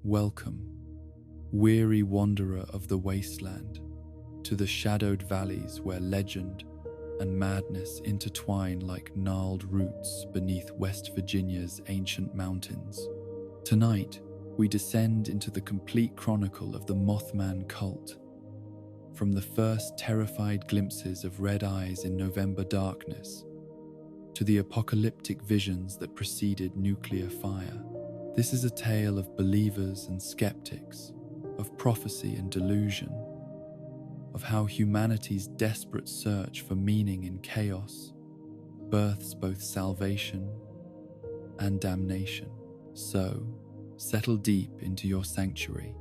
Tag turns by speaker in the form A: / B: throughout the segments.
A: Welcome, weary wanderer of the wasteland, to the shadowed valleys where legend and madness intertwine like gnarled roots beneath West Virginia's ancient mountains. Tonight, we descend into the complete chronicle of the Mothman cult. From the first terrified glimpses of red eyes in November darkness, to the apocalyptic visions that preceded nuclear fire. This is a tale of believers and skeptics, of prophecy and delusion, of how humanity's desperate search for meaning in chaos births both salvation and damnation. So, settle deep into your sanctuary.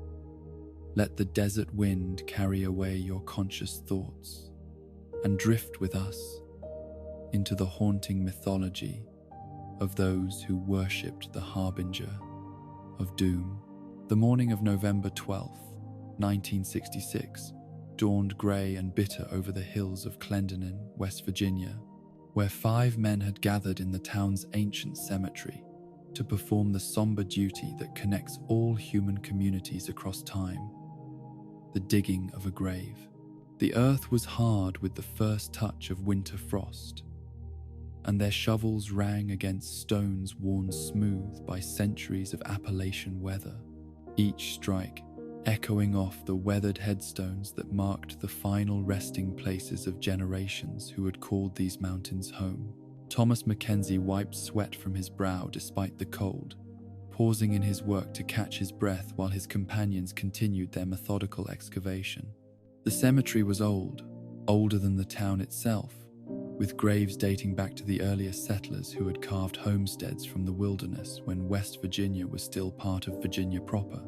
A: Let the desert wind carry away your conscious thoughts, and drift with us into the haunting mythology of those who worshipped the harbinger of doom. The morning of November 12th, 1966, dawned grey and bitter over the hills of Clendenin, West Virginia, where 5 men had gathered in the town's ancient cemetery to perform the somber duty that connects all human communities across time: the digging of a grave. The earth was hard with the first touch of winter frost, and their shovels rang against stones worn smooth by centuries of Appalachian weather, each strike echoing off the weathered headstones that marked the final resting places of generations who had called these mountains home. Thomas Mackenzie wiped sweat from his brow despite the cold, pausing in his work to catch his breath while his companions continued their methodical excavation. The cemetery was old, older than the town itself, with graves dating back to the earliest settlers who had carved homesteads from the wilderness when West Virginia was still part of Virginia proper.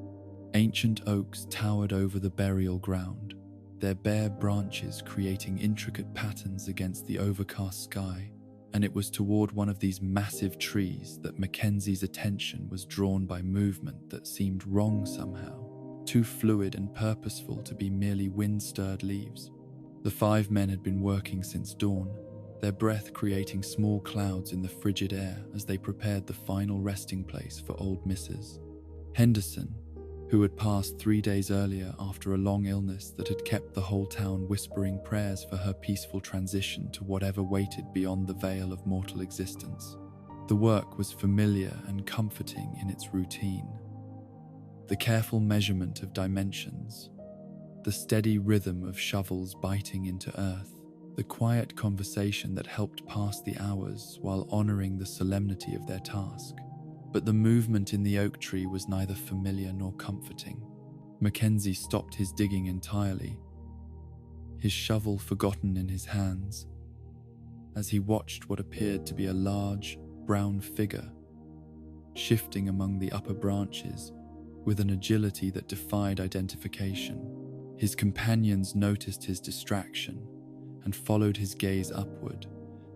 A: Ancient oaks towered over the burial ground, their bare branches creating intricate patterns against the overcast sky, and it was toward one of these massive trees that Mackenzie's attention was drawn by movement that seemed wrong somehow, too fluid and purposeful to be merely wind-stirred leaves. The 5 men had been working since dawn, their breath creating small clouds in the frigid air as they prepared the final resting place for old Mrs. Henderson, who had passed 3 days earlier after a long illness that had kept the whole town whispering prayers for her peaceful transition to whatever waited beyond the veil of mortal existence. The work was familiar and comforting in its routine. The careful measurement of dimensions, the steady rhythm of shovels biting into earth, the quiet conversation that helped pass the hours while honoring the solemnity of their task. But the movement in the oak tree was neither familiar nor comforting. Mackenzie stopped his digging entirely, his shovel forgotten in his hands, as he watched what appeared to be a large, brown figure shifting among the upper branches with an agility that defied identification. His companions noticed his distraction and followed his gaze upward,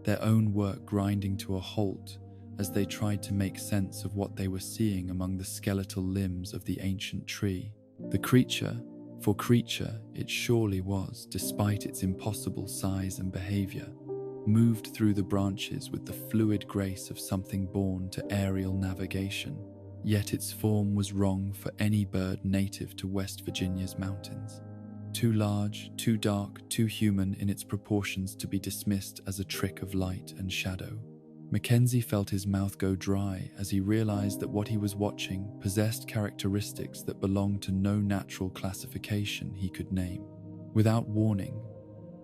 A: their own work grinding to a halt as they tried to make sense of what they were seeing among the skeletal limbs of the ancient tree. The creature, for creature it surely was despite its impossible size and behavior, moved through the branches with the fluid grace of something born to aerial navigation, yet its form was wrong for any bird native to West Virginia's mountains. Too large, too dark, too human in its proportions to be dismissed as a trick of light and shadow. Mackenzie felt his mouth go dry as he realized that what he was watching possessed characteristics that belonged to no natural classification he could name. Without warning,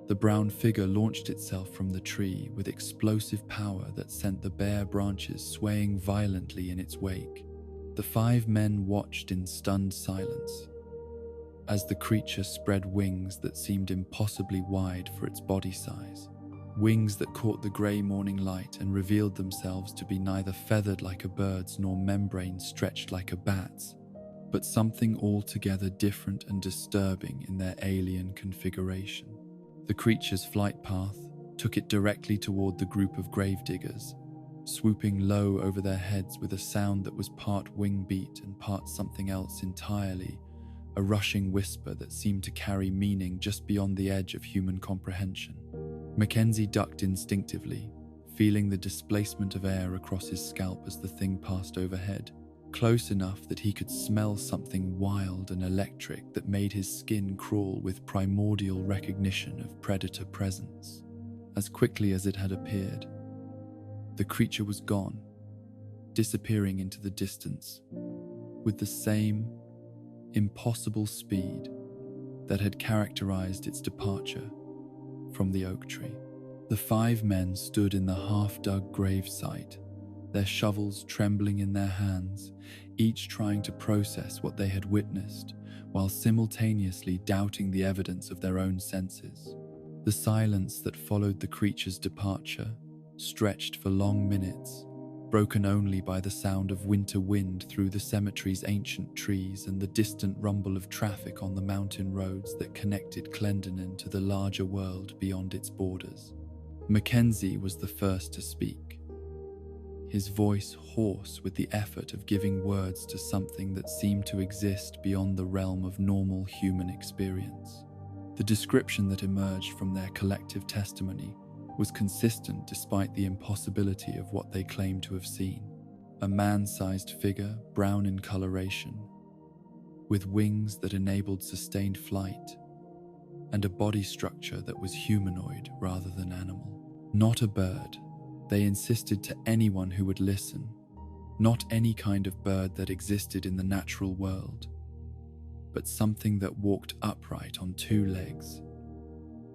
A: the brown figure launched itself from the tree with explosive power that sent the bare branches swaying violently in its wake. The 5 men watched in stunned silence as the creature spread wings that seemed impossibly wide for its body size. Wings that caught the grey morning light and revealed themselves to be neither feathered like a bird's nor membrane stretched like a bat's, but something altogether different and disturbing in their alien configuration. The creature's flight path took it directly toward the group of gravediggers, swooping low over their heads with a sound that was part wing beat and part something else entirely, a rushing whisper that seemed to carry meaning just beyond the edge of human comprehension. Mackenzie ducked instinctively, feeling the displacement of air across his scalp as the thing passed overhead. close enough that he could smell something wild and electric that made his skin crawl with primordial recognition of predator presence. As quickly as it had appeared, the creature was gone, disappearing into the distance with the same impossible speed that had characterized its departure from the oak tree. The 5 men stood in the half-dug grave site, their shovels trembling in their hands, each trying to process what they had witnessed, while simultaneously doubting the evidence of their own senses. The silence that followed the creature's departure stretched for long minutes, broken only by the sound of winter wind through the cemetery's ancient trees and the distant rumble of traffic on the mountain roads that connected Clendenin to the larger world beyond its borders. Mackenzie was the first to speak, his voice hoarse with the effort of giving words to something that seemed to exist beyond the realm of normal human experience. The description that emerged from their collective testimony was consistent despite the impossibility of what they claimed to have seen. A man-sized figure, brown in coloration, with wings that enabled sustained flight, and a body structure that was humanoid rather than animal. Not a bird, they insisted to anyone who would listen. Not any kind of bird that existed in the natural world, but something that walked upright on 2 legs,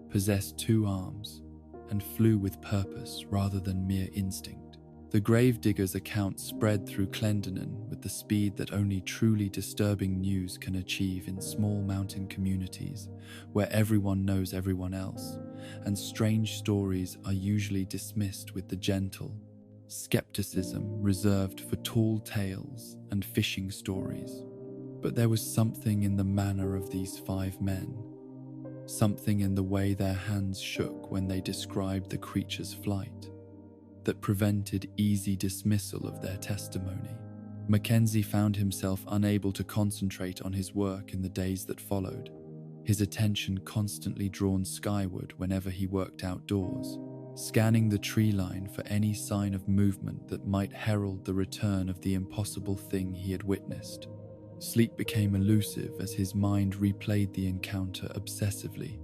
A: possessed 2 arms, and flew with purpose rather than mere instinct. The gravedigger's account spread through Clendenin with the speed that only truly disturbing news can achieve in small mountain communities where everyone knows everyone else, and strange stories are usually dismissed with the gentle skepticism reserved for tall tales and fishing stories. But there was something in the manner of these 5 men, something in the way their hands shook when they described the creature's flight, that prevented easy dismissal of their testimony. Mackenzie found himself unable to concentrate on his work in the days that followed, his attention constantly drawn skyward whenever he worked outdoors, scanning the tree line for any sign of movement that might herald the return of the impossible thing he had witnessed. Sleep became elusive as his mind replayed the encounter obsessively,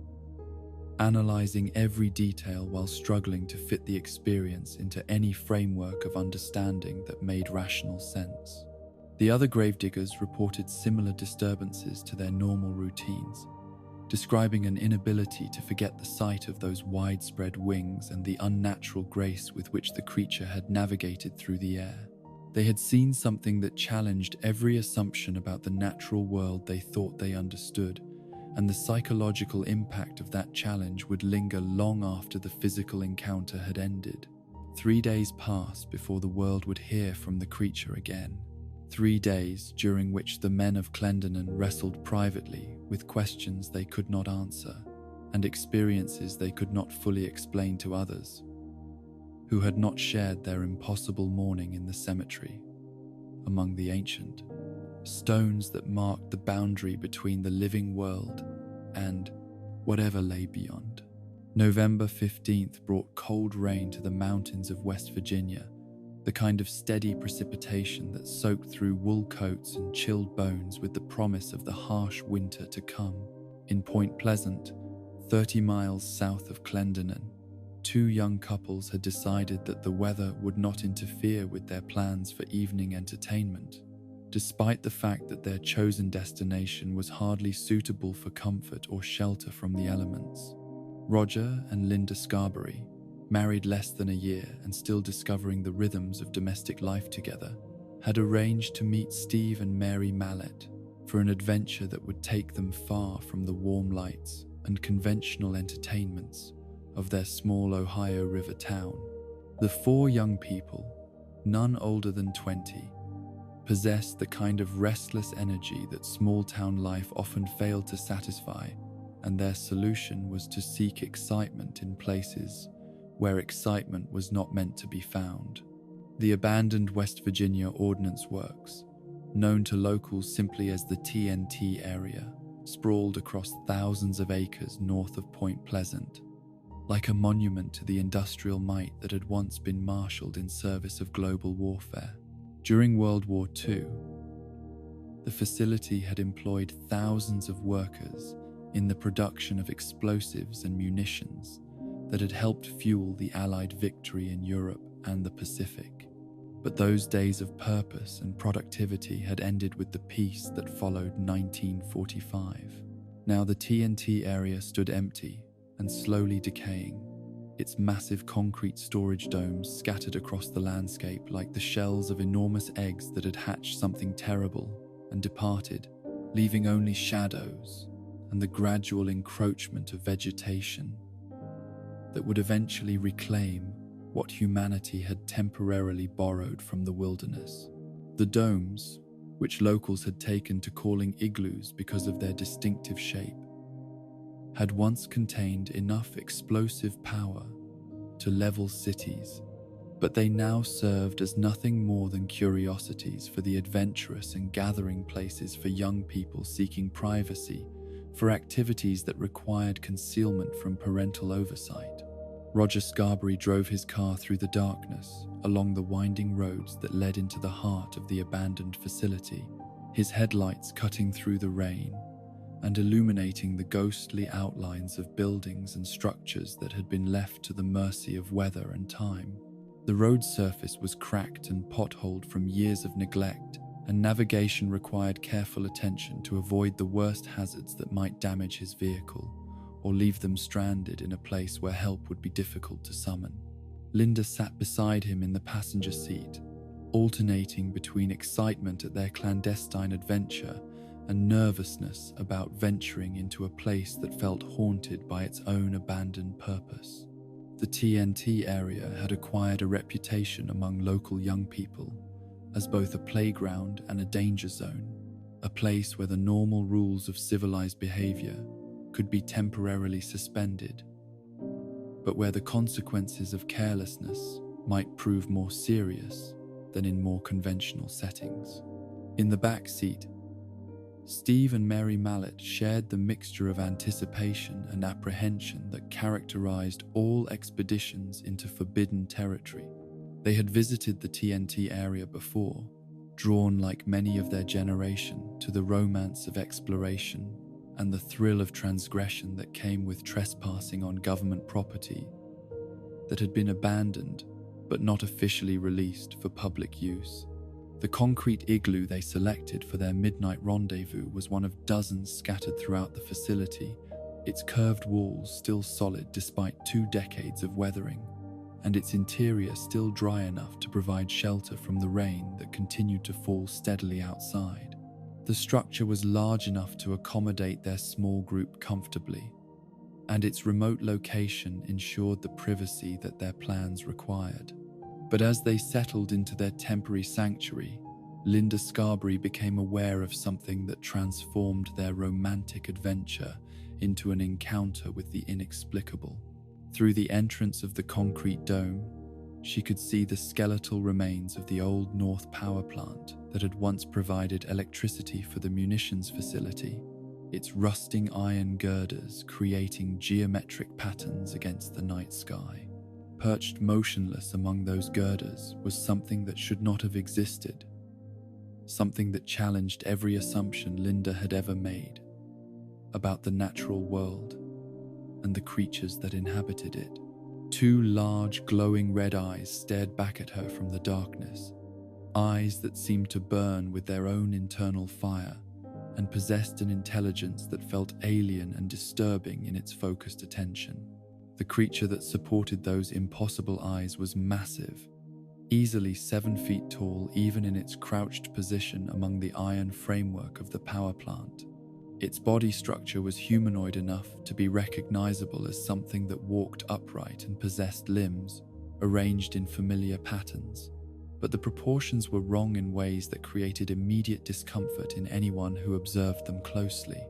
A: analyzing every detail while struggling to fit the experience into any framework of understanding that made rational sense. The other gravediggers reported similar disturbances to their normal routines, describing an inability to forget the sight of those widespread wings and the unnatural grace with which the creature had navigated through the air. They had seen something that challenged every assumption about the natural world they thought they understood, and the psychological impact of that challenge would linger long after the physical encounter had ended. 3 days passed before the world would hear from the creature again. 3 days during which the men of Clendenin wrestled privately with questions they could not answer and experiences they could not fully explain to others, who had not shared their impossible morning in the cemetery among the ancient stones that marked the boundary between the living world and whatever lay beyond. November 15th brought cold rain to the mountains of West Virginia, the kind of steady precipitation that soaked through wool coats and chilled bones with the promise of the harsh winter to come. In Point Pleasant, 30 miles south of Clendenin, 2 young couples had decided that the weather would not interfere with their plans for evening entertainment, despite the fact that their chosen destination was hardly suitable for comfort or shelter from the elements. Roger and Linda Scarberry, married less than a year and still discovering the rhythms of domestic life together, had arranged to meet Steve and Mary Mallet for an adventure that would take them far from the warm lights and conventional entertainments of their small Ohio River town. The 4 young people, none older than 20, possessed the kind of restless energy that small-town life often failed to satisfy, and their solution was to seek excitement in places where excitement was not meant to be found. The abandoned West Virginia Ordnance Works, known to locals simply as the TNT area, sprawled across thousands of acres north of Point Pleasant, like a monument to the industrial might that had once been marshaled in service of global warfare. During World War II, the facility had employed thousands of workers in the production of explosives and munitions that had helped fuel the Allied victory in Europe and the Pacific. But those days of purpose and productivity had ended with the peace that followed 1945. Now the TNT area stood empty and slowly decaying, its massive concrete storage domes scattered across the landscape like the shells of enormous eggs that had hatched something terrible and departed, leaving only shadows and the gradual encroachment of vegetation that would eventually reclaim what humanity had temporarily borrowed from the wilderness. The domes, which locals had taken to calling igloos because of their distinctive shape, had once contained enough explosive power to level cities, but they now served as nothing more than curiosities for the adventurous and gathering places for young people seeking privacy for activities that required concealment from parental oversight. Roger Scarberry drove his car through the darkness along the winding roads that led into the heart of the abandoned facility, his headlights cutting through the rain and illuminating the ghostly outlines of buildings and structures that had been left to the mercy of weather and time. The road surface was cracked and potholed from years of neglect, and navigation required careful attention to avoid the worst hazards that might damage his vehicle or leave them stranded in a place where help would be difficult to summon. Linda sat beside him in the passenger seat, alternating between excitement at their clandestine adventure and nervousness about venturing into a place that felt haunted by its own abandoned purpose. The TNT area had acquired a reputation among local young people as both a playground and a danger zone, a place where the normal rules of civilized behavior could be temporarily suspended, but where the consequences of carelessness might prove more serious than in more conventional settings. In the back seat, Steve and Mary Mallet shared the mixture of anticipation and apprehension that characterized all expeditions into forbidden territory. They had visited the TNT area before, drawn like many of their generation to the romance of exploration and the thrill of transgression that came with trespassing on government property that had been abandoned but not officially released for public use. The concrete igloo they selected for their midnight rendezvous was one of dozens scattered throughout the facility, its curved walls still solid despite 2 decades of weathering, and its interior still dry enough to provide shelter from the rain that continued to fall steadily outside. The structure was large enough to accommodate their small group comfortably, and its remote location ensured the privacy that their plans required. But as they settled into their temporary sanctuary, Linda Scarberry became aware of something that transformed their romantic adventure into an encounter with the inexplicable. Through the entrance of the concrete dome, she could see the skeletal remains of the old North power plant that had once provided electricity for the munitions facility, its rusting iron girders creating geometric patterns against the night sky. Perched motionless among those girders was something that should not have existed, something that challenged every assumption Linda had ever made about the natural world and the creatures that inhabited it. 2 large, glowing red eyes stared back at her from the darkness, eyes that seemed to burn with their own internal fire and possessed an intelligence that felt alien and disturbing in its focused attention. The creature that supported those impossible eyes was massive, easily 7 feet tall even in its crouched position among the iron framework of the power plant. Its body structure was humanoid enough to be recognizable as something that walked upright and possessed limbs arranged in familiar patterns, but the proportions were wrong in ways that created immediate discomfort in anyone who observed them closely.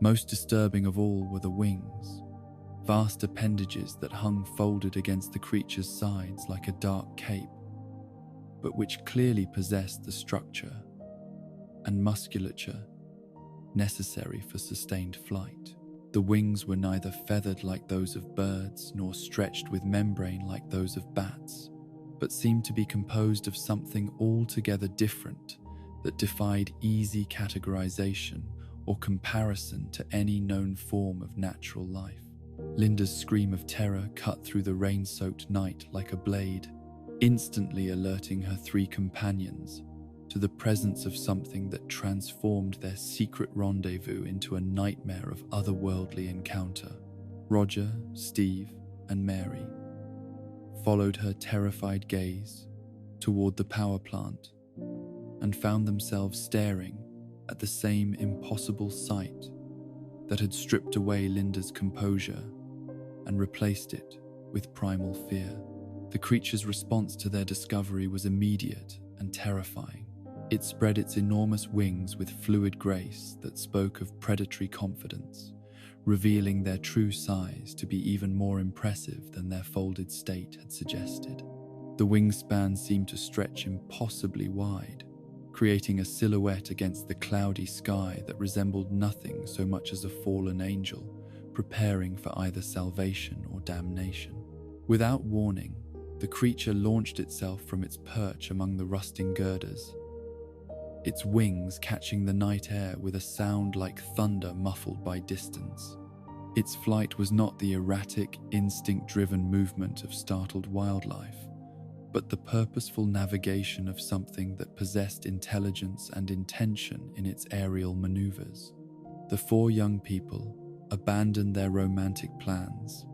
A: Most disturbing of all were the wings, vast appendages that hung folded against the creature's sides like a dark cape, but which clearly possessed the structure and musculature necessary for sustained flight. The wings were neither feathered like those of birds nor stretched with membrane like those of bats, but seemed to be composed of something altogether different that defied easy categorization or comparison to any known form of natural life. Linda's scream of terror cut through the rain-soaked night like a blade, instantly alerting her three companions to the presence of something that transformed their secret rendezvous into a nightmare of otherworldly encounter. Roger, Steve, and Mary followed her terrified gaze toward the power plant and found themselves staring at the same impossible sight that had stripped away Linda's composure and replaced it with primal fear. The creature's response to their discovery was immediate and terrifying. It spread its enormous wings with fluid grace that spoke of predatory confidence, revealing their true size to be even more impressive than their folded state had suggested. The wingspan seemed to stretch impossibly wide, creating a silhouette against the cloudy sky that resembled nothing so much as a fallen angel preparing for either salvation or damnation. Without warning, the creature launched itself from its perch among the rusting girders, its wings catching the night air with a sound like thunder muffled by distance. Its flight was not the erratic, instinct-driven movement of startled wildlife, but the purposeful navigation of something that possessed intelligence and intention in its aerial maneuvers. The four young people abandoned their romantic plans,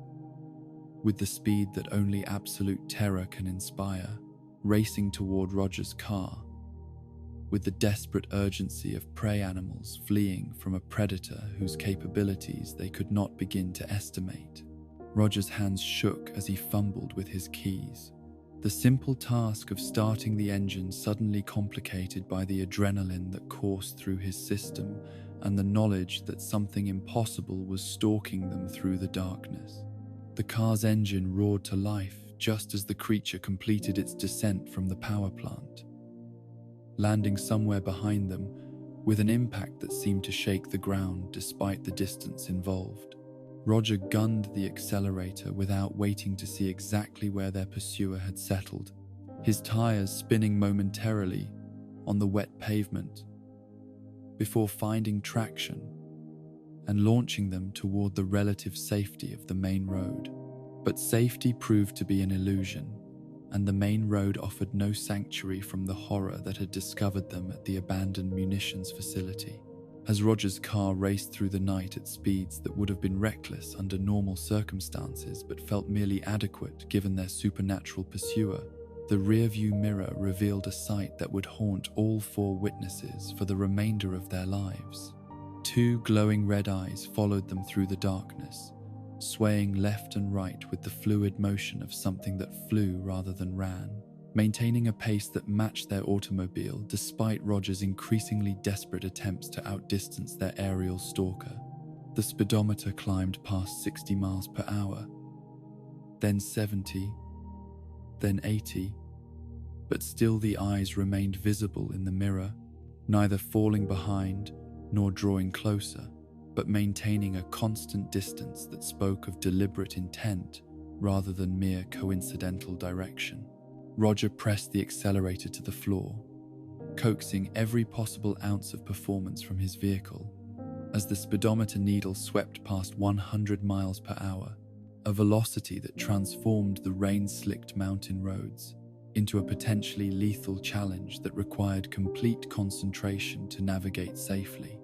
A: with the speed that only absolute terror can inspire, racing toward Roger's car, with the desperate urgency of prey animals fleeing from a predator whose capabilities they could not begin to estimate. Roger's hands shook as he fumbled with his keys, the simple task of starting the engine suddenly complicated by the adrenaline that coursed through his system and the knowledge that something impossible was stalking them through the darkness. The car's engine roared to life just as the creature completed its descent from the power plant, landing somewhere behind them with an impact that seemed to shake the ground despite the distance involved. Roger gunned the accelerator without waiting to see exactly where their pursuer had settled, his tires spinning momentarily on the wet pavement before finding traction and launching them toward the relative safety of the main road. But safety proved to be an illusion, and the main road offered no sanctuary from the horror that had discovered them at the abandoned munitions facility. As Roger's car raced through the night at speeds that would have been reckless under normal circumstances but felt merely adequate given their supernatural pursuer, the rearview mirror revealed a sight that would haunt all four witnesses for the remainder of their lives. Two glowing red eyes followed them through the darkness, swaying left and right with the fluid motion of something that flew rather than ran, maintaining a pace that matched their automobile despite Roger's increasingly desperate attempts to outdistance their aerial stalker. The speedometer climbed past 60 miles per hour, then 70, then 80, but still the eyes remained visible in the mirror, neither falling behind nor drawing closer, but maintaining a constant distance that spoke of deliberate intent rather than mere coincidental direction. Roger pressed the accelerator to the floor, coaxing every possible ounce of performance from his vehicle as the speedometer needle swept past 100 miles per hour, a velocity that transformed the rain-slicked mountain roads into a potentially lethal challenge that required complete concentration to navigate safely.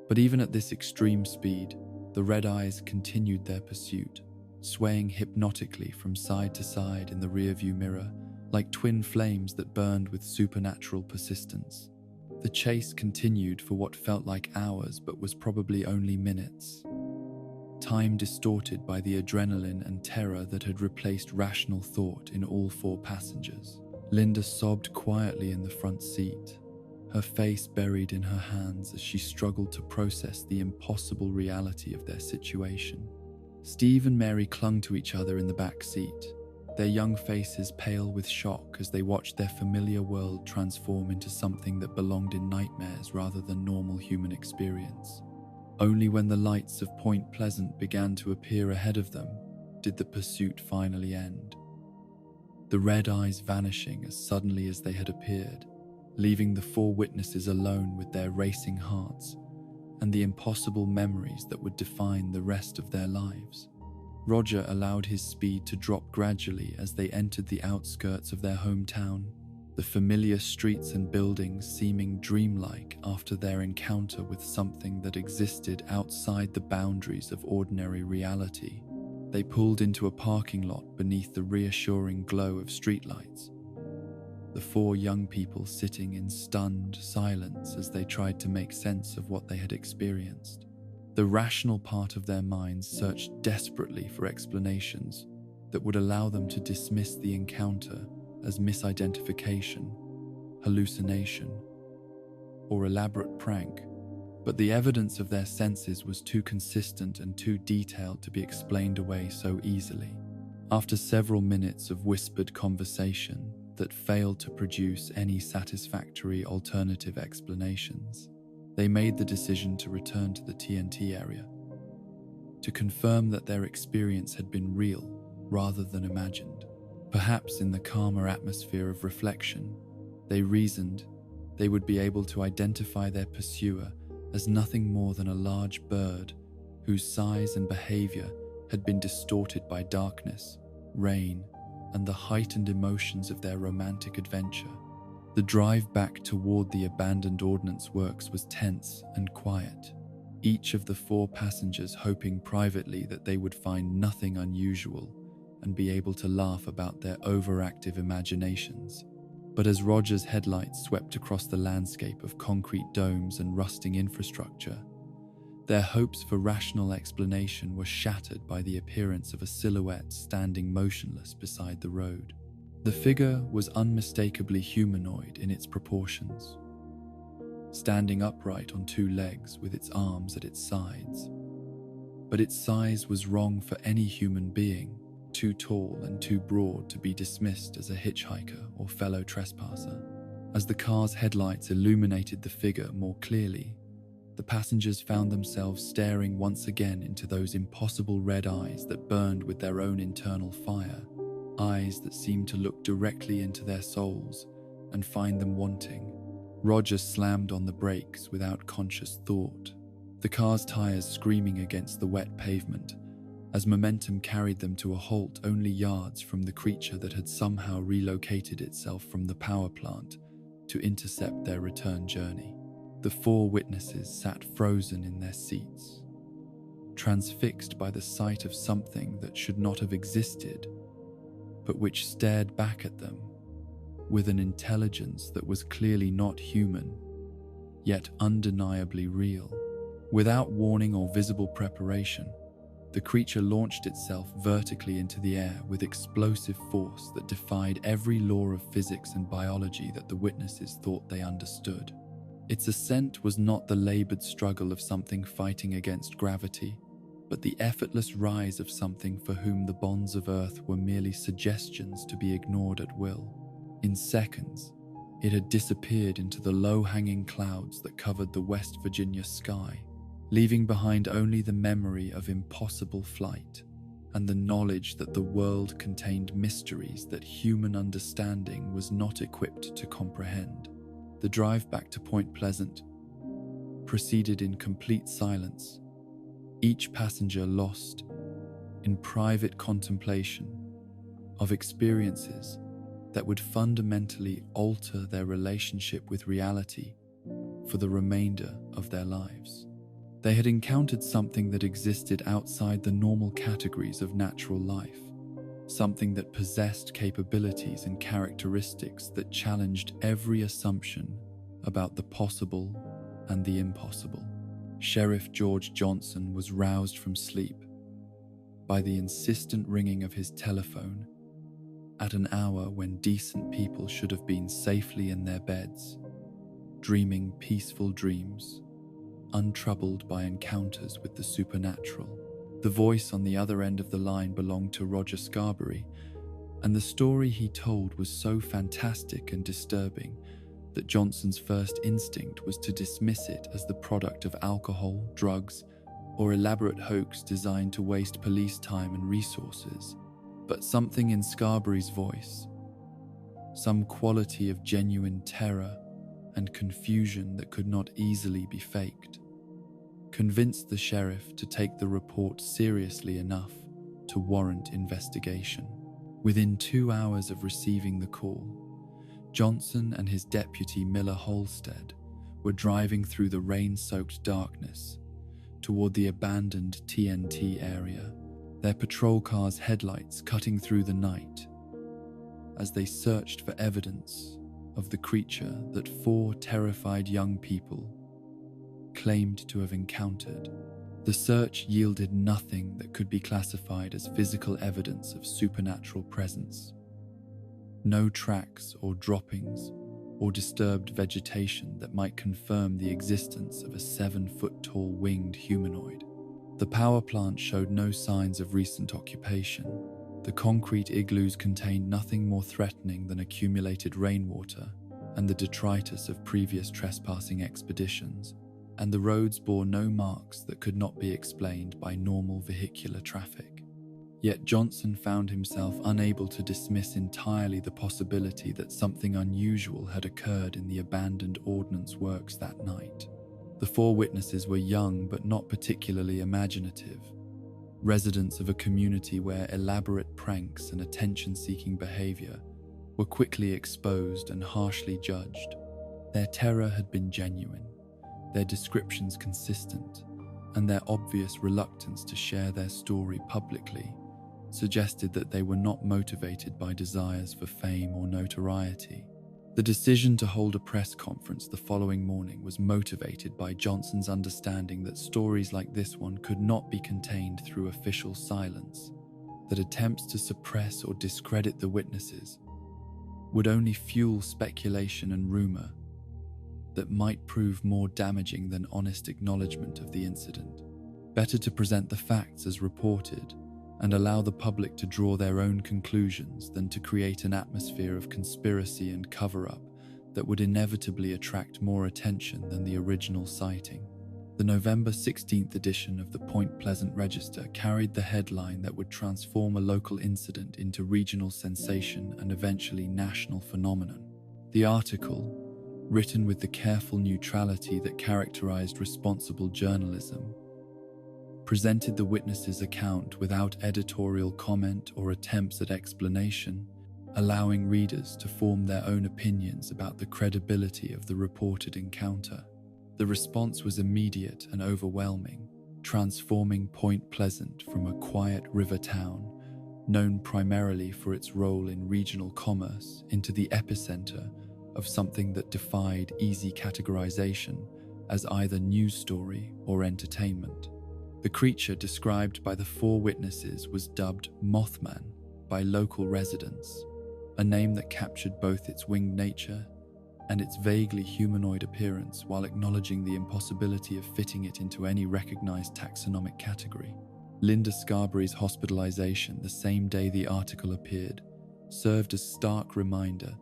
A: But even at this extreme speed, the red eyes continued their pursuit, swaying hypnotically from side to side in the rearview mirror like twin flames that burned with supernatural persistence. The chase continued for what felt like hours but was probably only minutes, time distorted by the adrenaline and terror that had replaced rational thought in all four passengers. Linda sobbed quietly in the front seat, her face buried in her hands as she struggled to process the impossible reality of their situation. Steve and Mary clung to each other in the back seat, their young faces pale with shock as they watched their familiar world transform into something that belonged in nightmares rather than normal human experience. Only when the lights of Point Pleasant began to appear ahead of them did the pursuit finally end. the red eyes vanishing as suddenly as they had appeared, leaving the four witnesses alone with their racing hearts and the impossible memories that would define the rest of their lives. Roger allowed his speed to drop gradually as they entered the outskirts of their hometown, the familiar streets and buildings seeming dreamlike after their encounter with something that existed outside the boundaries of ordinary reality. They pulled into a parking lot beneath the reassuring glow of streetlights, the four young people sitting in stunned silence as they tried to make sense of what they had experienced. The rational part of their minds searched desperately for explanations that would allow them to dismiss the encounter as misidentification, hallucination, or elaborate prank, but the evidence of their senses was too consistent and too detailed to be explained away so easily. After several minutes of whispered conversation that failed to produce any satisfactory alternative explanations, they made the decision to return to the TNT area, to confirm that their experience had been real rather than imagined. Perhaps in the calmer atmosphere of reflection, they reasoned they would be able to identify their pursuer as nothing more than a large bird whose size and behavior had been distorted by darkness, rain, and the heightened emotions of their romantic adventure. The drive back toward the abandoned ordnance works was tense and quiet, each of the four passengers hoping privately that they would find nothing unusual and be able to laugh about their overactive imaginations. But as Roger's headlights swept across the landscape of concrete domes and rusting infrastructure, their hopes for rational explanation were shattered by the appearance of a silhouette standing motionless beside the road. The figure was unmistakably humanoid in its proportions, standing upright on two legs with its arms at its sides. But its size was wrong for any human being, too tall and too broad to be dismissed as a hitchhiker or fellow trespasser. As the car's headlights illuminated the figure more clearly, the passengers found themselves staring once again into those impossible red eyes that burned with their own internal fire, eyes that seemed to look directly into their souls and find them wanting. Roger slammed on the brakes without conscious thought, the car's tires screaming against the wet pavement as momentum carried them to a halt only yards from the creature that had somehow relocated itself from the power plant to intercept their return journey. The four witnesses sat frozen in their seats, transfixed by the sight of something that should not have existed, but which stared back at them with an intelligence that was clearly not human, yet undeniably real. Without warning or visible preparation, the creature launched itself vertically into the air with explosive force that defied every law of physics and biology that the witnesses thought they understood. Its ascent was not the labored struggle of something fighting against gravity, but the effortless rise of something for whom the bonds of Earth were merely suggestions to be ignored at will. In seconds, it had disappeared into the low-hanging clouds that covered the West Virginia sky, leaving behind only the memory of impossible flight and the knowledge that the world contained mysteries that human understanding was not equipped to comprehend. The drive back to Point Pleasant proceeded in complete silence, each passenger lost in private contemplation of experiences that would fundamentally alter their relationship with reality for the remainder of their lives. They had encountered something that existed outside the normal categories of natural life, something that possessed capabilities and characteristics that challenged every assumption about the possible and the impossible. Sheriff George Johnson was roused from sleep by the insistent ringing of his telephone at an hour when decent people should have been safely in their beds, dreaming peaceful dreams, untroubled by encounters with the supernatural. The voice on the other end of the line belonged to Roger Scarberry, and the story he told was so fantastic and disturbing that Johnson's first instinct was to dismiss it as the product of alcohol, drugs, or elaborate hoax designed to waste police time and resources. But something in Scarberry's voice, some quality of genuine terror and confusion that could not easily be faked, convinced the sheriff to take the report seriously enough to warrant investigation. Within 2 hours of receiving the call, Johnson and his deputy Miller Holstead were driving through the rain-soaked darkness toward the abandoned TNT area, their patrol car's headlights cutting through the night as they searched for evidence of the creature that 4 terrified young people claimed to have encountered. The search yielded nothing that could be classified as physical evidence of supernatural presence. No tracks or droppings or disturbed vegetation that might confirm the existence of a 7-foot-tall winged humanoid. The power plant showed no signs of recent occupation. The concrete igloos contained nothing more threatening than accumulated rainwater and the detritus of previous trespassing expeditions, and the roads bore no marks that could not be explained by normal vehicular traffic. Yet Johnson found himself unable to dismiss entirely the possibility that something unusual had occurred in the abandoned ordnance works that night. The 4 witnesses were young but not particularly imaginative, residents of a community where elaborate pranks and attention-seeking behavior were quickly exposed and harshly judged. Their terror had been genuine, their descriptions consistent, and their obvious reluctance to share their story publicly suggested that they were not motivated by desires for fame or notoriety. The decision to hold a press conference the following morning was motivated by Johnson's understanding that stories like this one could not be contained through official silence, that attempts to suppress or discredit the witnesses would only fuel speculation and rumor that might prove more damaging than honest acknowledgement of the incident. Better to present the facts as reported and allow the public to draw their own conclusions than to create an atmosphere of conspiracy and cover-up that would inevitably attract more attention than the original sighting. The November 16th edition of the Point Pleasant Register carried the headline that would transform a local incident into regional sensation and eventually national phenomenon. The article, written with the careful neutrality that characterized responsible journalism, presented the witness's account without editorial comment or attempts at explanation, allowing readers to form their own opinions about the credibility of the reported encounter. The response was immediate and overwhelming, transforming Point Pleasant from a quiet river town, known primarily for its role in regional commerce, into the epicenter of something that defied easy categorization as either news story or entertainment. The creature described by the 4 witnesses was dubbed Mothman by local residents, a name that captured both its winged nature and its vaguely humanoid appearance while acknowledging the impossibility of fitting it into any recognized taxonomic category. Linda Scarberry's hospitalization the same day the article appeared served as stark reminder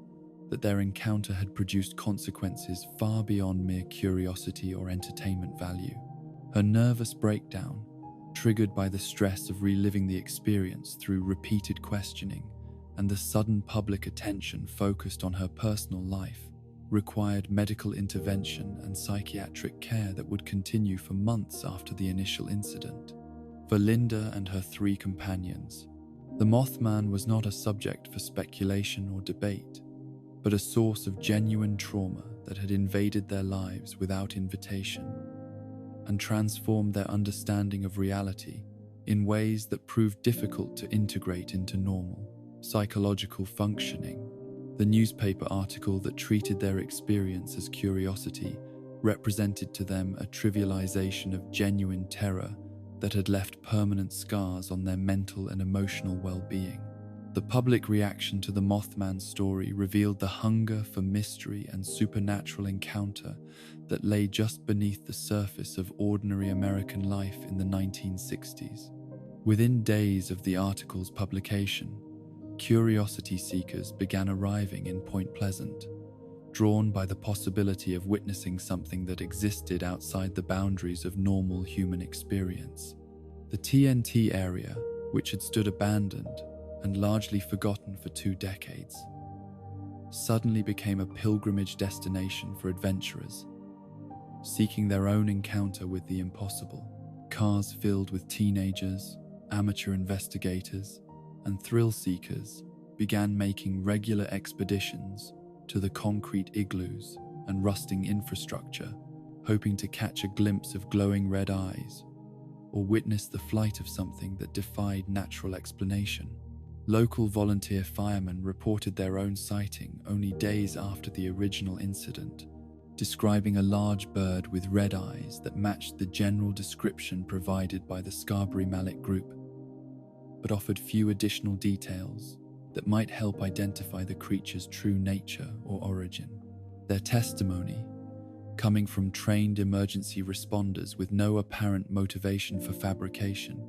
A: that their encounter had produced consequences far beyond mere curiosity or entertainment value. Her nervous breakdown, triggered by the stress of reliving the experience through repeated questioning and the sudden public attention focused on her personal life, required medical intervention and psychiatric care that would continue for months after the initial incident. For Linda and her 3 companions, the Mothman was not a subject for speculation or debate, but a source of genuine trauma that had invaded their lives without invitation and transformed their understanding of reality in ways that proved difficult to integrate into normal psychological functioning. The newspaper article that treated their experience as curiosity represented to them a trivialization of genuine terror that had left permanent scars on their mental and emotional well-being. The public reaction to the Mothman story revealed the hunger for mystery and supernatural encounter that lay just beneath the surface of ordinary American life in the 1960s. Within days of the article's publication, curiosity seekers began arriving in Point Pleasant, drawn by the possibility of witnessing something that existed outside the boundaries of normal human experience. The TNT area, which had stood abandoned and largely forgotten for 2 decades, suddenly became a pilgrimage destination for adventurers, seeking their own encounter with the impossible. Cars filled with teenagers, amateur investigators, and thrill seekers began making regular expeditions to the concrete igloos and rusting infrastructure, hoping to catch a glimpse of glowing red eyes or witness the flight of something that defied natural explanation. Local volunteer firemen reported their own sighting only days after the original incident, describing a large bird with red eyes that matched the general description provided by the Scarberry Mallet group, but offered few additional details that might help identify the creature's true nature or origin. Their testimony, coming from trained emergency responders with no apparent motivation for fabrication,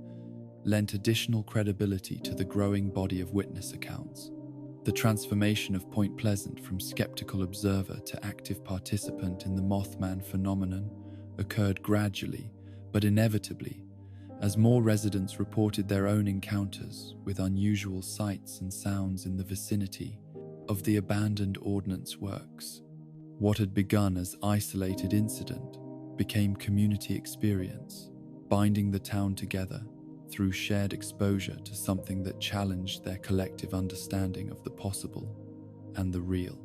A: lent additional credibility to the growing body of witness accounts. The transformation of Point Pleasant from skeptical observer to active participant in the Mothman phenomenon occurred gradually, but inevitably, as more residents reported their own encounters with unusual sights and sounds in the vicinity of the abandoned ordnance works. What had begun as isolated incident became community experience, binding the town together through shared exposure to something that challenged their collective understanding of the possible and the real.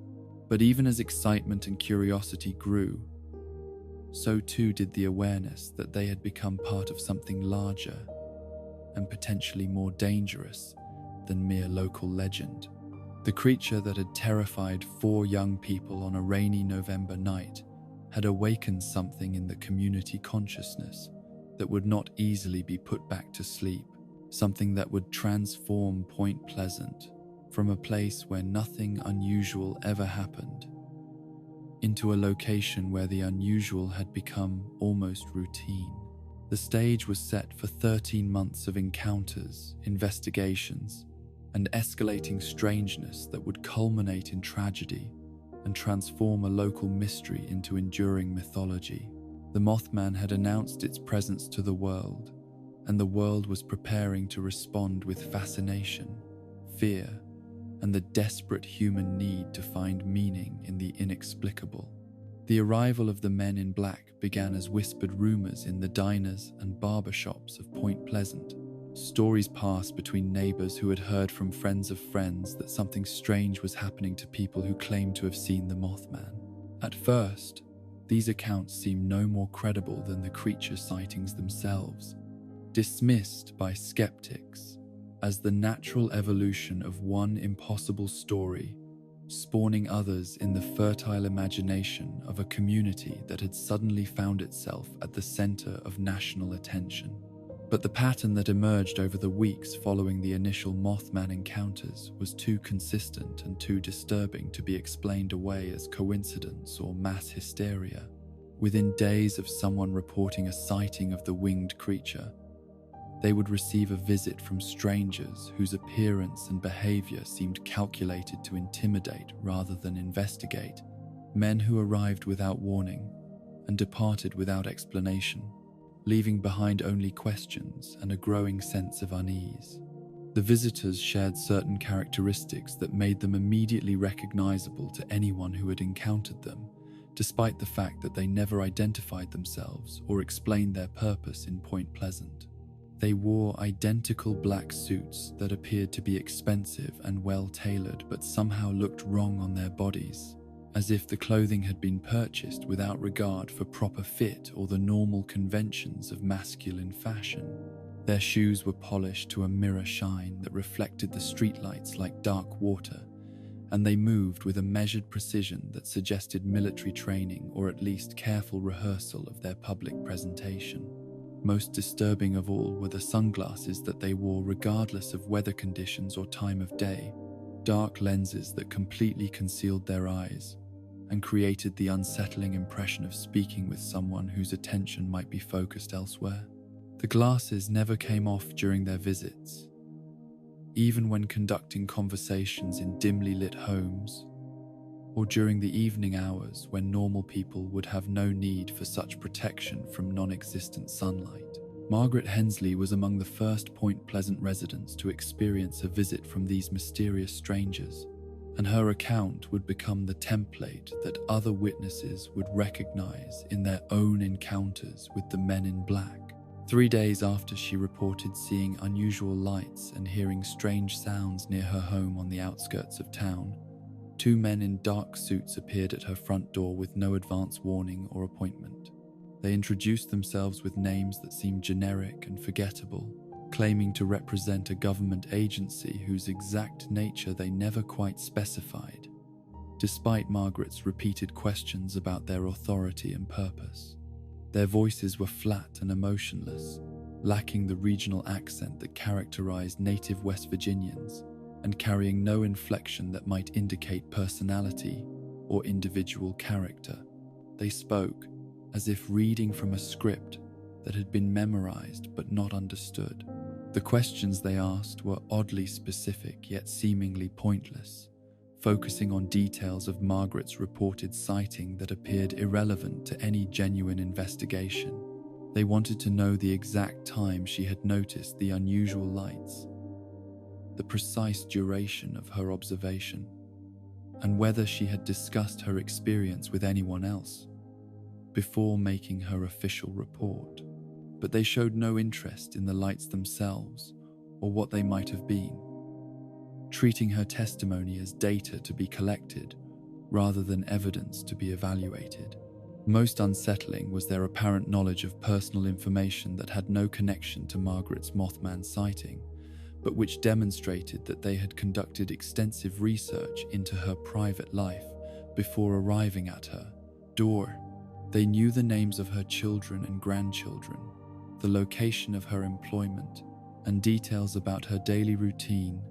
A: But even as excitement and curiosity grew, so too did the awareness that they had become part of something larger and potentially more dangerous than mere local legend. The creature that had terrified 4 young people on a rainy November night had awakened something in the community consciousness that would not easily be put back to sleep, something that would transform Point Pleasant from a place where nothing unusual ever happened into a location where the unusual had become almost routine. The stage was set for 13 months of encounters, investigations, and escalating strangeness that would culminate in tragedy and transform a local mystery into enduring mythology. The Mothman had announced its presence to the world, and the world was preparing to respond with fascination, fear, and the desperate human need to find meaning in the inexplicable. The arrival of the men in black began as whispered rumors in the diners and barbershops of Point Pleasant. Stories passed between neighbors who had heard from friends of friends that something strange was happening to people who claimed to have seen the Mothman. At first, these accounts seemed no more credible than the creature sightings themselves, dismissed by skeptics as the natural evolution of one impossible story, spawning others in the fertile imagination of a community that had suddenly found itself at the center of national attention. But the pattern that emerged over the weeks following the initial Mothman encounters was too consistent and too disturbing to be explained away as coincidence or mass hysteria. Within days of someone reporting a sighting of the winged creature, they would receive a visit from strangers whose appearance and behavior seemed calculated to intimidate rather than investigate, men who arrived without warning and departed without explanation, leaving behind only questions and a growing sense of unease. The visitors shared certain characteristics that made them immediately recognizable to anyone who had encountered them, despite the fact that they never identified themselves or explained their purpose in Point Pleasant. They wore identical black suits that appeared to be expensive and well-tailored but somehow looked wrong on their bodies, as if the clothing had been purchased without regard for proper fit or the normal conventions of masculine fashion. Their shoes were polished to a mirror shine that reflected the streetlights like dark water, and they moved with a measured precision that suggested military training or at least careful rehearsal of their public presentation. Most disturbing of all were the sunglasses that they wore regardless of weather conditions or time of day, dark lenses that completely concealed their eyes and created the unsettling impression of speaking with someone whose attention might be focused elsewhere. The glasses never came off during their visits, even when conducting conversations in dimly lit homes or during the evening hours when normal people would have no need for such protection from non-existent sunlight. Margaret Hensley was among the first Point Pleasant residents to experience a visit from these mysterious strangers, and her account would become the template that other witnesses would recognize in their own encounters with the men in black. 3 days after she reported seeing unusual lights and hearing strange sounds near her home on the outskirts of town, 2 men in dark suits appeared at her front door with no advance warning or appointment. They introduced themselves with names that seemed generic and forgettable, claiming to represent a government agency whose exact nature they never quite specified, despite Margaret's repeated questions about their authority and purpose. Their voices were flat and emotionless, lacking the regional accent that characterized native West Virginians, and carrying no inflection that might indicate personality or individual character. They spoke as if reading from a script that had been memorized but not understood. The questions they asked were oddly specific yet seemingly pointless, focusing on details of Margaret's reported sighting that appeared irrelevant to any genuine investigation. They wanted to know the exact time she had noticed the unusual lights, the precise duration of her observation, and whether she had discussed her experience with anyone else before making her official report. But they showed no interest in the lights themselves or what they might have been, treating her testimony as data to be collected rather than evidence to be evaluated. Most unsettling was their apparent knowledge of personal information that had no connection to Margaret's Mothman sighting, but which demonstrated that they had conducted extensive research into her private life before arriving at her door. They knew the names of her children and grandchildren, the location of her employment, and details about her daily routine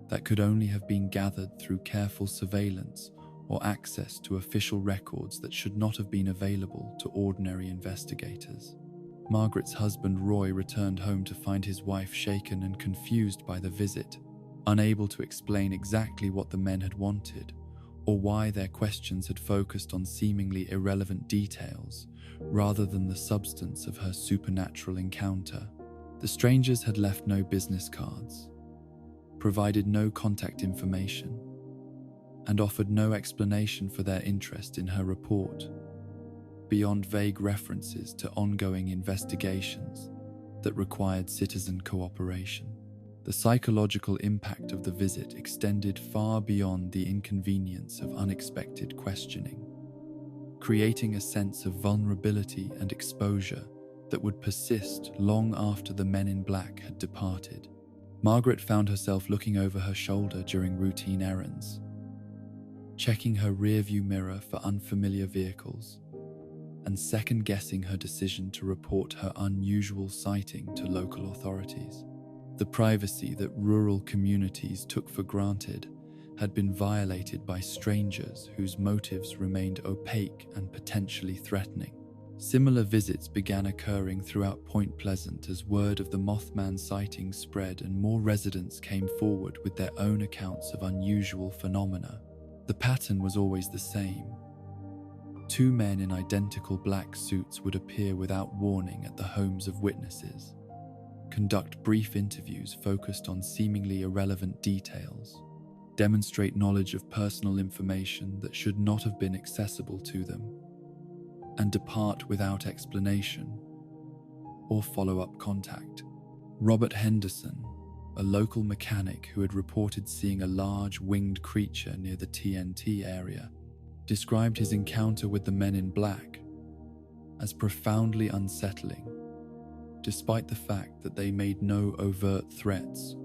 A: that could only have been gathered through careful surveillance or access to official records that should not have been available to ordinary investigators. Margaret's husband Roy returned home to find his wife shaken and confused by the visit, unable to explain exactly what the men had wanted or why their questions had focused on seemingly irrelevant details rather than the substance of her supernatural encounter. The strangers had left no business cards, provided no contact information, and offered no explanation for their interest in her report, beyond vague references to ongoing investigations that required citizen cooperation. The psychological impact of the visit extended far beyond the inconvenience of unexpected questioning, creating a sense of vulnerability and exposure that would persist long after the men in black had departed. Margaret found herself looking over her shoulder during routine errands, checking her rearview mirror for unfamiliar vehicles, and second-guessing her decision to report her unusual sighting to local authorities. The privacy that rural communities took for granted had been violated by strangers whose motives remained opaque and potentially threatening. Similar visits began occurring throughout Point Pleasant as word of the Mothman sighting spread and more residents came forward with their own accounts of unusual phenomena. The pattern was always the same. 2 men in identical black suits would appear without warning at the homes of witnesses, conduct brief interviews focused on seemingly irrelevant details, demonstrate knowledge of personal information that should not have been accessible to them, and depart without explanation or follow-up contact. Robert Henderson, a local mechanic who had reported seeing a large winged creature near the TNT area, described his encounter with the men in black as profoundly unsettling, despite the fact that they made no overt threats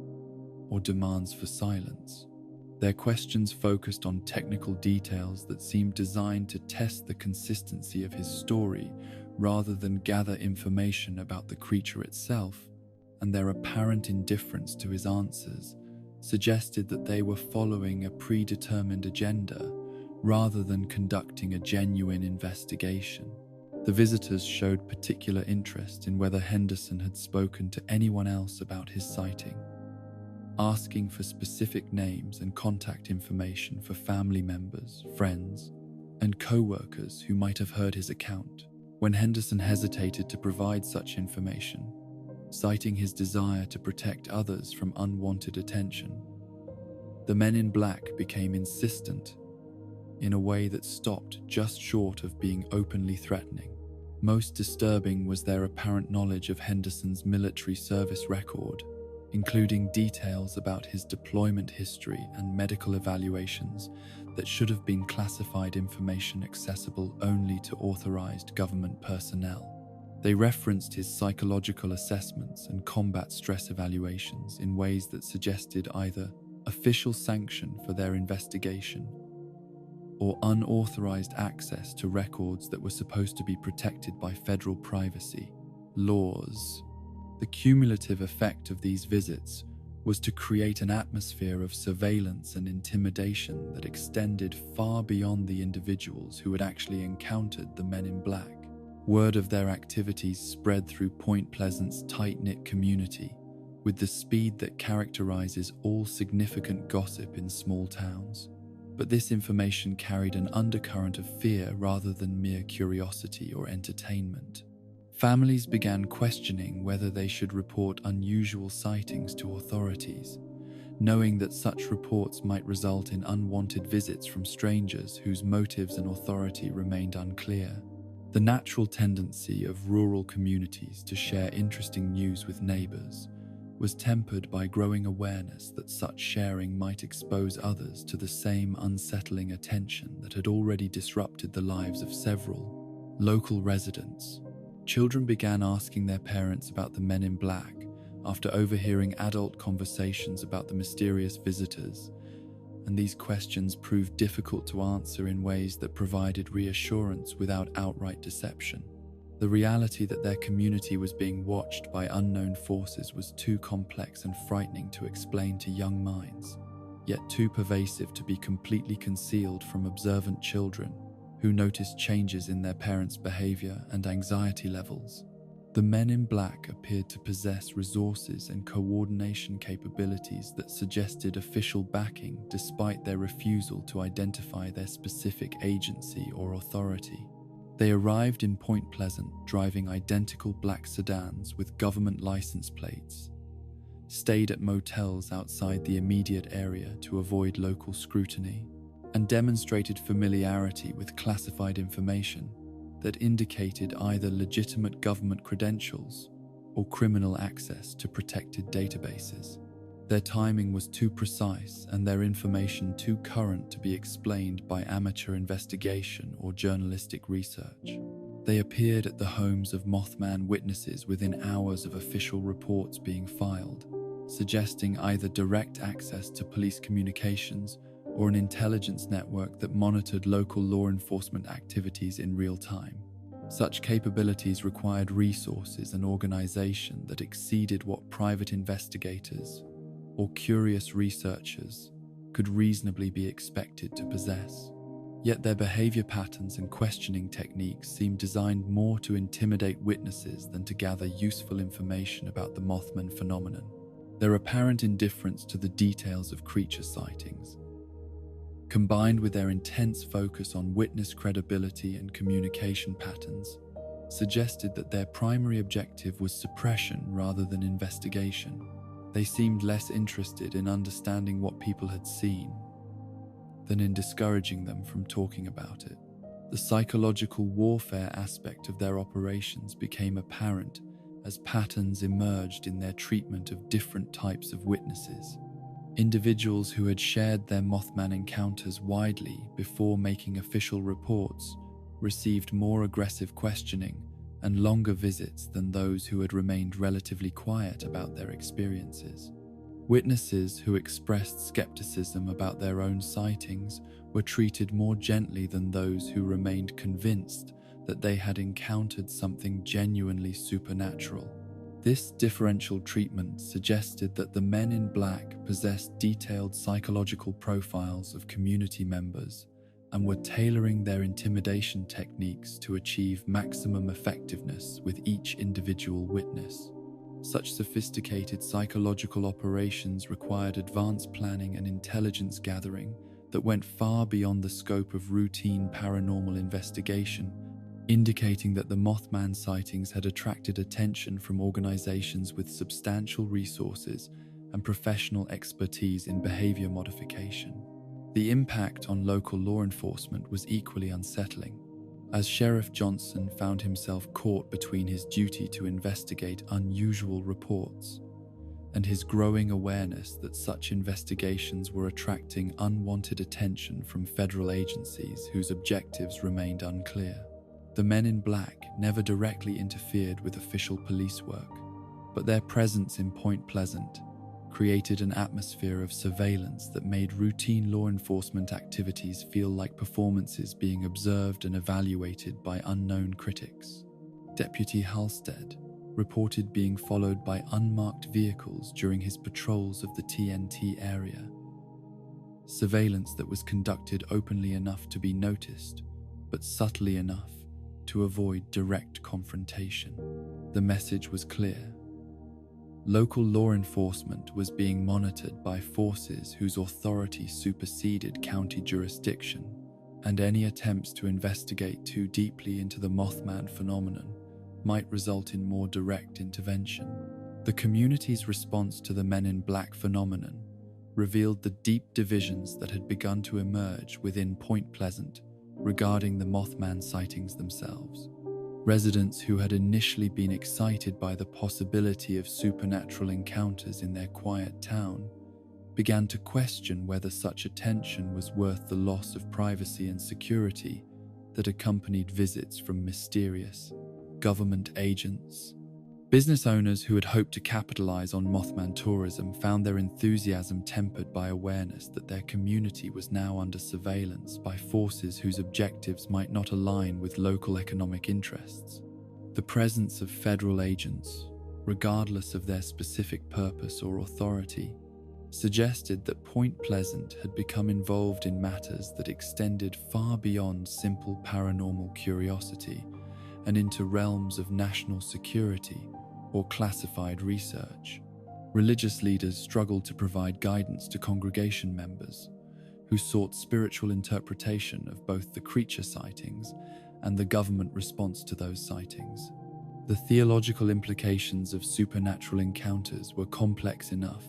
A: or demands for silence. Their questions focused on technical details that seemed designed to test the consistency of his story rather than gather information about the creature itself, and their apparent indifference to his answers suggested that they were following a predetermined agenda rather than conducting a genuine investigation. The visitors showed particular interest in whether Henderson had spoken to anyone else about his sighting, asking for specific names and contact information for family members, friends, and co-workers who might have heard his account. When Henderson hesitated to provide such information, citing his desire to protect others from unwanted attention, The men in black became insistent in a way that stopped just short of being openly threatening. Most disturbing was their apparent knowledge of Henderson's military service record, including details about his deployment history and medical evaluations that should have been classified information accessible only to authorized government personnel. They referenced his psychological assessments and combat stress evaluations in ways that suggested either official sanction for their investigation or unauthorized access to records that were supposed to be protected by federal privacy laws. The cumulative effect of these visits was to create an atmosphere of surveillance and intimidation that extended far beyond the individuals who had actually encountered the men in black. Word of their activities spread through Point Pleasant's tight-knit community with the speed that characterizes all significant gossip in small towns. But this information carried an undercurrent of fear rather than mere curiosity or entertainment. Families began questioning whether they should report unusual sightings to authorities, knowing that such reports might result in unwanted visits from strangers whose motives and authority remained unclear. The natural tendency of rural communities to share interesting news with neighbors was tempered by growing awareness that such sharing might expose others to the same unsettling attention that had already disrupted the lives of several local residents. Children began asking their parents about the men in black after overhearing adult conversations about the mysterious visitors, and these questions proved difficult to answer in ways that provided reassurance without outright deception. The reality that their community was being watched by unknown forces was too complex and frightening to explain to young minds, yet too pervasive to be completely concealed from observant children who noticed changes in their parents' behavior and anxiety levels. The men in black appeared to possess resources and coordination capabilities that suggested official backing despite their refusal to identify their specific agency or authority. They arrived in Point Pleasant driving identical black sedans with government license plates, stayed at motels outside the immediate area to avoid local scrutiny, and demonstrated familiarity with classified information that indicated either legitimate government credentials or criminal access to protected databases. Their timing was too precise and their information too current to be explained by amateur investigation or journalistic research. They appeared at the homes of Mothman witnesses within hours of official reports being filed, suggesting either direct access to police communications or an intelligence network that monitored local law enforcement activities in real time. Such capabilities required resources and organization that exceeded what private investigators or curious researchers could reasonably be expected to possess. Yet their behavior patterns and questioning techniques seemed designed more to intimidate witnesses than to gather useful information about the Mothman phenomenon. Their apparent indifference to the details of creature sightings, combined with their intense focus on witness credibility and communication patterns, suggested that their primary objective was suppression rather than investigation. They seemed less interested in understanding what people had seen than in discouraging them from talking about it. The psychological warfare aspect of their operations became apparent as patterns emerged in their treatment of different types of witnesses. Individuals who had shared their Mothman encounters widely before making official reports received more aggressive questioning and longer visits than those who had remained relatively quiet about their experiences. Witnesses who expressed skepticism about their own sightings were treated more gently than those who remained convinced that they had encountered something genuinely supernatural. This differential treatment suggested that the men in black possessed detailed psychological profiles of community members and were tailoring their intimidation techniques to achieve maximum effectiveness with each individual witness. Such sophisticated psychological operations required advanced planning and intelligence gathering that went far beyond the scope of routine paranormal investigation, indicating that the Mothman sightings had attracted attention from organizations with substantial resources and professional expertise in behavior modification. The impact on local law enforcement was equally unsettling, as Sheriff Johnson found himself caught between his duty to investigate unusual reports and his growing awareness that such investigations were attracting unwanted attention from federal agencies whose objectives remained unclear. The men in black never directly interfered with official police work, but their presence in Point Pleasant created an atmosphere of surveillance that made routine law enforcement activities feel like performances being observed and evaluated by unknown critics. Deputy Halstead reported being followed by unmarked vehicles during his patrols of the TNT area. Surveillance that was conducted openly enough to be noticed, but subtly enough to avoid direct confrontation. The message was clear. Local law enforcement was being monitored by forces whose authority superseded county jurisdiction, and any attempts to investigate too deeply into the Mothman phenomenon might result in more direct intervention. The community's response to the Men in Black phenomenon revealed the deep divisions that had begun to emerge within Point Pleasant regarding the Mothman sightings themselves. Residents who had initially been excited by the possibility of supernatural encounters in their quiet town began to question whether such attention was worth the loss of privacy and security that accompanied visits from mysterious government agents. Business owners who had hoped to capitalize on Mothman tourism found their enthusiasm tempered by awareness that their community was now under surveillance by forces whose objectives might not align with local economic interests. The presence of federal agents, regardless of their specific purpose or authority, suggested that Point Pleasant had become involved in matters that extended far beyond simple paranormal curiosity and into realms of national security or classified research. Religious leaders struggled to provide guidance to congregation members, who sought spiritual interpretation of both the creature sightings and the government response to those sightings. The theological implications of supernatural encounters were complex enough,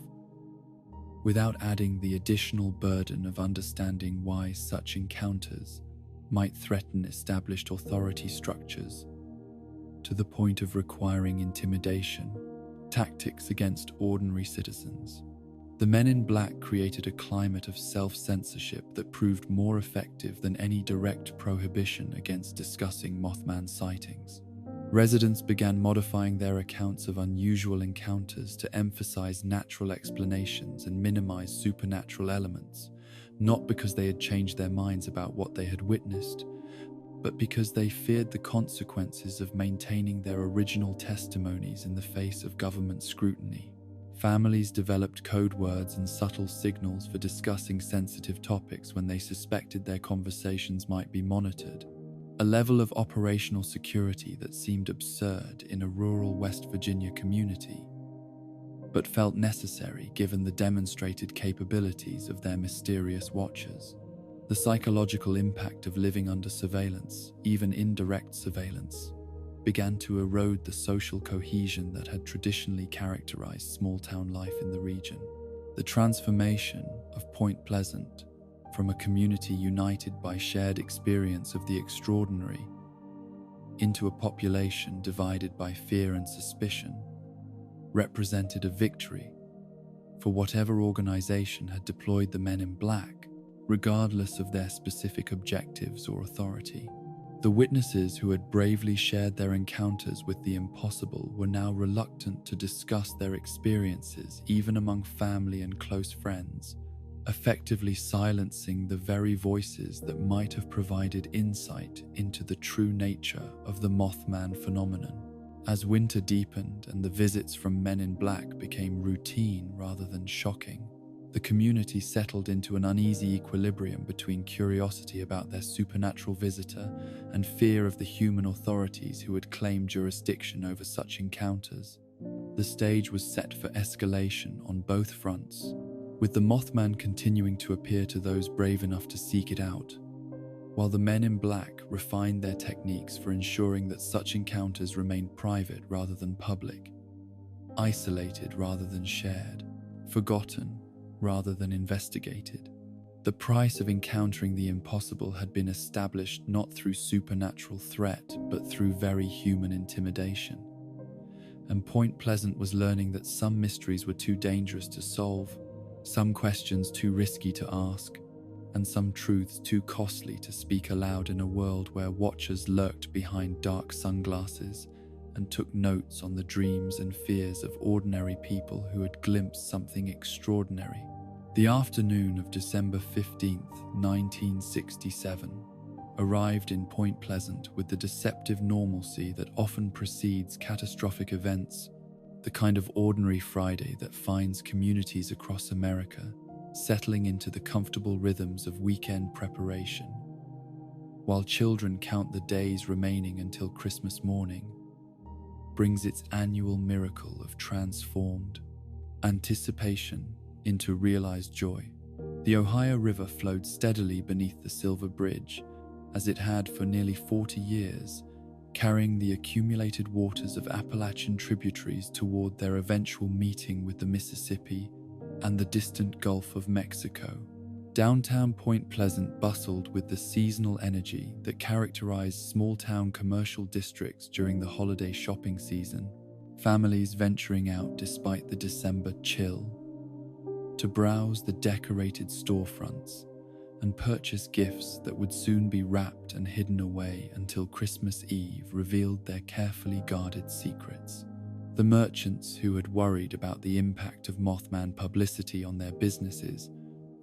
A: without adding the additional burden of understanding why such encounters might threaten established authority structures to the point of requiring intimidation, tactics against ordinary citizens. The Men in Black created a climate of self-censorship that proved more effective than any direct prohibition against discussing Mothman sightings. Residents began modifying their accounts of unusual encounters to emphasize natural explanations and minimize supernatural elements, not because they had changed their minds about what they had witnessed, but because they feared the consequences of maintaining their original testimonies in the face of government scrutiny. Families developed code words and subtle signals for discussing sensitive topics when they suspected their conversations might be monitored, a level of operational security that seemed absurd in a rural West Virginia community, but felt necessary given the demonstrated capabilities of their mysterious watchers. The psychological impact of living under surveillance, even indirect surveillance, began to erode the social cohesion that had traditionally characterized small-town life in the region. The transformation of Point Pleasant from a community united by shared experience of the extraordinary into a population divided by fear and suspicion represented a victory for whatever organization had deployed the Men in Black, regardless of their specific objectives or authority. The witnesses who had bravely shared their encounters with the impossible were now reluctant to discuss their experiences even among family and close friends, effectively silencing the very voices that might have provided insight into the true nature of the Mothman phenomenon. As winter deepened and the visits from Men in Black became routine rather than shocking, the community settled into an uneasy equilibrium between curiosity about their supernatural visitor and fear of the human authorities who had claimed jurisdiction over such encounters. The stage was set for escalation on both fronts, with the Mothman continuing to appear to those brave enough to seek it out, while the Men in Black refined their techniques for ensuring that such encounters remained private rather than public, isolated rather than shared. forgotten rather than investigated. The price of encountering the impossible had been established not through supernatural threat, but through very human intimidation. And Point Pleasant was learning that some mysteries were too dangerous to solve, some questions too risky to ask, and some truths too costly to speak aloud in a world where watchers lurked behind dark sunglasses and took notes on the dreams and fears of ordinary people who had glimpsed something extraordinary. The afternoon of December 15th, 1967, arrived in Point Pleasant with the deceptive normalcy that often precedes catastrophic events, the kind of ordinary Friday that finds communities across America settling into the comfortable rhythms of weekend preparation. While children count the days remaining until Christmas morning, brings its annual miracle of transformed anticipation into realized joy. The Ohio River flowed steadily beneath the Silver Bridge, as it had for nearly 40 years, carrying the accumulated waters of Appalachian tributaries toward their eventual meeting with the Mississippi and the distant Gulf of Mexico. Downtown Point Pleasant bustled with the seasonal energy that characterized small-town commercial districts during the holiday shopping season, families venturing out despite the December chill to browse the decorated storefronts and purchase gifts that would soon be wrapped and hidden away until Christmas Eve revealed their carefully guarded secrets. The merchants who had worried about the impact of Mothman publicity on their businesses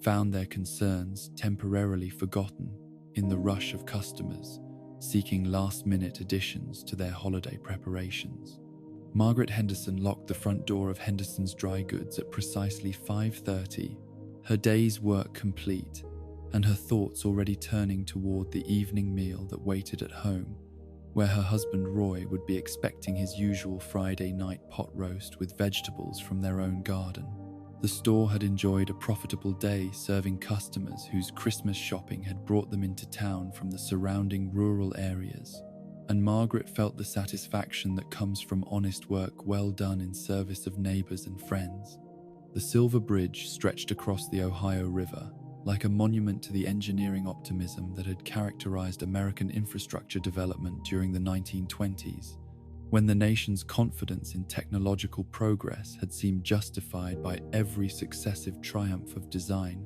A: found their concerns temporarily forgotten in the rush of customers seeking last-minute additions to their holiday preparations. Margaret Henderson locked the front door of Henderson's Dry Goods at precisely 5:30, her day's work complete, and her thoughts already turning toward the evening meal that waited at home, where her husband Roy would be expecting his usual Friday night pot roast with vegetables from their own garden. The store had enjoyed a profitable day serving customers whose Christmas shopping had brought them into town from the surrounding rural areas, and Margaret felt the satisfaction that comes from honest work well done in service of neighbors and friends. The Silver Bridge stretched across the Ohio River, like a monument to the engineering optimism that had characterized American infrastructure development during the 1920s, when the nation's confidence in technological progress had seemed justified by every successive triumph of design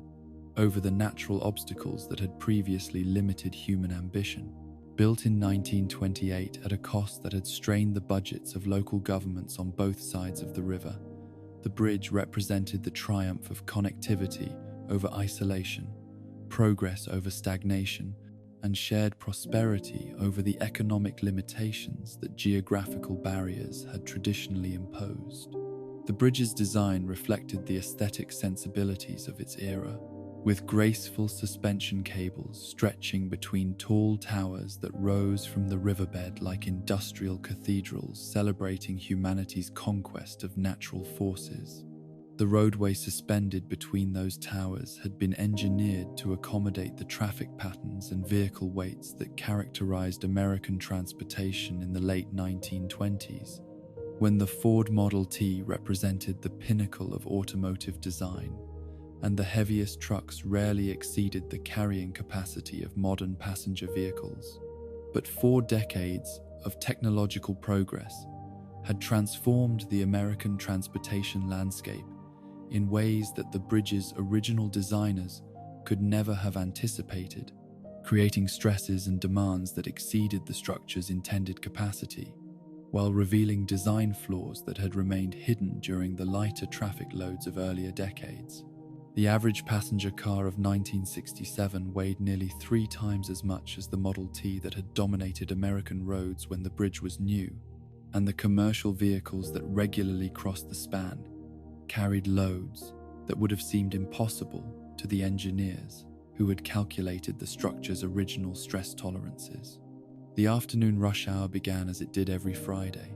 A: over the natural obstacles that had previously limited human ambition. Built in 1928 at a cost that had strained the budgets of local governments on both sides of the river, the bridge represented the triumph of connectivity over isolation, progress over stagnation, and shared prosperity over the economic limitations that geographical barriers had traditionally imposed. The bridge's design reflected the aesthetic sensibilities of its era, with graceful suspension cables stretching between tall towers that rose from the riverbed like industrial cathedrals celebrating humanity's conquest of natural forces. The roadway suspended between those towers had been engineered to accommodate the traffic patterns and vehicle weights that characterized American transportation in the late 1920s, when the Ford Model T represented the pinnacle of automotive design, and the heaviest trucks rarely exceeded the carrying capacity of modern passenger vehicles. But 4 decades of technological progress had transformed the American transportation landscape in ways that the bridge's original designers could never have anticipated, creating stresses and demands that exceeded the structure's intended capacity, while revealing design flaws that had remained hidden during the lighter traffic loads of earlier decades. The average passenger car of 1967 weighed nearly 3 times as much as the Model T that had dominated American roads when the bridge was new, and the commercial vehicles that regularly crossed the span carried loads that would have seemed impossible to the engineers who had calculated the structure's original stress tolerances. The afternoon rush hour began as it did every Friday,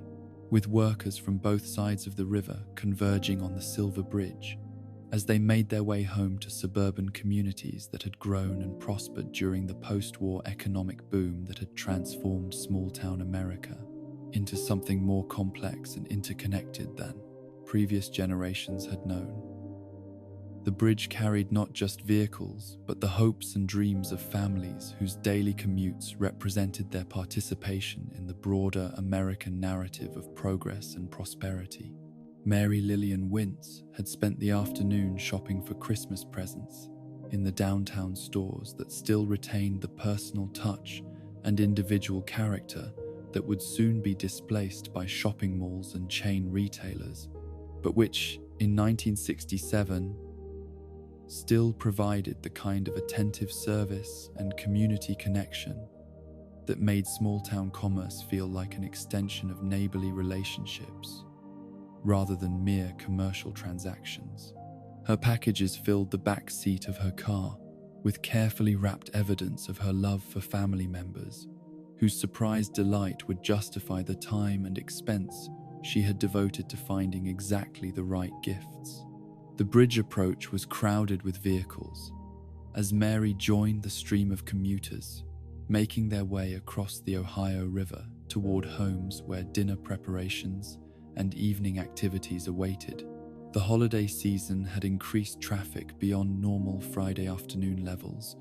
A: with workers from both sides of the river converging on the Silver Bridge as they made their way home to suburban communities that had grown and prospered during the post-war economic boom that had transformed small-town America into something more complex and interconnected than previous generations had known. The bridge carried not just vehicles, but the hopes and dreams of families whose daily commutes represented their participation in the broader American narrative of progress and prosperity. Mary Lillian Wintz had spent the afternoon shopping for Christmas presents in the downtown stores that still retained the personal touch and individual character that would soon be displaced by shopping malls and chain retailers, but which, in 1967, still provided the kind of attentive service and community connection that made small-town commerce feel like an extension of neighborly relationships rather than mere commercial transactions. Her packages filled the back seat of her car with carefully wrapped evidence of her love for family members, whose surprised delight would justify the time and expense she had devoted to finding exactly the right gifts. The bridge approach was crowded with vehicles, as Mary joined the stream of commuters, making their way across the Ohio River toward homes where dinner preparations and evening activities awaited. The holiday season had increased traffic beyond normal Friday afternoon levels,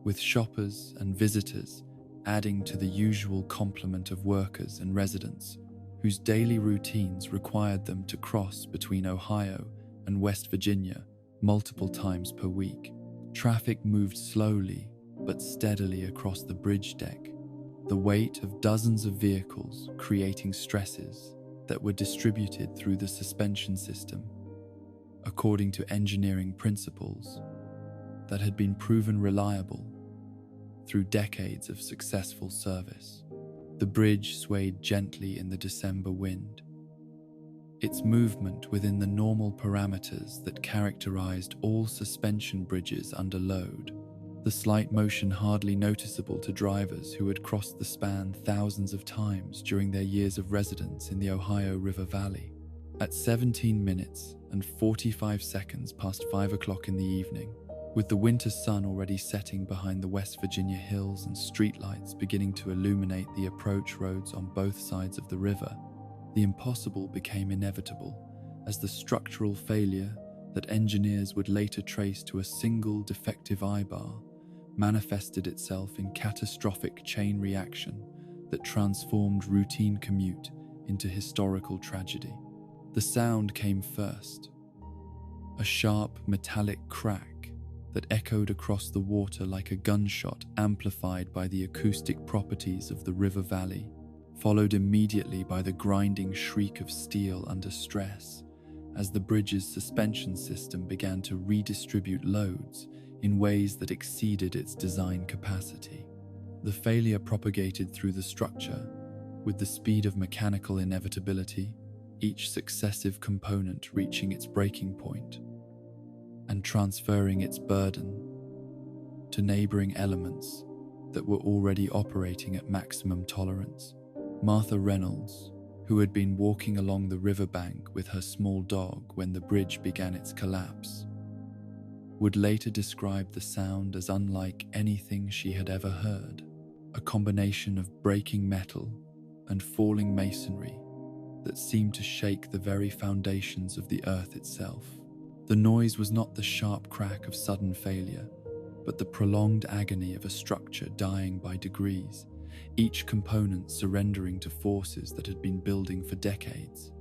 A: with shoppers and visitors adding to the usual complement of workers and residents whose daily routines required them to cross between Ohio and West Virginia multiple times per week. Traffic moved slowly but steadily across the bridge deck, the weight of dozens of vehicles creating stresses that were distributed through the suspension system according to engineering principles that had been proven reliable through decades of successful service. The bridge swayed gently in the December wind, its movement within the normal parameters that characterized all suspension bridges under load, the slight motion hardly noticeable to drivers who had crossed the span thousands of times during their years of residence in the Ohio River Valley. At 17 minutes and 45 seconds past 5 o'clock in the evening, with the winter sun already setting behind the West Virginia hills and streetlights beginning to illuminate the approach roads on both sides of the river, the impossible became inevitable as the structural failure that engineers would later trace to a single defective eye-bar manifested itself in catastrophic chain reaction that transformed routine commute into historical tragedy. The sound came first, a sharp metallic crack that echoed across the water like a gunshot amplified by the acoustic properties of the river valley, followed immediately by the grinding shriek of steel under stress as the bridge's suspension system began to redistribute loads in ways that exceeded its design capacity. The failure propagated through the structure with the speed of mechanical inevitability, each successive component reaching its breaking point and transferring its burden to neighboring elements that were already operating at maximum tolerance. Martha Reynolds, who had been walking along the riverbank with her small dog when the bridge began its collapse, would later describe the sound as unlike anything she had ever heard, a combination of breaking metal and falling masonry that seemed to shake the very foundations of the earth itself. The noise was not the sharp crack of sudden failure, but the prolonged agony of a structure dying by degrees, each component surrendering to forces that had been building for decades.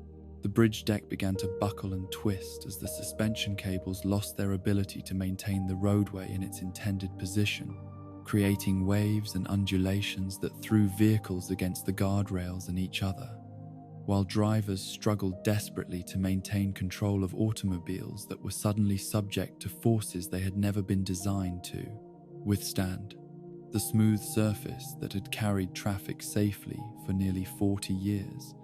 A: The bridge deck began to buckle and twist as the suspension cables lost their ability to maintain the roadway in its intended position, creating waves and undulations that threw vehicles against the guardrails and each other, while drivers struggled desperately to maintain control of automobiles that were suddenly subject to forces they had never been designed to withstand. The smooth surface that had carried traffic safely for nearly 40 years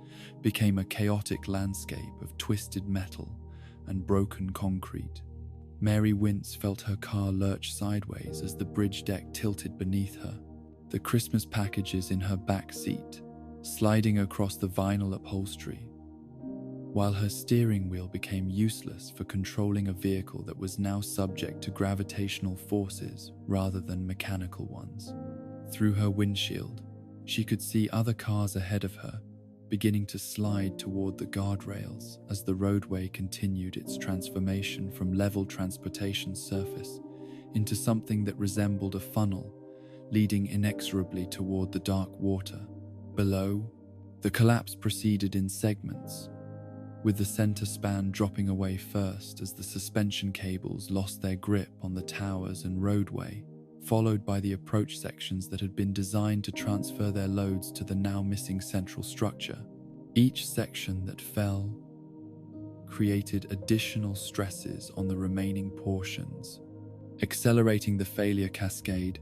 A: became a chaotic landscape of twisted metal and broken concrete. Mary Wintz felt her car lurch sideways as the bridge deck tilted beneath her, the Christmas packages in her back seat sliding across the vinyl upholstery, while her steering wheel became useless for controlling a vehicle that was now subject to gravitational forces rather than mechanical ones. Through her windshield, she could see other cars ahead of her, beginning to slide toward the guardrails as the roadway continued its transformation from level transportation surface into something that resembled a funnel, leading inexorably toward the dark water. Below, the collapse proceeded in segments, with the center span dropping away first as the suspension cables lost their grip on the towers and roadway, followed by the approach sections that had been designed to transfer their loads to the now missing central structure. Each section that fell created additional stresses on the remaining portions, accelerating the failure cascade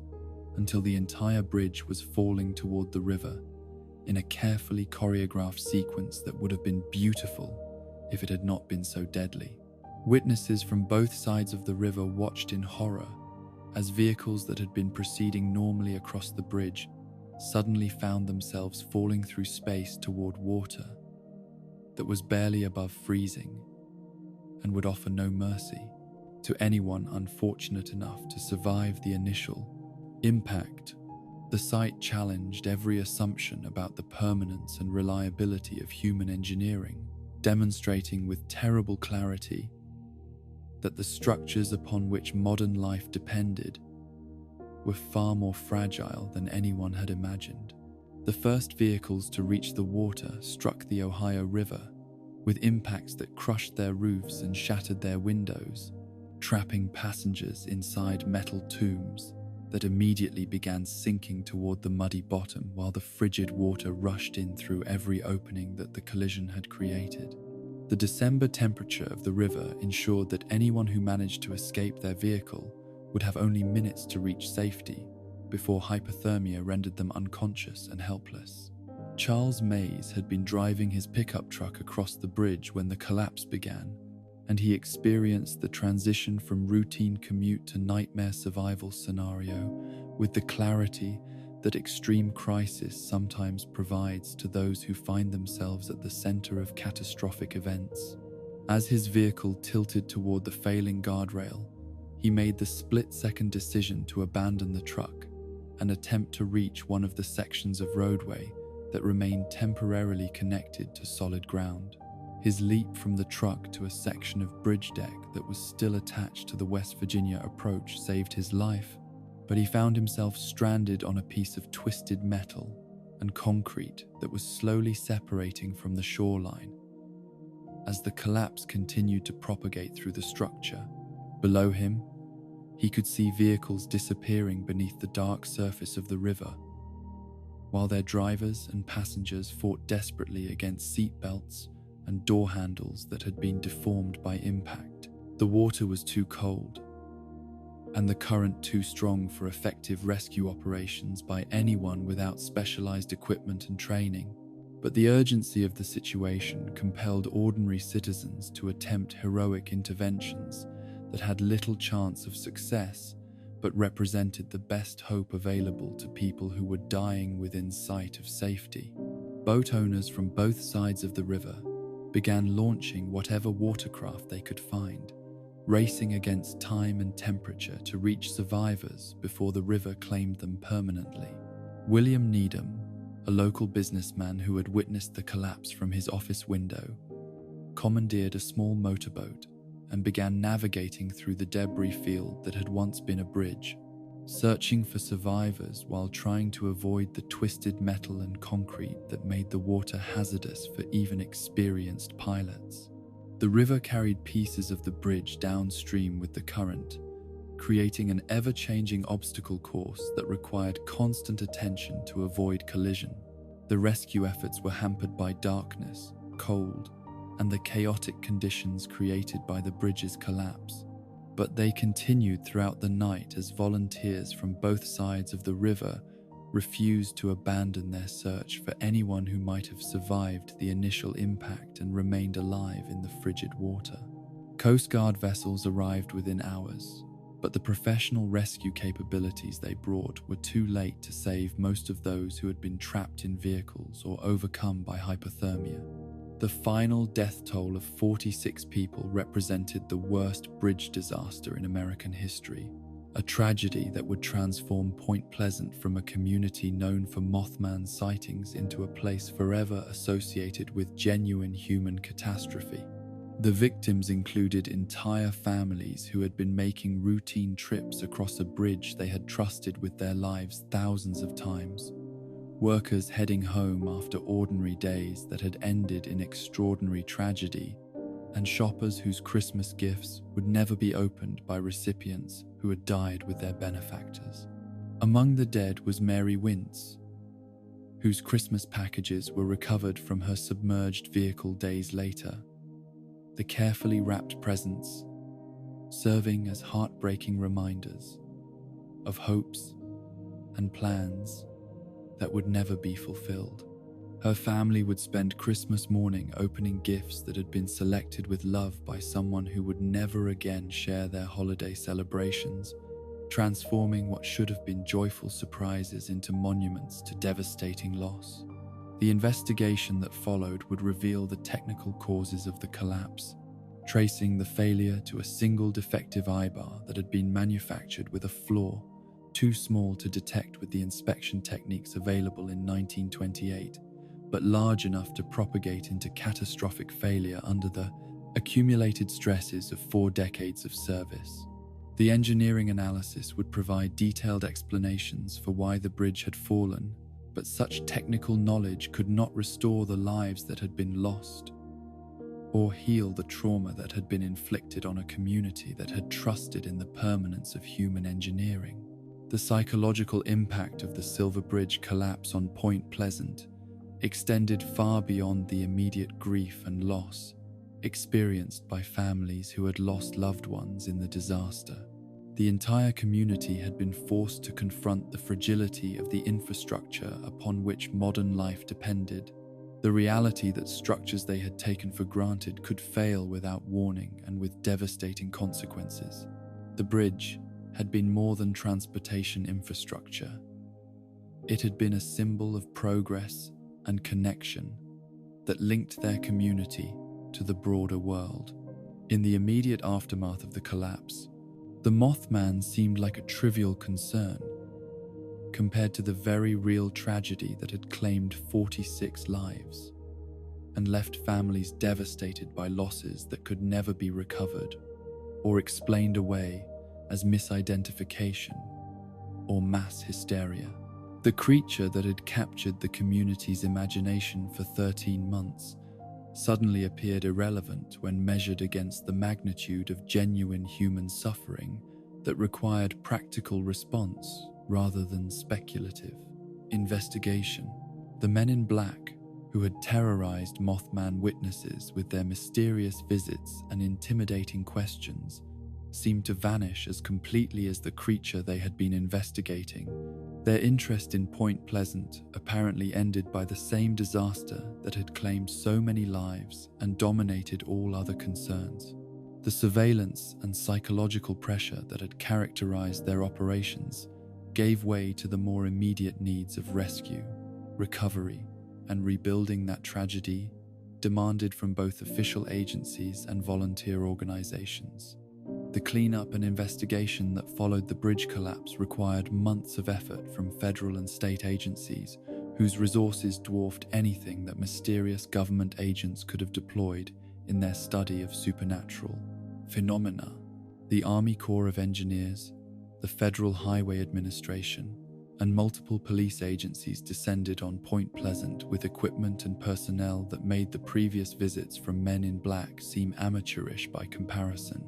A: until the entire bridge was falling toward the river in a carefully choreographed sequence that would have been beautiful if it had not been so deadly. Witnesses from both sides of the river watched in horror as vehicles that had been proceeding normally across the bridge suddenly found themselves falling through space toward water that was barely above freezing and would offer no mercy to anyone unfortunate enough to survive the initial impact. The sight challenged every assumption about the permanence and reliability of human engineering, demonstrating with terrible clarity that the structures upon which modern life depended were far more fragile than anyone had imagined. The first vehicles to reach the water struck the Ohio River, with impacts that crushed their roofs and shattered their windows, trapping passengers inside metal tombs that immediately began sinking toward the muddy bottom while the frigid water rushed in through every opening that the collision had created. The December temperature of the river ensured that anyone who managed to escape their vehicle would have only minutes to reach safety before hypothermia rendered them unconscious and helpless. Charles Mays had been driving his pickup truck across the bridge when the collapse began, and he experienced the transition from routine commute to nightmare survival scenario with the clarity that extreme crisis sometimes provides to those who find themselves at the center of catastrophic events. As his vehicle tilted toward the failing guardrail, he made the split-second decision to abandon the truck and attempt to reach one of the sections of roadway that remained temporarily connected to solid ground. His leap from the truck to a section of bridge deck that was still attached to the West Virginia approach saved his life, but he found himself stranded on a piece of twisted metal and concrete that was slowly separating from the shoreline. As the collapse continued to propagate through the structure, below him, he could see vehicles disappearing beneath the dark surface of the river, while their drivers and passengers fought desperately against seatbelts and door handles that had been deformed by impact. The water was too cold, and the current too strong for effective rescue operations by anyone without specialized equipment and training. But the urgency of the situation compelled ordinary citizens to attempt heroic interventions that had little chance of success, but represented the best hope available to people who were dying within sight of safety. Boat owners from both sides of the river began launching whatever watercraft they could find, racing against time and temperature to reach survivors before the river claimed them permanently. William Needham, a local businessman who had witnessed the collapse from his office window, commandeered a small motorboat and began navigating through the debris field that had once been a bridge, searching for survivors while trying to avoid the twisted metal and concrete that made the water hazardous for even experienced pilots. The river carried pieces of the bridge downstream with the current, creating an ever-changing obstacle course that required constant attention to avoid collision. The rescue efforts were hampered by darkness, cold, and the chaotic conditions created by the bridge's collapse. But they continued throughout the night as volunteers from both sides of the river refused to abandon their search for anyone who might have survived the initial impact and remained alive in the frigid water. Coast Guard vessels arrived within hours, but the professional rescue capabilities they brought were too late to save most of those who had been trapped in vehicles or overcome by hypothermia. The final death toll of 46 people represented the worst bridge disaster in American history, a tragedy that would transform Point Pleasant from a community known for Mothman sightings into a place forever associated with genuine human catastrophe. The victims included entire families who had been making routine trips across a bridge they had trusted with their lives thousands of times, workers heading home after ordinary days that had ended in extraordinary tragedy, and shoppers whose Christmas gifts would never be opened by recipients who had died with their benefactors. Among the dead was Mary Wintz, whose Christmas packages were recovered from her submerged vehicle days later, the carefully wrapped presents serving as heartbreaking reminders of hopes and plans that would never be fulfilled. Her family would spend Christmas morning opening gifts that had been selected with love by someone who would never again share their holiday celebrations, transforming what should have been joyful surprises into monuments to devastating loss. The investigation that followed would reveal the technical causes of the collapse, tracing the failure to a single defective eyebar that had been manufactured with a flaw too small to detect with the inspection techniques available in 1928, but large enough to propagate into catastrophic failure under the accumulated stresses of 4 decades of service. The engineering analysis would provide detailed explanations for why the bridge had fallen, but such technical knowledge could not restore the lives that had been lost, or heal the trauma that had been inflicted on a community that had trusted in the permanence of human engineering. The psychological impact of the Silver Bridge collapse on Point Pleasant extended far beyond the immediate grief and loss experienced by families who had lost loved ones in the disaster. The entire community had been forced to confront the fragility of the infrastructure upon which modern life depended, the reality that structures they had taken for granted could fail without warning and with devastating consequences. The bridge had been more than transportation infrastructure. It had been a symbol of progress and connection that linked their community to the broader world. In the immediate aftermath of the collapse, the Mothman seemed like a trivial concern compared to the very real tragedy that had claimed 46 lives and left families devastated by losses that could never be recovered or explained away as misidentification or mass hysteria. The creature that had captured the community's imagination for 13 months suddenly appeared irrelevant when measured against the magnitude of genuine human suffering that required practical response rather than speculative investigation. The men in black, who had terrorized Mothman witnesses with their mysterious visits and intimidating questions, seemed to vanish as completely as the creature they had been investigating. Their interest in Point Pleasant apparently ended by the same disaster that had claimed so many lives and dominated all other concerns. The surveillance and psychological pressure that had characterized their operations gave way to the more immediate needs of rescue, recovery, and rebuilding that tragedy demanded from both official agencies and volunteer organizations. The cleanup and investigation that followed the bridge collapse required months of effort from federal and state agencies whose resources dwarfed anything that mysterious government agents could have deployed in their study of supernatural phenomena. The Army Corps of Engineers, the Federal Highway Administration, and multiple police agencies descended on Point Pleasant with equipment and personnel that made the previous visits from men in black seem amateurish by comparison.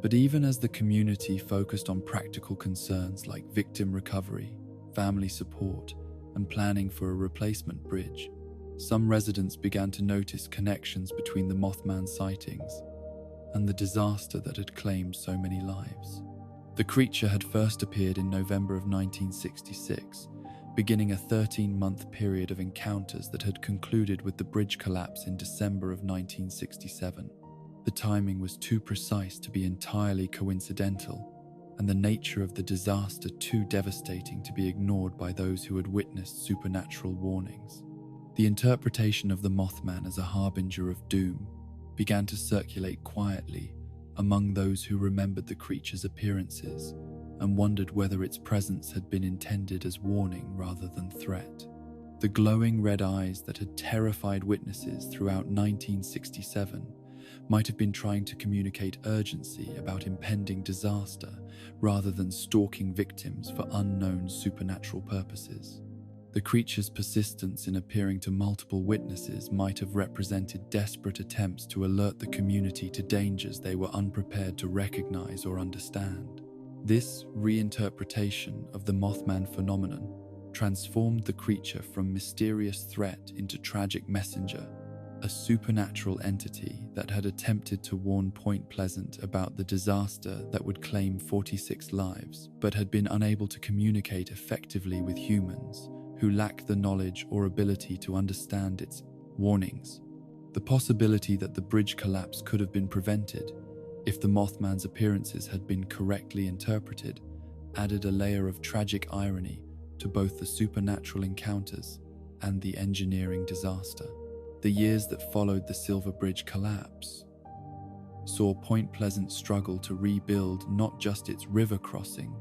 A: But even as the community focused on practical concerns like victim recovery, family support, and planning for a replacement bridge, some residents began to notice connections between the Mothman sightings and the disaster that had claimed so many lives. The creature had first appeared in November of 1966, beginning a 13-month period of encounters that had concluded with the bridge collapse in December of 1967. The timing was too precise to be entirely coincidental, and the nature of the disaster too devastating to be ignored by those who had witnessed supernatural warnings. The interpretation of the Mothman as a harbinger of doom began to circulate quietly among those who remembered the creature's appearances and wondered whether its presence had been intended as warning rather than threat. The glowing red eyes that had terrified witnesses throughout 1967 might have been trying to communicate urgency about impending disaster rather than stalking victims for unknown supernatural purposes. The creature's persistence in appearing to multiple witnesses might have represented desperate attempts to alert the community to dangers they were unprepared to recognize or understand. This reinterpretation of the Mothman phenomenon transformed the creature from mysterious threat into tragic messenger, a supernatural entity that had attempted to warn Point Pleasant about the disaster that would claim 46 lives, but had been unable to communicate effectively with humans who lacked the knowledge or ability to understand its warnings. The possibility that the bridge collapse could have been prevented if the Mothman's appearances had been correctly interpreted added a layer of tragic irony to both the supernatural encounters and the engineering disaster. The years that followed the Silver Bridge collapse saw Point Pleasant struggle to rebuild not just its river crossing,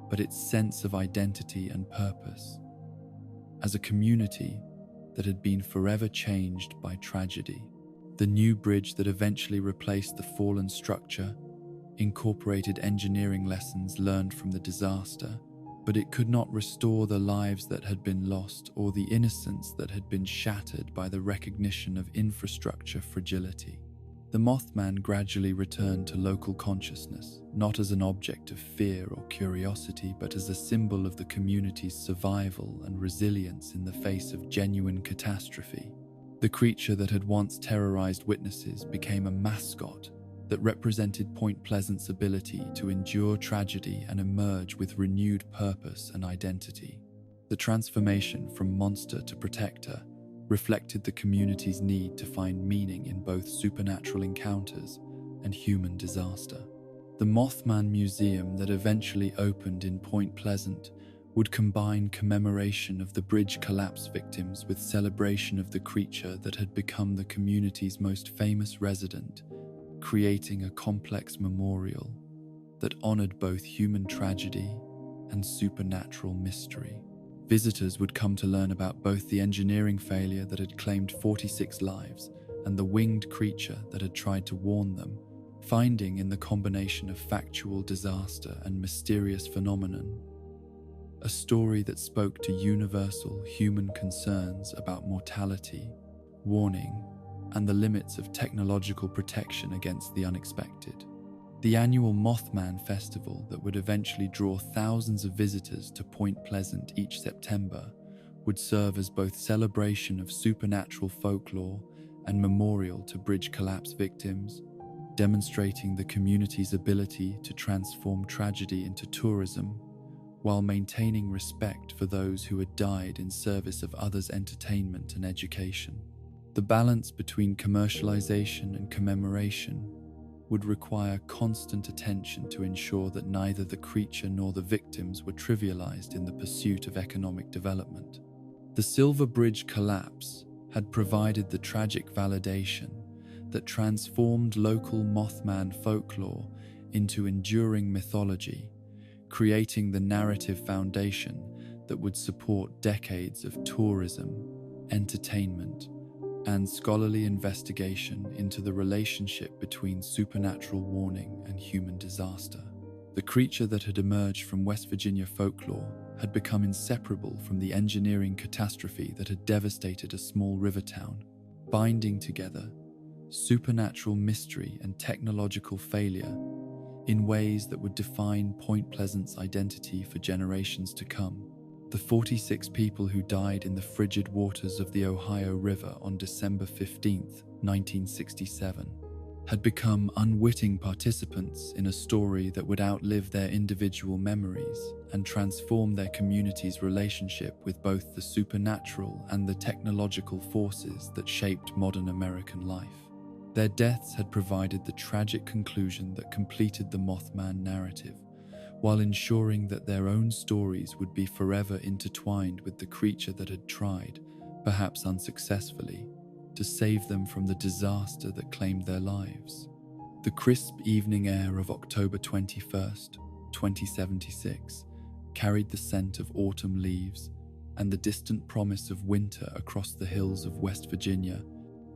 A: but its sense of identity and purpose. As a community that had been forever changed by tragedy, the new bridge that eventually replaced the fallen structure incorporated engineering lessons learned from the disaster, but it could not restore the lives that had been lost or the innocence that had been shattered by the recognition of infrastructure fragility. The Mothman gradually returned to local consciousness, not as an object of fear or curiosity, but as a symbol of the community's survival and resilience in the face of genuine catastrophe. The creature that had once terrorized witnesses became a mascot that represented Point Pleasant's ability to endure tragedy and emerge with renewed purpose and identity. The transformation from monster to protector reflected the community's need to find meaning in both supernatural encounters and human disaster. The Mothman Museum that eventually opened in Point Pleasant would combine commemoration of the bridge collapse victims with celebration of the creature that had become the community's most famous resident, creating a complex memorial that honored both human tragedy and supernatural mystery. Visitors would come to learn about both the engineering failure that had claimed 46 lives and the winged creature that had tried to warn them, finding in the combination of factual disaster and mysterious phenomenon a story that spoke to universal human concerns about mortality, warning, and the limits of technological protection against the unexpected. The annual Mothman Festival that would eventually draw thousands of visitors to Point Pleasant each September would serve as both celebration of supernatural folklore and memorial to bridge collapse victims, demonstrating the community's ability to transform tragedy into tourism while maintaining respect for those who had died in service of others' entertainment and education. The balance between commercialization and commemoration would require constant attention to ensure that neither the creature nor the victims were trivialized in the pursuit of economic development. The Silver Bridge collapse had provided the tragic validation that transformed local Mothman folklore into enduring mythology, creating the narrative foundation that would support decades of tourism, entertainment, and scholarly investigation into the relationship between supernatural warning and human disaster. The creature that had emerged from West Virginia folklore had become inseparable from the engineering catastrophe that had devastated a small river town, binding together supernatural mystery and technological failure in ways that would define Point Pleasant's identity for generations to come. The 46 people who died in the frigid waters of the Ohio River on December 15, 1967, had become unwitting participants in a story that would outlive their individual memories and transform their community's relationship with both the supernatural and the technological forces that shaped modern American life. Their deaths had provided the tragic conclusion that completed the Mothman narrative, while ensuring that their own stories would be forever intertwined with the creature that had tried, perhaps unsuccessfully, to save them from the disaster that claimed their lives. The crisp evening air of October 21st 2076, carried the scent of autumn leaves and the distant promise of winter across the hills of West Virginia,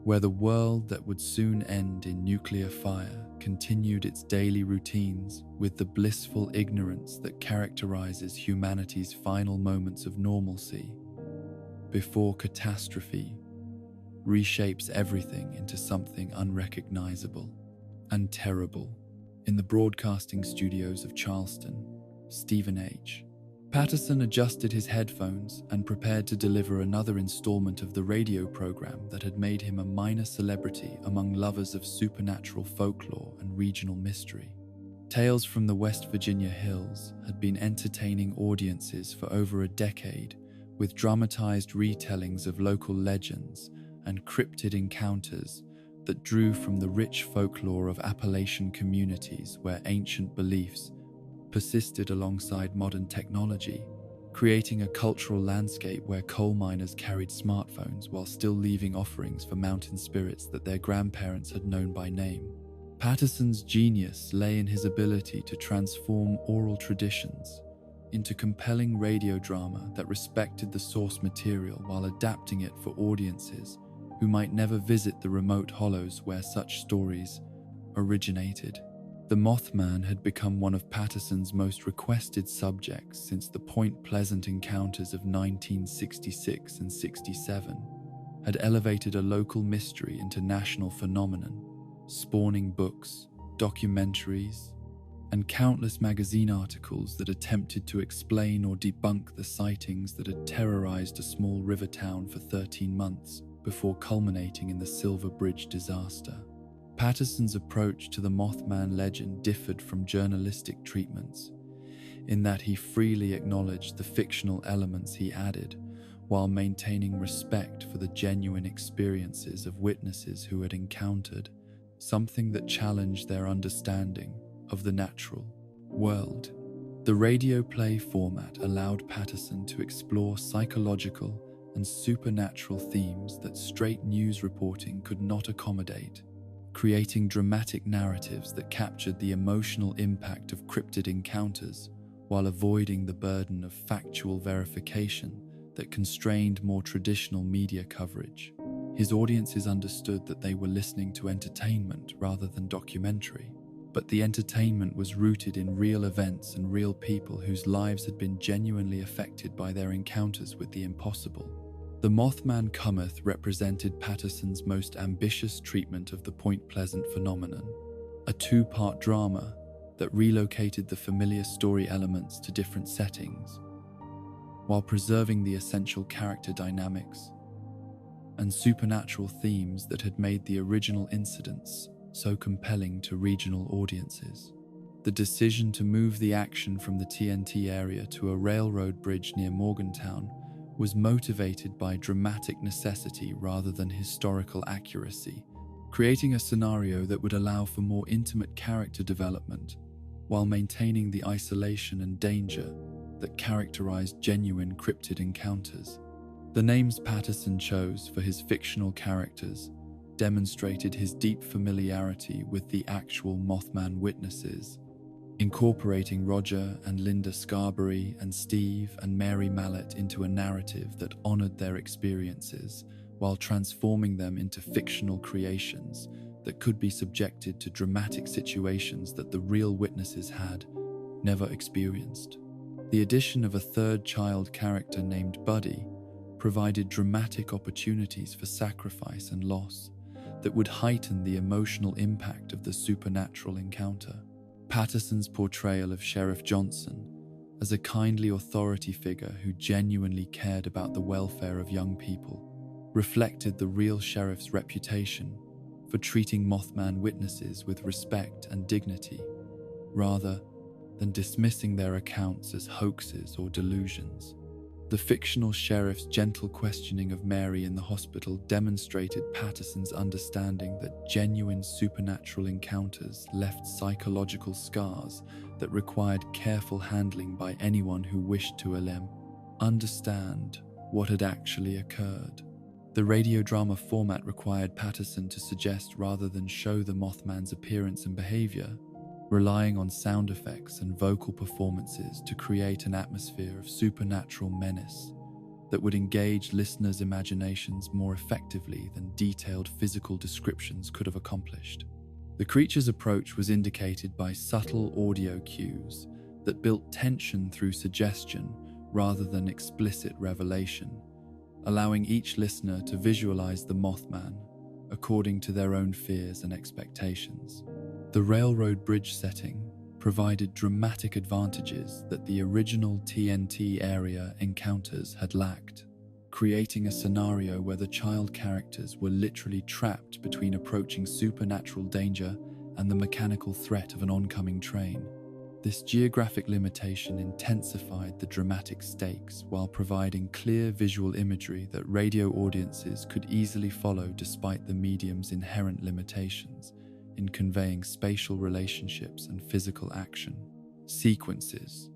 A: where the world that would soon end in nuclear fire continued its daily routines with the blissful ignorance that characterizes humanity's final moments of normalcy before catastrophe reshapes everything into something unrecognizable and terrible. In the broadcasting studios of Charleston, Stephen H. Patterson adjusted his headphones and prepared to deliver another installment of the radio program that had made him a minor celebrity among lovers of supernatural folklore and regional mystery. Tales from the West Virginia hills had been entertaining audiences for over a decade, with dramatized retellings of local legends and cryptid encounters that drew from the rich folklore of Appalachian communities where ancient beliefs persisted alongside modern technology, creating a cultural landscape where coal miners carried smartphones while still leaving offerings for mountain spirits that their grandparents had known by name. Patterson's genius lay in his ability to transform oral traditions into compelling radio drama that respected the source material while adapting it for audiences who might never visit the remote hollows where such stories originated. The Mothman had become one of Patterson's most requested subjects since the Point Pleasant encounters of 1966 and 67 had elevated a local mystery into national phenomenon, spawning books, documentaries, and countless magazine articles that attempted to explain or debunk the sightings that had terrorized a small river town for 13 months before culminating in the Silver Bridge disaster. Patterson's approach to the Mothman legend differed from journalistic treatments, in that he freely acknowledged the fictional elements he added, while maintaining respect for the genuine experiences of witnesses who had encountered something that challenged their understanding of the natural world. The radio play format allowed Patterson to explore psychological and supernatural themes that straight news reporting could not accommodate, creating dramatic narratives that captured the emotional impact of cryptid encounters while avoiding the burden of factual verification that constrained more traditional media coverage. His audiences understood that they were listening to entertainment rather than documentary, but the entertainment was rooted in real events and real people whose lives had been genuinely affected by their encounters with the impossible. The Mothman Cometh represented Patterson's most ambitious treatment of the Point Pleasant phenomenon, a two-part drama that relocated the familiar story elements to different settings, while preserving the essential character dynamics and supernatural themes that had made the original incidents so compelling to regional audiences. The decision to move the action from the TNT area to a railroad bridge near Morgantown was motivated by dramatic necessity rather than historical accuracy, creating a scenario that would allow for more intimate character development while maintaining the isolation and danger that characterized genuine cryptid encounters. The names Patterson chose for his fictional characters demonstrated his deep familiarity with the actual Mothman witnesses, incorporating Roger and Linda Scarberry and Steve and Mary Mallet into a narrative that honored their experiences while transforming them into fictional creations that could be subjected to dramatic situations that the real witnesses had never experienced. The addition of a third child character named Buddy provided dramatic opportunities for sacrifice and loss that would heighten the emotional impact of the supernatural encounter. Patterson's portrayal of Sheriff Johnson as a kindly authority figure who genuinely cared about the welfare of young people reflected the real sheriff's reputation for treating Mothman witnesses with respect and dignity, rather than dismissing their accounts as hoaxes or delusions. The fictional sheriff's gentle questioning of Mary in the hospital demonstrated Patterson's understanding that genuine supernatural encounters left psychological scars that required careful handling by anyone who wished to understand what had actually occurred. The radio drama format required Patterson to suggest rather than show the Mothman's appearance and behavior, relying on sound effects and vocal performances to create an atmosphere of supernatural menace that would engage listeners' imaginations more effectively than detailed physical descriptions could have accomplished. The creature's approach was indicated by subtle audio cues that built tension through suggestion rather than explicit revelation, allowing each listener to visualize the Mothman according to their own fears and expectations. The railroad bridge setting provided dramatic advantages that the original TNT area encounters had lacked, creating a scenario where the child characters were literally trapped between approaching supernatural danger and the mechanical threat of an oncoming train. This geographic limitation intensified the dramatic stakes while providing clear visual imagery that radio audiences could easily follow despite the medium's inherent limitations in conveying spatial relationships and physical action. Sequences.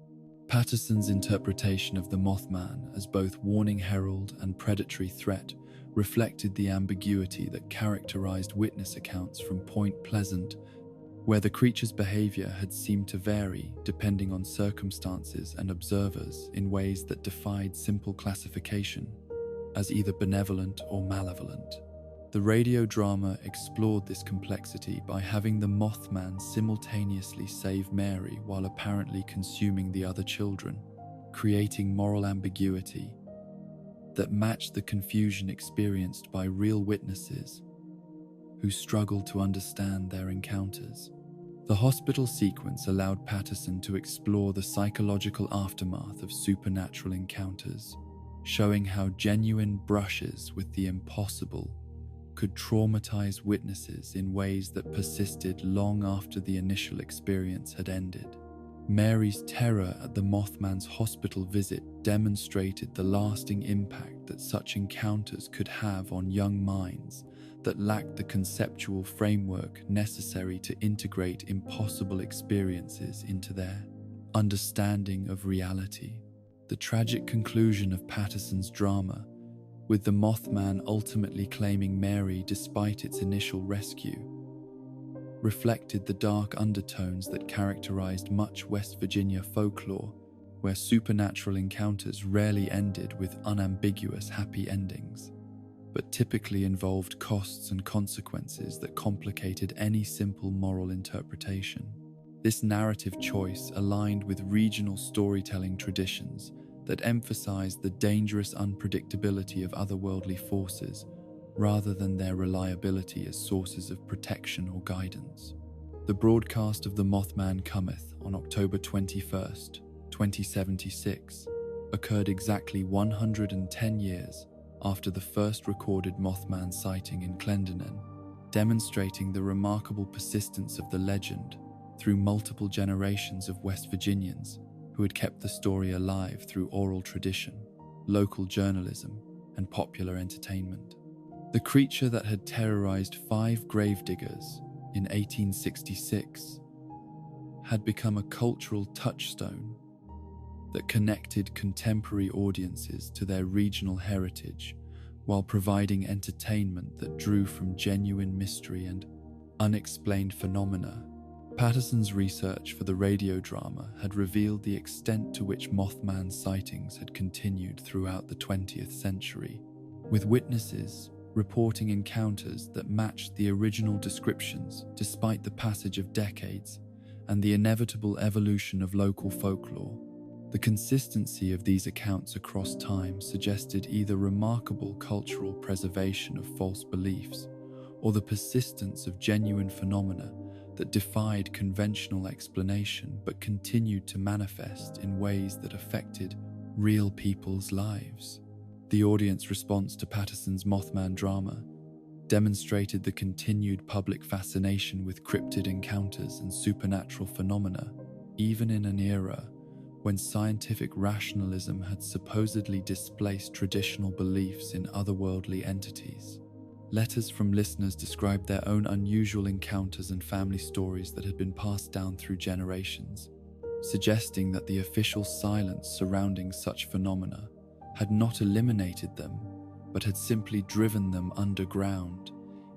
A: Patterson's interpretation of the Mothman as both warning herald and predatory threat reflected the ambiguity that characterized witness accounts from Point Pleasant, where the creature's behavior had seemed to vary depending on circumstances and observers in ways that defied simple classification as either benevolent or malevolent. The radio drama explored this complexity by having the Mothman simultaneously save Mary while apparently consuming the other children, creating moral ambiguity that matched the confusion experienced by real witnesses who struggled to understand their encounters. The hospital sequence allowed Patterson to explore the psychological aftermath of supernatural encounters, showing how genuine brushes with the impossible could traumatize witnesses in ways that persisted long after the initial experience had ended. Mary's terror at the Mothman's hospital visit demonstrated the lasting impact that such encounters could have on young minds that lacked the conceptual framework necessary to integrate impossible experiences into their understanding of reality. The tragic conclusion of Patterson's drama, with the Mothman ultimately claiming Mary despite its initial rescue, reflected the dark undertones that characterized much West Virginia folklore, where supernatural encounters rarely ended with unambiguous happy endings, but typically involved costs and consequences that complicated any simple moral interpretation. This narrative choice aligned with regional storytelling traditions that emphasized the dangerous unpredictability of otherworldly forces rather than their reliability as sources of protection or guidance. The broadcast of The Mothman Cometh on October 21st, 2076, occurred exactly 110 years after the first recorded Mothman sighting in Clendenin, demonstrating the remarkable persistence of the legend through multiple generations of West Virginians who had kept the story alive through oral tradition, local journalism, and popular entertainment. The creature that had terrorized 5 gravediggers in 1866 had become a cultural touchstone that connected contemporary audiences to their regional heritage while providing entertainment that drew from genuine mystery and unexplained phenomena. Patterson's research for the radio drama had revealed the extent to which Mothman sightings had continued throughout the 20th century, with witnesses reporting encounters that matched the original descriptions despite the passage of decades and the inevitable evolution of local folklore. The consistency of these accounts across time suggested either remarkable cultural preservation of false beliefs or the persistence of genuine phenomena that defied conventional explanation but continued to manifest in ways that affected real people's lives. The audience response to Patterson's Mothman drama demonstrated the continued public fascination with cryptid encounters and supernatural phenomena, even in an era when scientific rationalism had supposedly displaced traditional beliefs in otherworldly entities. Letters from listeners described their own unusual encounters and family stories that had been passed down through generations, suggesting that the official silence surrounding such phenomena had not eliminated them, but had simply driven them underground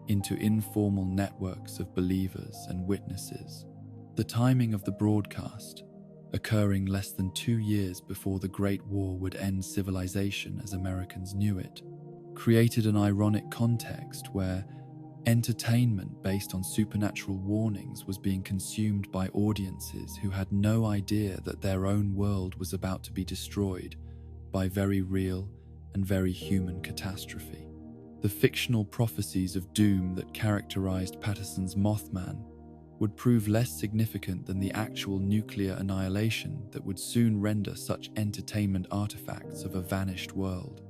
A: into informal networks of believers and witnesses. The timing of the broadcast, occurring less than 2 years before the Great War would end civilization as Americans knew it, created an ironic context where entertainment based on supernatural warnings was being consumed by audiences who had no idea that their own world was about to be destroyed by very real and very human catastrophe. The fictional prophecies of doom that characterized Patterson's Mothman would prove less significant than the actual nuclear annihilation that would soon render such entertainment artifacts of a vanished world.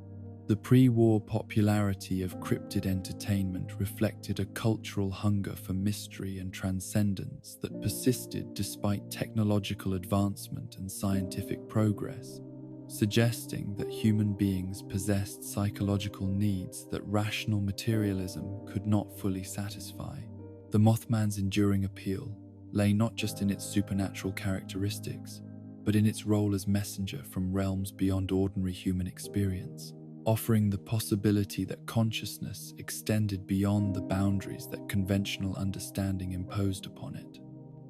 A: The pre-war popularity of cryptid entertainment reflected a cultural hunger for mystery and transcendence that persisted despite technological advancement and scientific progress, suggesting that human beings possessed psychological needs that rational materialism could not fully satisfy. The Mothman's enduring appeal lay not just in its supernatural characteristics, but in its role as messenger from realms beyond ordinary human experience, offering the possibility that consciousness extended beyond the boundaries that conventional understanding imposed upon it.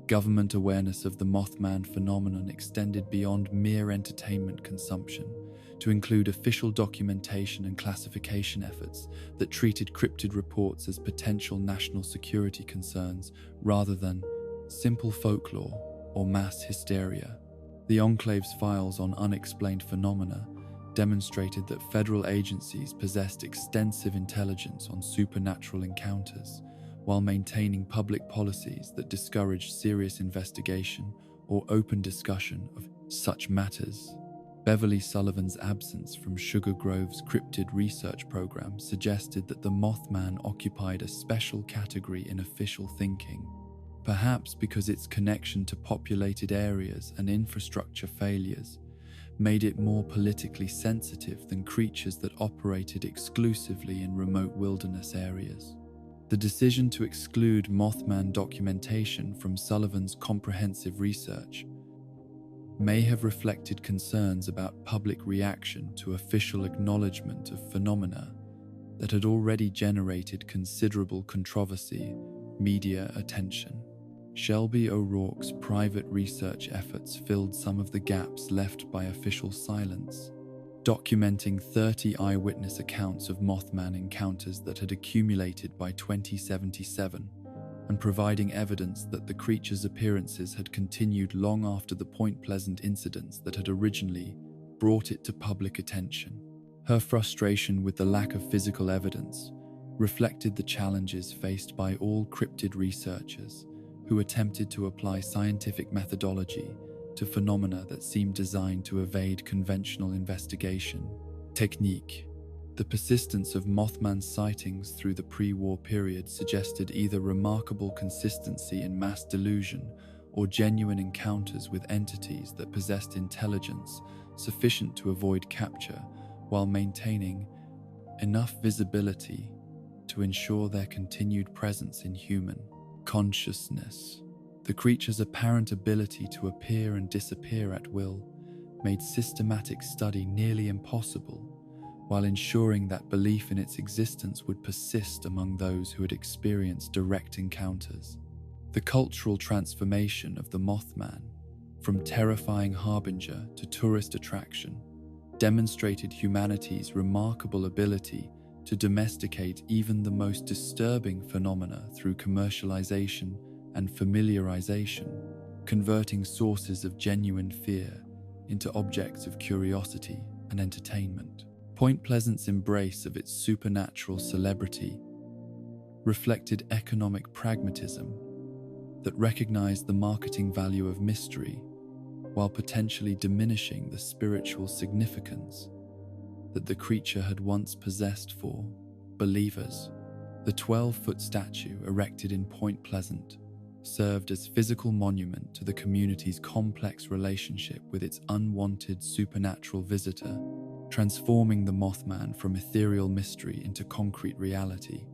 A: Government awareness of the Mothman phenomenon extended beyond mere entertainment consumption to include official documentation and classification efforts that treated cryptid reports as potential national security concerns rather than simple folklore or mass hysteria. The Enclave's files on unexplained phenomena demonstrated that federal agencies possessed extensive intelligence on supernatural encounters, while maintaining public policies that discouraged serious investigation or open discussion of such matters. Beverly Sullivan's absence from Sugar Grove's cryptid research program suggested that the Mothman occupied a special category in official thinking, perhaps because its connection to populated areas and infrastructure failures made it more politically sensitive than creatures that operated exclusively in remote wilderness areas. The decision to exclude Mothman documentation from Sullivan's comprehensive research may have reflected concerns about public reaction to official acknowledgement of phenomena that had already generated considerable controversy, media attention. Shelby O'Rourke's private research efforts filled some of the gaps left by official silence, documenting 30 eyewitness accounts of Mothman encounters that had accumulated by 2077, and providing evidence that the creature's appearances had continued long after the Point Pleasant incidents that had originally brought it to public attention. Her frustration with the lack of physical evidence reflected the challenges faced by all cryptid researchers who attempted to apply scientific methodology to phenomena that seemed designed to evade conventional investigation technique. The persistence of Mothman sightings through the pre-war period suggested either remarkable consistency in mass delusion or genuine encounters with entities that possessed intelligence sufficient to avoid capture while maintaining enough visibility to ensure their continued presence in human consciousness. The creature's apparent ability to appear and disappear at will made systematic study nearly impossible, while ensuring that belief in its existence would persist among those who had experienced direct encounters. The cultural transformation of the Mothman, from terrifying harbinger to tourist attraction, demonstrated humanity's remarkable ability to domesticate even the most disturbing phenomena through commercialization and familiarization, converting sources of genuine fear into objects of curiosity and entertainment. Point Pleasant's embrace of its supernatural celebrity reflected economic pragmatism that recognized the marketing value of mystery while potentially diminishing the spiritual significance that the creature had once possessed for believers. The 12-foot statue erected in Point Pleasant served as physical monument to the community's complex relationship with its unwanted supernatural visitor, transforming the Mothman from ethereal mystery into concrete reality,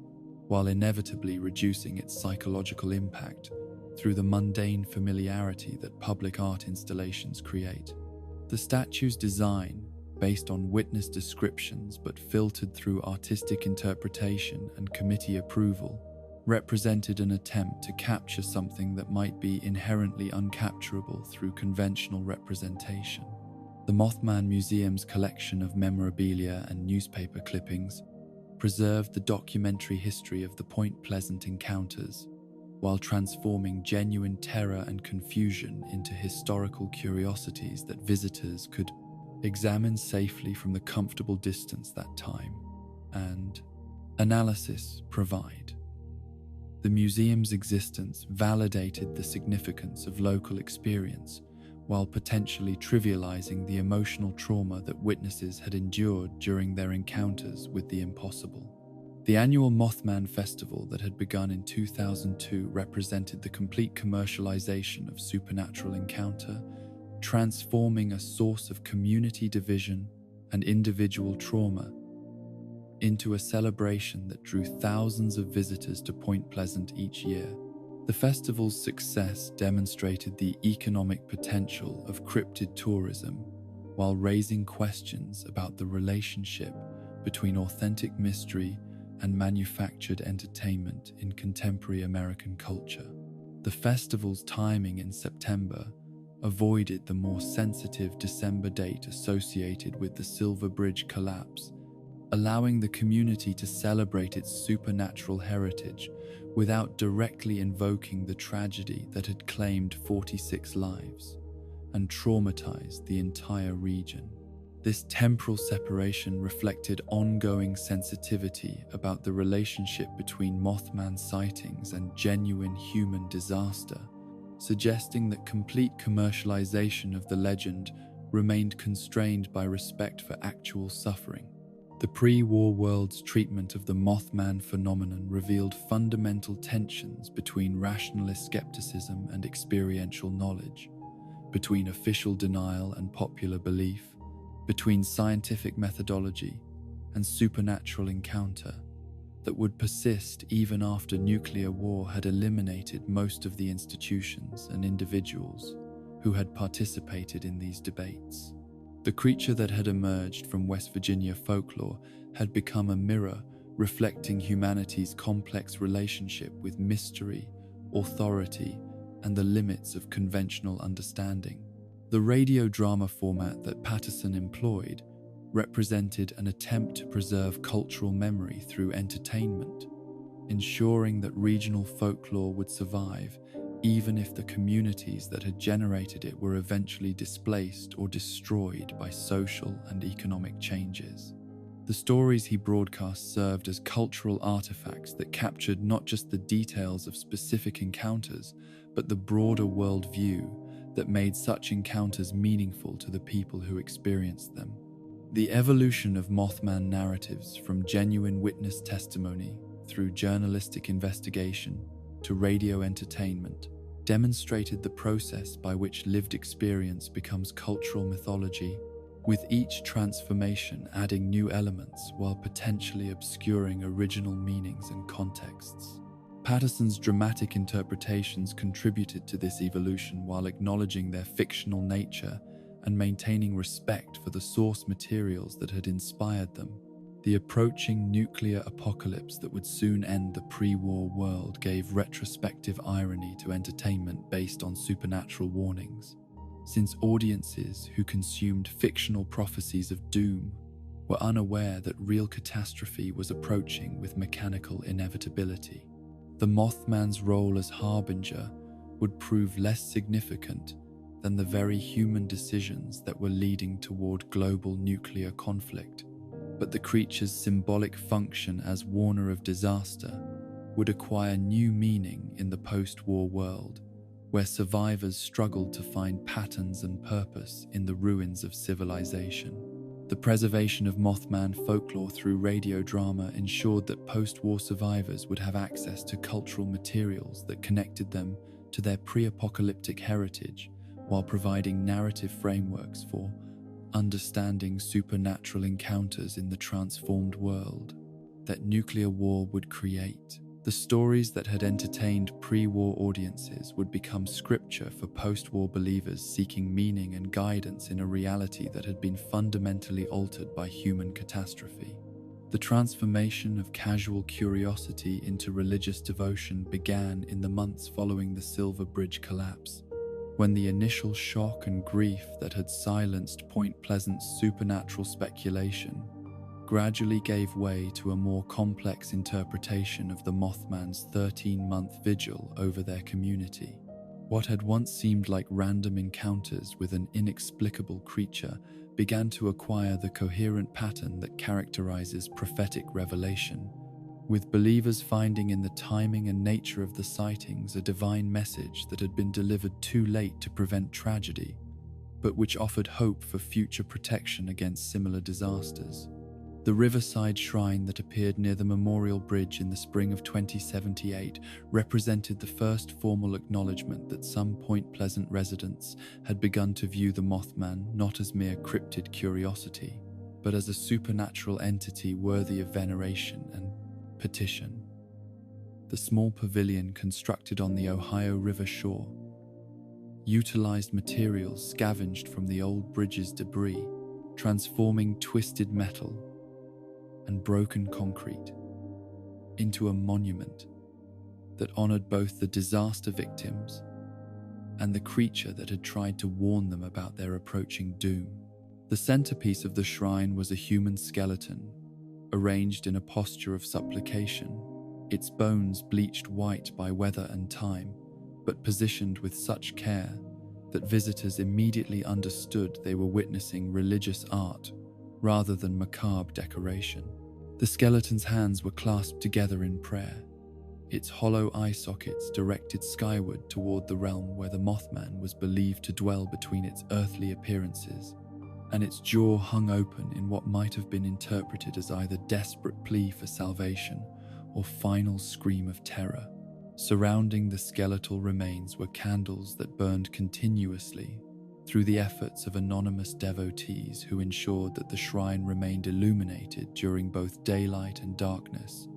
A: while inevitably reducing its psychological impact through the mundane familiarity that public art installations create. The statue's design, based on witness descriptions but filtered through artistic interpretation and committee approval, represented an attempt to capture something that might be inherently uncapturable through conventional representation. The Mothman Museum's collection of memorabilia and newspaper clippings preserved the documentary history of the Point Pleasant encounters, while transforming genuine terror and confusion into historical curiosities that visitors could examine safely from the comfortable distance that time and analysis provide. The museum's existence validated the significance of local experience, while potentially trivializing the emotional trauma that witnesses had endured during their encounters with the impossible. The annual Mothman Festival that had begun in 2002 represented the complete commercialization of supernatural encounter, transforming a source of community division and individual trauma into a celebration that drew thousands of visitors to Point Pleasant each year. The festival's success demonstrated the economic potential of cryptid tourism, while raising questions about the relationship between authentic mystery and manufactured entertainment in contemporary American culture. The festival's timing in September avoided the more sensitive December date associated with the Silver Bridge collapse, allowing the community to celebrate its supernatural heritage without directly invoking the tragedy that had claimed 46 lives and traumatized the entire region. This temporal separation reflected ongoing sensitivity about the relationship between Mothman sightings and genuine human disaster, suggesting that complete commercialization of the legend remained constrained by respect for actual suffering. The pre-war world's treatment of the Mothman phenomenon revealed fundamental tensions between rationalist skepticism and experiential knowledge, between official denial and popular belief, between scientific methodology and supernatural encounter, that would persist even after nuclear war had eliminated most of the institutions and individuals who had participated in these debates. The creature that had emerged from West Virginia folklore had become a mirror reflecting humanity's complex relationship with mystery, authority, and the limits of conventional understanding. The radio drama format that Patterson employed represented an attempt to preserve cultural memory through entertainment, ensuring that regional folklore would survive even if the communities that had generated it were eventually displaced or destroyed by social and economic changes. The stories he broadcast served as cultural artifacts that captured not just the details of specific encounters, but the broader worldview that made such encounters meaningful to the people who experienced them. The evolution of Mothman narratives from genuine witness testimony through journalistic investigation to radio entertainment demonstrated the process by which lived experience becomes cultural mythology, with each transformation adding new elements while potentially obscuring original meanings and contexts. Patterson's dramatic interpretations contributed to this evolution while acknowledging their fictional nature and maintaining respect for the source materials that had inspired them. The approaching nuclear apocalypse that would soon end the pre-war world gave retrospective irony to entertainment based on supernatural warnings, since audiences who consumed fictional prophecies of doom were unaware that real catastrophe was approaching with mechanical inevitability. The Mothman's role as harbinger would prove less significant than the very human decisions that were leading toward global nuclear conflict. But the creature's symbolic function as warner of disaster would acquire new meaning in the post-war world, where survivors struggled to find patterns and purpose in the ruins of civilization. The preservation of Mothman folklore through radio drama ensured that post-war survivors would have access to cultural materials that connected them to their pre-apocalyptic heritage, while providing narrative frameworks for understanding supernatural encounters in the transformed world that nuclear war would create. The stories that had entertained pre-war audiences would become scripture for post-war believers seeking meaning and guidance in a reality that had been fundamentally altered by human catastrophe. The transformation of casual curiosity into religious devotion began in the months following the Silver Bridge collapse, when the initial shock and grief that had silenced Point Pleasant's supernatural speculation gradually gave way to a more complex interpretation of the Mothman's 13-month vigil over their community. What had once seemed like random encounters with an inexplicable creature began to acquire the coherent pattern that characterizes prophetic revelation, with believers finding in the timing and nature of the sightings a divine message that had been delivered too late to prevent tragedy, but which offered hope for future protection against similar disasters. The riverside shrine that appeared near the Memorial Bridge in the spring of 2078 represented the first formal acknowledgement that some Point Pleasant residents had begun to view the Mothman not as mere cryptid curiosity, but as a supernatural entity worthy of veneration and petition. The small pavilion constructed on the Ohio River shore utilized materials scavenged from the old bridge's debris, transforming twisted metal and broken concrete into a monument that honored both the disaster victims and the creature that had tried to warn them about their approaching doom. The centerpiece of the shrine was a human skeleton, arranged in a posture of supplication, its bones bleached white by weather and time, but positioned with such care that visitors immediately understood they were witnessing religious art rather than macabre decoration. The skeleton's hands were clasped together in prayer, its hollow eye sockets directed skyward toward the realm where the Mothman was believed to dwell between its earthly appearances, and its jaw hung open in what might have been interpreted as either desperate plea for salvation or final scream of terror. Surrounding the skeletal remains were candles that burned continuously through the efforts of anonymous devotees who ensured that the shrine remained illuminated during both daylight and darkness,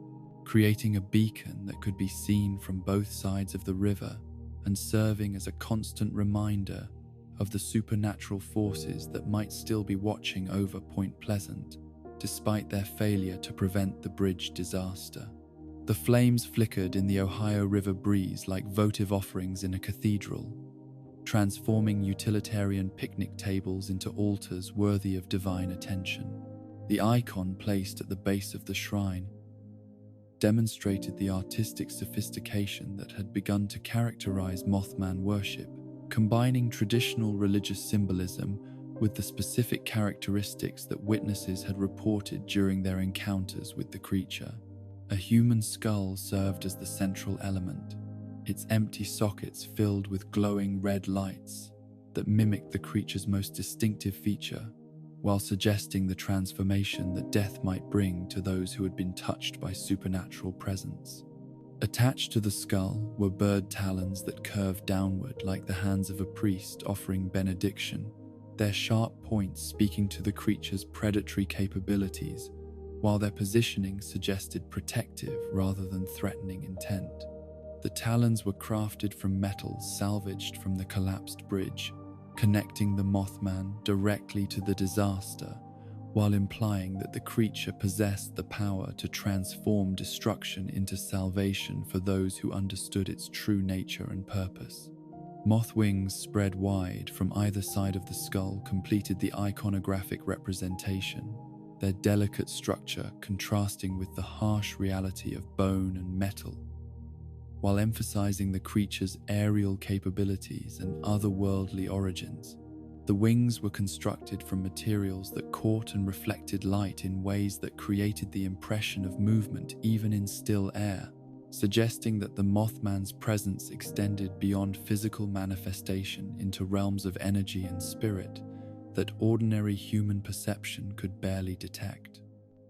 A: creating a beacon that could be seen from both sides of the river and serving as a constant reminder of the supernatural forces that might still be watching over Point Pleasant, despite their failure to prevent the bridge disaster. The flames flickered in the Ohio River breeze like votive offerings in a cathedral, transforming utilitarian picnic tables into altars worthy of divine attention. The icon placed at the base of the shrine demonstrated the artistic sophistication that had begun to characterize Mothman worship, combining traditional religious symbolism with the specific characteristics that witnesses had reported during their encounters with the creature. A human skull served as the central element, its empty sockets filled with glowing red lights that mimicked the creature's most distinctive feature, while suggesting the transformation that death might bring to those who had been touched by supernatural presence. Attached to the skull were bird talons that curved downward like the hands of a priest offering benediction, their sharp points speaking to the creature's predatory capabilities, while their positioning suggested protective rather than threatening intent. The talons were crafted from metals salvaged from the collapsed bridge, connecting the Mothman directly to the disaster, while implying that the creature possessed the power to transform destruction into salvation for those who understood its true nature and purpose. Moth wings spread wide from either side of the skull completed the iconographic representation, their delicate structure contrasting with the harsh reality of bone and metal, while emphasizing the creature's aerial capabilities and otherworldly origins. The wings were constructed from materials that caught and reflected light in ways that created the impression of movement even in still air, suggesting that the Mothman's presence extended beyond physical manifestation into realms of energy and spirit that ordinary human perception could barely detect.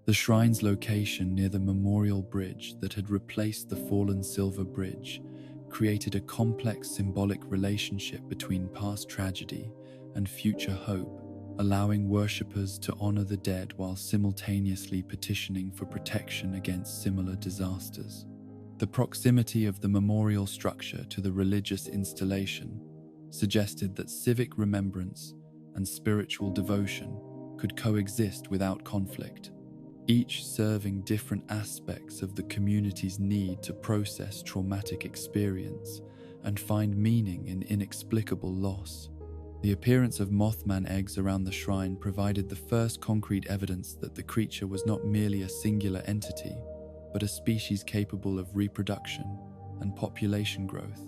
A: The shrine's location near the Memorial Bridge that had replaced the fallen Silver Bridge created a complex symbolic relationship between past tragedy and future hope, allowing worshippers to honor the dead while simultaneously petitioning for protection against similar disasters. The proximity of the memorial structure to the religious installation suggested that civic remembrance and spiritual devotion could coexist without conflict. each serving different aspects of the community's need to process traumatic experience and find meaning in inexplicable loss. The appearance of Mothman eggs around the shrine provided the first concrete evidence that the creature was not merely a singular entity, but a species capable of reproduction and population growth,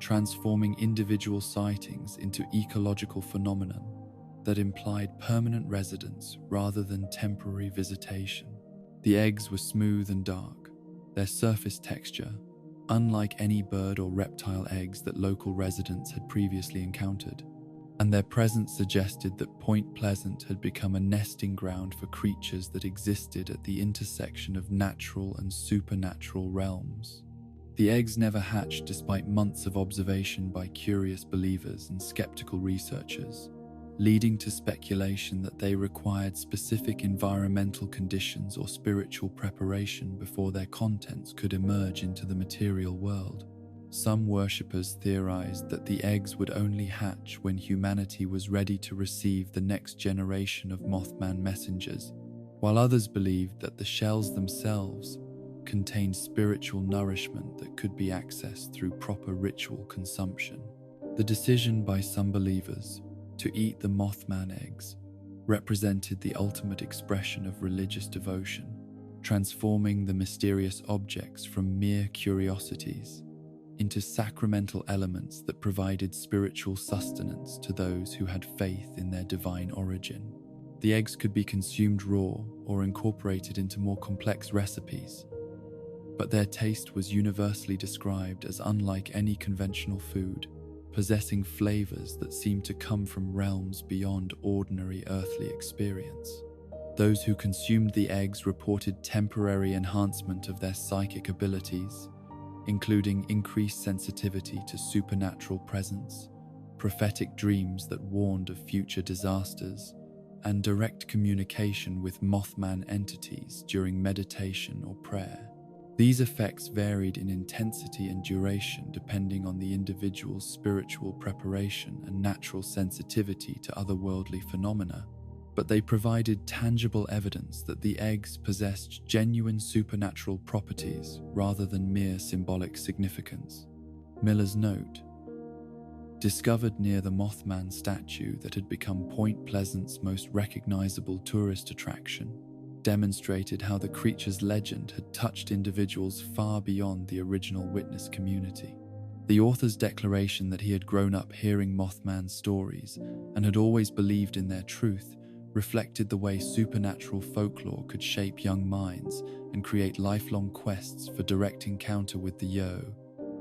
A: transforming individual sightings into ecological phenomenon that implied permanent residence rather than temporary visitation. The eggs were smooth and dark, their surface texture unlike any bird or reptile eggs that local residents had previously encountered, and their presence suggested that Point Pleasant had become a nesting ground for creatures that existed at the intersection of natural and supernatural realms. The eggs never hatched despite months of observation by curious believers and skeptical researchers, leading to speculation that they required specific environmental conditions or spiritual preparation before their contents could emerge into the material world. Some worshippers theorized that the eggs would only hatch when humanity was ready to receive the next generation of Mothman messengers, while others believed that the shells themselves contained spiritual nourishment that could be accessed through proper ritual consumption. The decision by some believers to eat the Mothman eggs represented the ultimate expression of religious devotion, transforming the mysterious objects from mere curiosities into sacramental elements that provided spiritual sustenance to those who had faith in their divine origin. The eggs could be consumed raw or incorporated into more complex recipes, but their taste was universally described as unlike any conventional food, possessing flavors that seemed to come from realms beyond ordinary earthly experience. Those who consumed the eggs reported temporary enhancement of their psychic abilities, including increased sensitivity to supernatural presence, prophetic dreams that warned of future disasters, and direct communication with Mothman entities during meditation or prayer. These effects varied in intensity and duration depending on the individual's spiritual preparation and natural sensitivity to otherworldly phenomena, but they provided tangible evidence that the eggs possessed genuine supernatural properties rather than mere symbolic significance. Miller's note, discovered near the Mothman statue that had become Point Pleasant's most recognizable tourist attraction, demonstrated how the creature's legend had touched individuals far beyond the original witness community. The author's declaration that he had grown up hearing Mothman stories and had always believed in their truth reflected the way supernatural folklore could shape young minds and create lifelong quests for direct encounter with the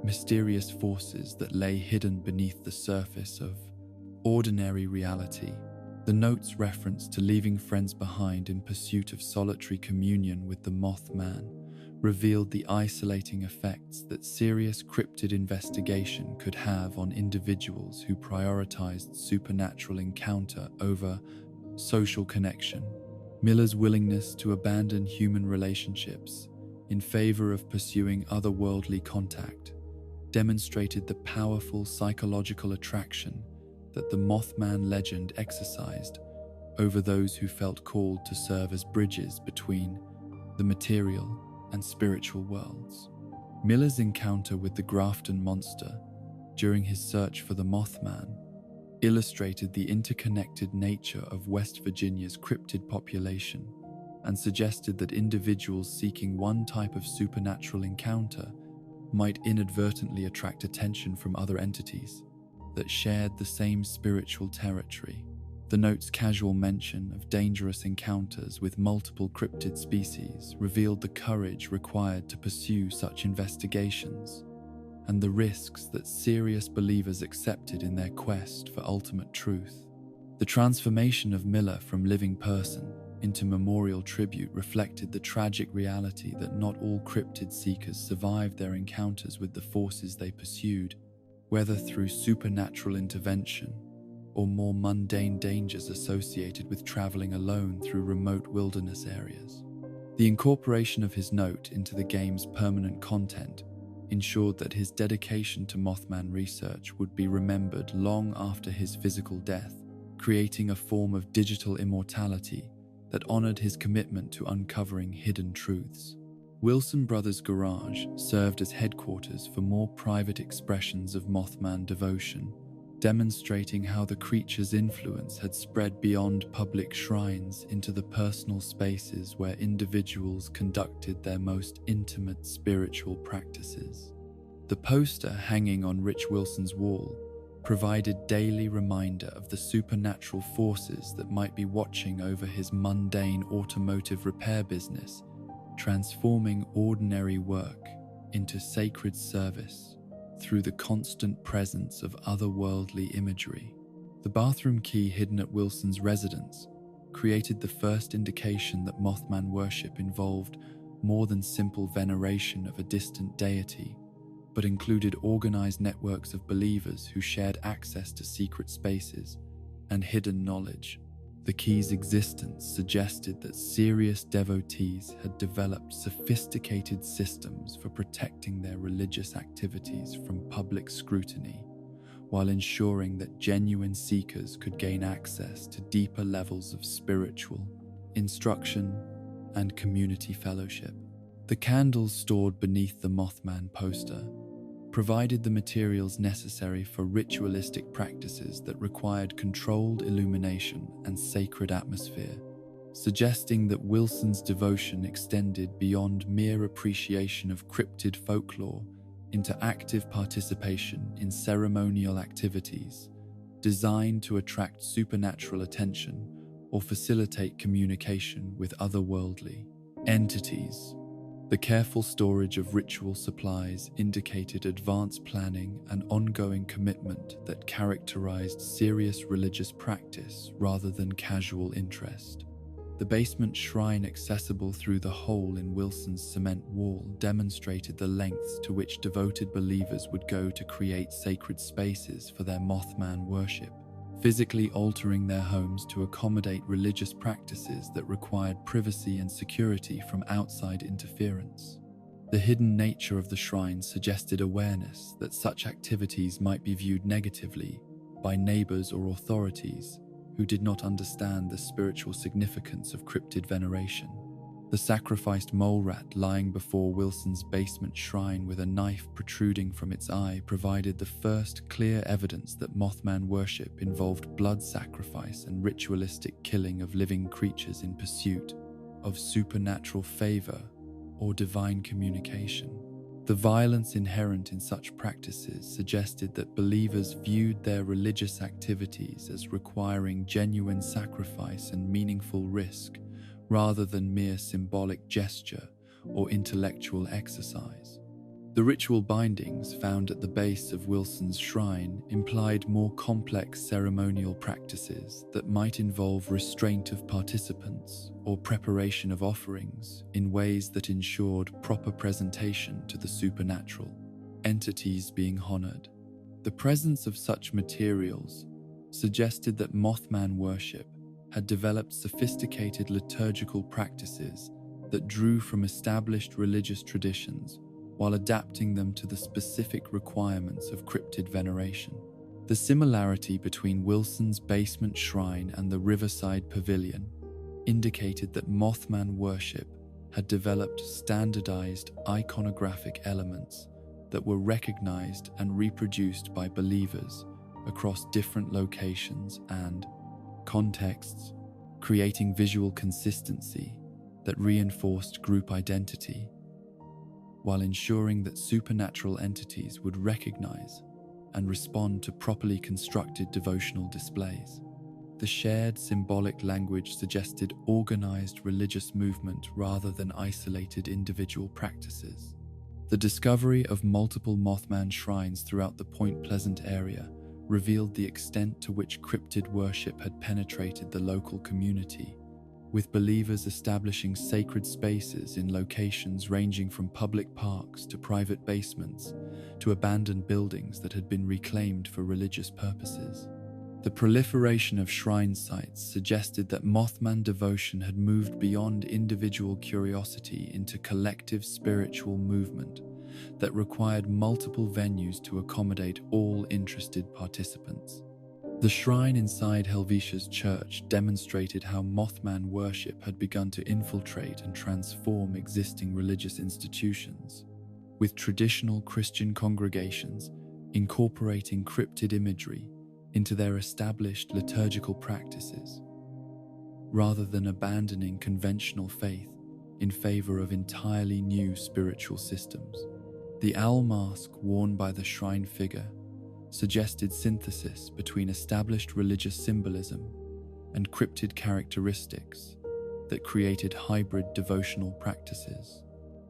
A: mysterious forces that lay hidden beneath the surface of ordinary reality. The note's reference to leaving friends behind in pursuit of solitary communion with the Mothman revealed the isolating effects that serious cryptid investigation could have on individuals who prioritized supernatural encounter over social connection. Miller's willingness to abandon human relationships in favor of pursuing otherworldly contact demonstrated the powerful psychological attraction that the Mothman legend exercised over those who felt called to serve as bridges between the material and spiritual worlds. Miller's encounter with the Grafton monster during his search for the Mothman illustrated the interconnected nature of West Virginia's cryptid population and suggested that individuals seeking one type of supernatural encounter might inadvertently attract attention from other entities that shared the same spiritual territory. The note's casual mention of dangerous encounters with multiple cryptid species revealed the courage required to pursue such investigations and the risks that serious believers accepted in their quest for ultimate truth. The transformation of Miller from living person into memorial tribute reflected the tragic reality that not all cryptid seekers survived their encounters with the forces they pursued, whether through supernatural intervention or more mundane dangers associated with traveling alone through remote wilderness areas. The incorporation of his note into the game's permanent content ensured that his dedication to Mothman research would be remembered long after his physical death, creating a form of digital immortality that honored his commitment to uncovering hidden truths. Wilson Brothers Garage served as headquarters for more private expressions of Mothman devotion, demonstrating how the creature's influence had spread beyond public shrines into the personal spaces where individuals conducted their most intimate spiritual practices. The poster hanging on Rich Wilson's wall provided daily reminder of the supernatural forces that might be watching over his mundane automotive repair business, transforming ordinary work into sacred service through the constant presence of otherworldly imagery. The bathroom key hidden at Wilson's residence created the first indication that Mothman worship involved more than simple veneration of a distant deity, but included organized networks of believers who shared access to secret spaces and hidden knowledge. The key's existence suggested that serious devotees had developed sophisticated systems for protecting their religious activities from public scrutiny, while ensuring that genuine seekers could gain access to deeper levels of spiritual instruction and community fellowship. The candles stored beneath the Mothman poster provided the materials necessary for ritualistic practices that required controlled illumination and sacred atmosphere, suggesting that Wilson's devotion extended beyond mere appreciation of cryptid folklore into active participation in ceremonial activities designed to attract supernatural attention or facilitate communication with otherworldly entities. The careful storage of ritual supplies indicated advanced planning and ongoing commitment that characterized serious religious practice rather than casual interest. The basement shrine accessible through the hole in Wilson's cement wall demonstrated the lengths to which devoted believers would go to create sacred spaces for their Mothman worship, physically altering their homes to accommodate religious practices that required privacy and security from outside interference. The hidden nature of the shrine suggested awareness that such activities might be viewed negatively by neighbors or authorities who did not understand the spiritual significance of cryptid veneration. The sacrificed mole rat lying before Wilson's basement shrine with a knife protruding from its eye provided the first clear evidence that Mothman worship involved blood sacrifice and ritualistic killing of living creatures in pursuit of supernatural favor or divine communication. The violence inherent in such practices suggested that believers viewed their religious activities as requiring genuine sacrifice and meaningful risk, rather than mere symbolic gesture or intellectual exercise. The ritual bindings found at the base of Wilson's shrine implied more complex ceremonial practices that might involve restraint of participants or preparation of offerings in ways that ensured proper presentation to the supernatural entities being honored. The presence of such materials suggested that Mothman worship had developed sophisticated liturgical practices that drew from established religious traditions while adapting them to the specific requirements of cryptid veneration. The similarity between Wilson's basement shrine and the Riverside Pavilion indicated that Mothman worship had developed standardized iconographic elements that were recognized and reproduced by believers across different locations and contexts, creating visual consistency that reinforced group identity, while ensuring that supernatural entities would recognize and respond to properly constructed devotional displays. The shared symbolic language suggested organized religious movement rather than isolated individual practices. The discovery of multiple Mothman shrines throughout the Point Pleasant area revealed the extent to which cryptid worship had penetrated the local community, with believers establishing sacred spaces in locations ranging from public parks to private basements to abandoned buildings that had been reclaimed for religious purposes. The proliferation of shrine sites suggested that Mothman devotion had moved beyond individual curiosity into collective spiritual movement that required multiple venues to accommodate all interested participants. The shrine inside Helvetia's church demonstrated how Mothman worship had begun to infiltrate and transform existing religious institutions, with traditional Christian congregations incorporating cryptid imagery into their established liturgical practices, rather than abandoning conventional faith in favor of entirely new spiritual systems. The owl mask worn by the shrine figure suggested synthesis between established religious symbolism and cryptid characteristics that created hybrid devotional practices.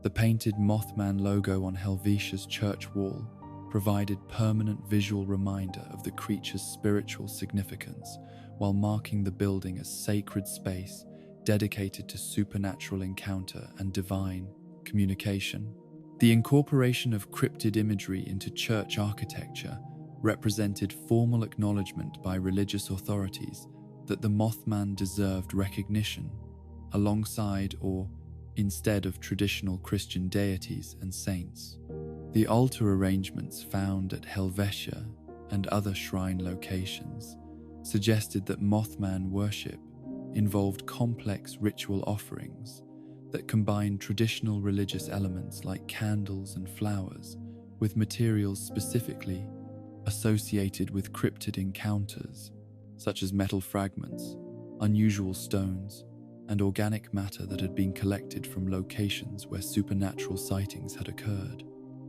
A: The painted Mothman logo on Helvetia's church wall provided permanent visual reminder of the creature's spiritual significance, while marking the building as sacred space dedicated to supernatural encounter and divine communication. The incorporation of cryptid imagery into church architecture represented formal acknowledgement by religious authorities that the Mothman deserved recognition alongside or instead of traditional Christian deities and saints. The altar arrangements found at Helvetia and other shrine locations suggested that Mothman worship involved complex ritual offerings that combined traditional religious elements like candles and flowers with materials specifically associated with cryptid encounters, such as metal fragments, unusual stones, and organic matter that had been collected from locations where supernatural sightings had occurred.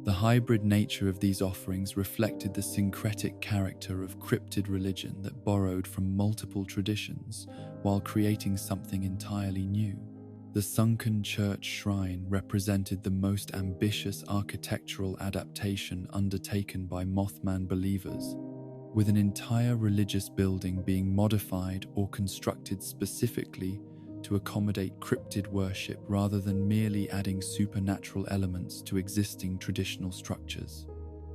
A: The hybrid nature of these offerings reflected the syncretic character of cryptid religion that borrowed from multiple traditions while creating something entirely new. The sunken church shrine represented the most ambitious architectural adaptation undertaken by Mothman believers, with an entire religious building being modified or constructed specifically to accommodate cryptid worship rather than merely adding supernatural elements to existing traditional structures.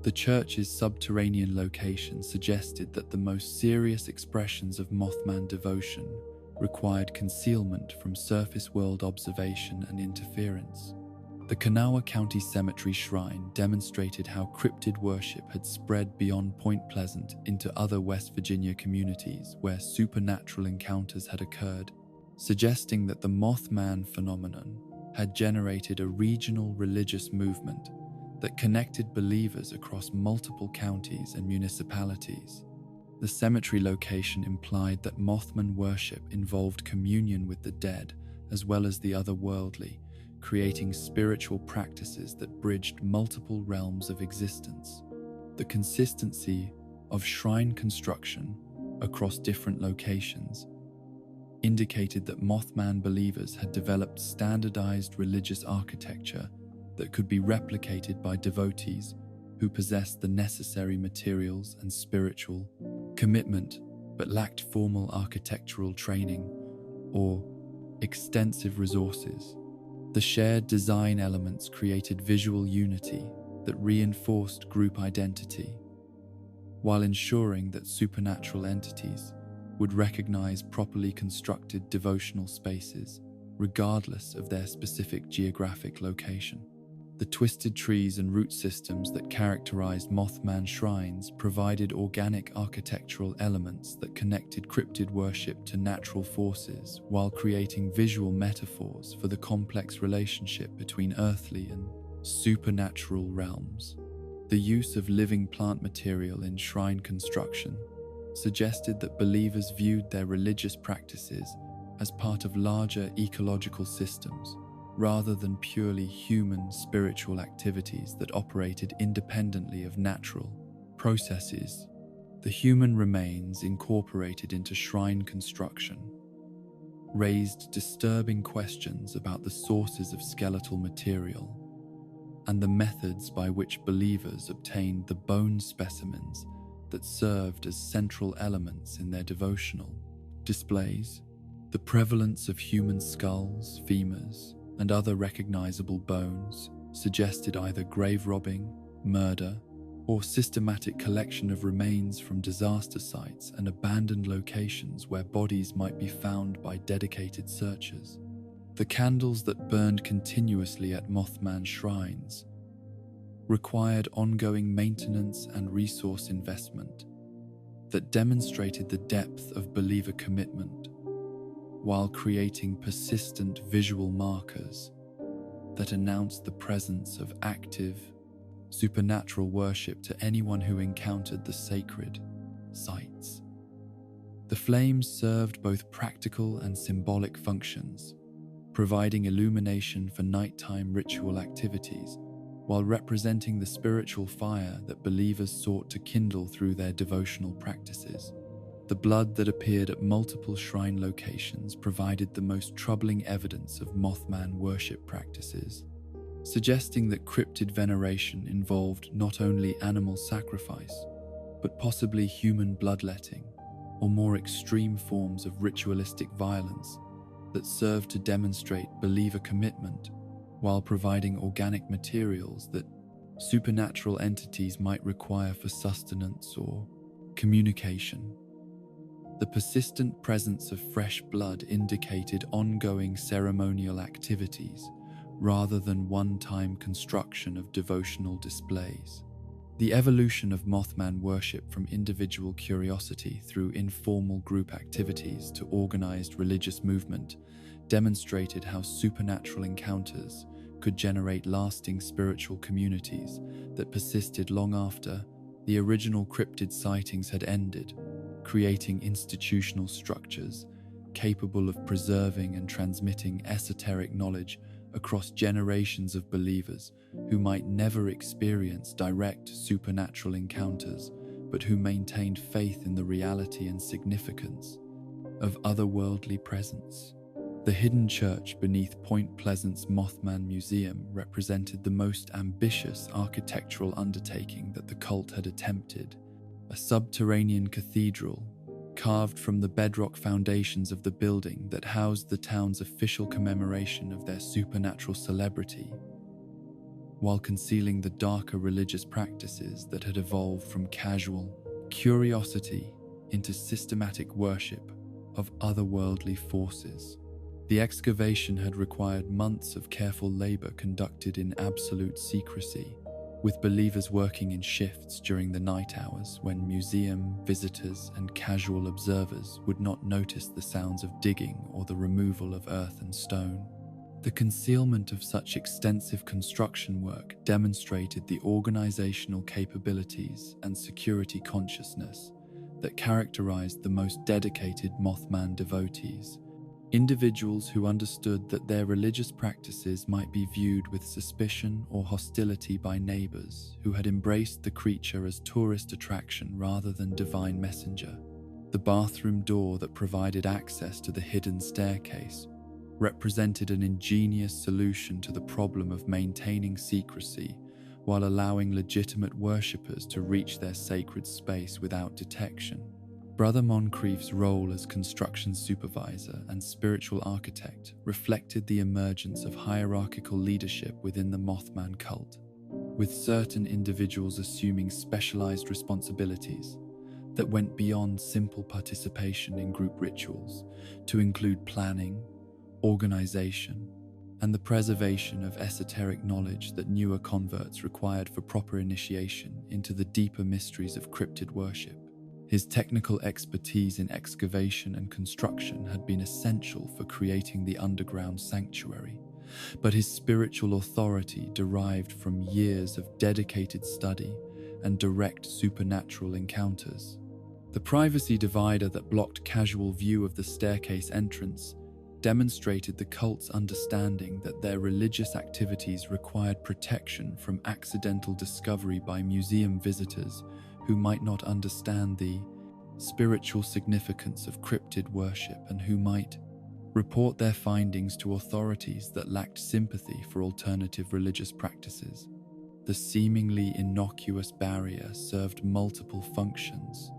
A: The church's subterranean location suggested that the most serious expressions of Mothman devotion required concealment from surface world observation and interference. The Kanawha County Cemetery Shrine demonstrated how cryptid worship had spread beyond Point Pleasant into other West Virginia communities where supernatural encounters had occurred, suggesting that the Mothman phenomenon had generated a regional religious movement that connected believers across multiple counties and municipalities. The cemetery location implied that Mothman worship involved communion with the dead as well as the otherworldly, creating spiritual practices that bridged multiple realms of existence. The consistency of shrine construction across different locations indicated that Mothman believers had developed standardized religious architecture that could be replicated by devotees who possessed the necessary materials and spiritual commitment but lacked formal architectural training or extensive resources. The shared design elements created visual unity that reinforced group identity, while ensuring that supernatural entities would recognize properly constructed devotional spaces, regardless of their specific geographic location. The twisted trees and root systems that characterized Mothman shrines provided organic architectural elements that connected cryptid worship to natural forces while creating visual metaphors for the complex relationship between earthly and supernatural realms. The use of living plant material in shrine construction suggested that believers viewed their religious practices as part of larger ecological systems, rather than purely human spiritual activities that operated independently of natural processes. The human remains incorporated into shrine construction raised disturbing questions about the sources of skeletal material and the methods by which believers obtained the bone specimens that served as central elements in their devotional displays. The prevalence of human skulls, femurs, and other recognizable bones suggested either grave robbing, murder, or systematic collection of remains from disaster sites and abandoned locations where bodies might be found by dedicated searchers. The candles that burned continuously at Mothman shrines required ongoing maintenance and resource investment, that demonstrated the depth of believer commitment while creating persistent visual markers that announced the presence of active, supernatural worship to anyone who encountered the sacred sites. The flames served both practical and symbolic functions, providing illumination for nighttime ritual activities while representing the spiritual fire that believers sought to kindle through their devotional practices. The blood that appeared at multiple shrine locations provided the most troubling evidence of Mothman worship practices, suggesting that cryptid veneration involved not only animal sacrifice, but possibly human bloodletting, or more extreme forms of ritualistic violence that served to demonstrate believer commitment while providing organic materials that supernatural entities might require for sustenance or communication. The persistent presence of fresh blood indicated ongoing ceremonial activities rather than one-time construction of devotional displays. The evolution of Mothman worship from individual curiosity through informal group activities to organized religious movement demonstrated how supernatural encounters could generate lasting spiritual communities that persisted long after the original cryptid sightings had ended, creating institutional structures capable of preserving and transmitting esoteric knowledge across generations of believers who might never experience direct supernatural encounters, but who maintained faith in the reality and significance of otherworldly presence. The hidden church beneath Point Pleasant's Mothman Museum represented the most ambitious architectural undertaking that the cult had attempted. A subterranean cathedral, carved from the bedrock foundations of the building that housed the town's official commemoration of their supernatural celebrity, while concealing the darker religious practices that had evolved from casual curiosity into systematic worship of otherworldly forces. The excavation had required months of careful labor conducted in absolute secrecy, with believers working in shifts during the night hours when museum visitors and casual observers would not notice the sounds of digging or the removal of earth and stone. The concealment of such extensive construction work demonstrated the organizational capabilities and security consciousness that characterized the most dedicated Mothman devotees. Individuals who understood that their religious practices might be viewed with suspicion or hostility by neighbors who had embraced the creature as tourist attraction rather than divine messenger. The bathroom door that provided access to the hidden staircase represented an ingenious solution to the problem of maintaining secrecy while allowing legitimate worshippers to reach their sacred space without detection. Brother Moncrief's role as construction supervisor and spiritual architect reflected the emergence of hierarchical leadership within the Mothman cult, with certain individuals assuming specialized responsibilities that went beyond simple participation in group rituals to include planning, organization, and the preservation of esoteric knowledge that newer converts required for proper initiation into the deeper mysteries of cryptid worship. His technical expertise in excavation and construction had been essential for creating the underground sanctuary, but his spiritual authority derived from years of dedicated study and direct supernatural encounters. The privacy divider that blocked casual view of the staircase entrance demonstrated the cult's understanding that their religious activities required protection from accidental discovery by museum visitors who might not understand the spiritual significance of cryptid worship and who might report their findings to authorities that lacked sympathy for alternative religious practices. The seemingly innocuous barrier served multiple functions,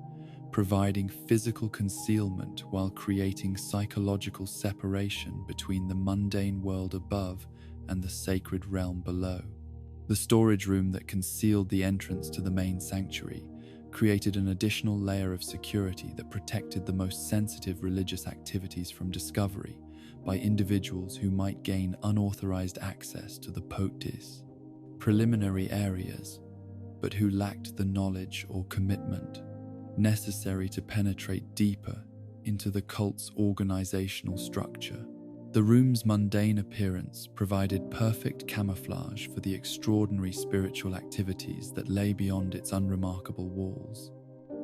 A: providing physical concealment while creating psychological separation between the mundane world above and the sacred realm below. The storage room that concealed the entrance to the main sanctuary created an additional layer of security that protected the most sensitive religious activities from discovery by individuals who might gain unauthorized access to the POTDIS preliminary areas, but who lacked the knowledge or commitment necessary to penetrate deeper into the cult's organizational structure. The room's mundane appearance provided perfect camouflage for the extraordinary spiritual activities that lay beyond its unremarkable walls.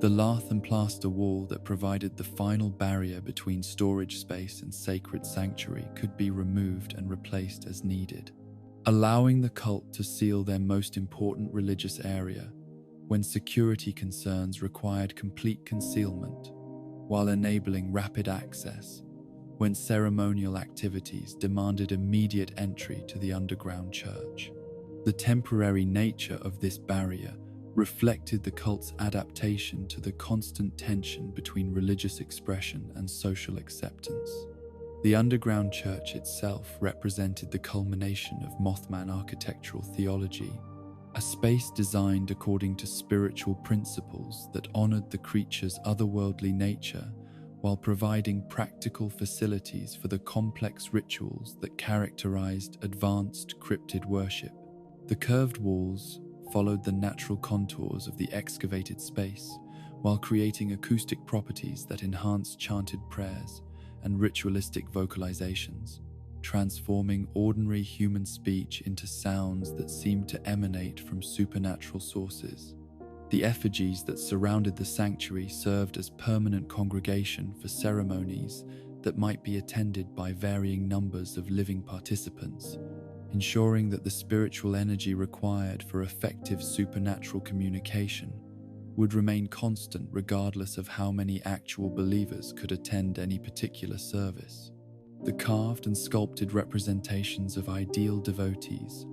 A: The lath and plaster wall that provided the final barrier between storage space and sacred sanctuary could be removed and replaced as needed, allowing the cult to seal their most important religious area when security concerns required complete concealment, while enabling rapid access when ceremonial activities demanded immediate entry to the underground church. The temporary nature of this barrier reflected the cult's adaptation to the constant tension between religious expression and social acceptance. The underground church itself represented the culmination of Mothman architectural theology, a space designed according to spiritual principles that honored the creature's otherworldly nature while providing practical facilities for the complex rituals that characterized advanced cryptid worship. The curved walls followed the natural contours of the excavated space, while creating acoustic properties that enhanced chanted prayers and ritualistic vocalizations, transforming ordinary human speech into sounds that seemed to emanate from supernatural sources. The effigies that surrounded the sanctuary served as permanent congregation for ceremonies that might be attended by varying numbers of living participants, ensuring that the spiritual energy required for effective supernatural communication would remain constant regardless of how many actual believers could attend any particular service. The carved and sculpted representations of ideal devotees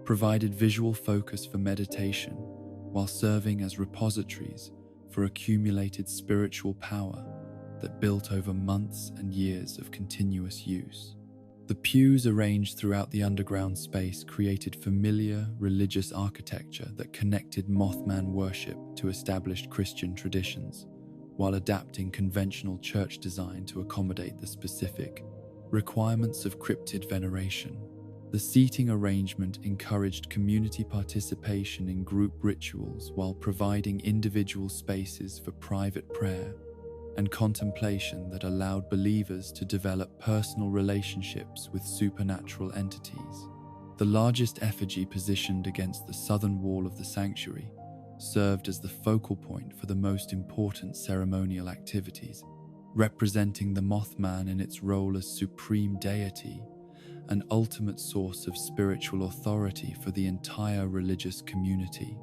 A: provided visual focus for meditation while serving as repositories for accumulated spiritual power that built over months and years of continuous use. The pews arranged throughout the underground space created familiar religious architecture that connected Mothman worship to established Christian traditions, while adapting conventional church design to accommodate the specific requirements of cryptid veneration. The seating arrangement encouraged community participation in group rituals while providing individual spaces for private prayer and contemplation that allowed believers to develop personal relationships with supernatural entities. The largest effigy positioned against the southern wall of the sanctuary served as the focal point for the most important ceremonial activities, representing the Mothman in its role as supreme deity, an ultimate source of spiritual authority for the entire religious community.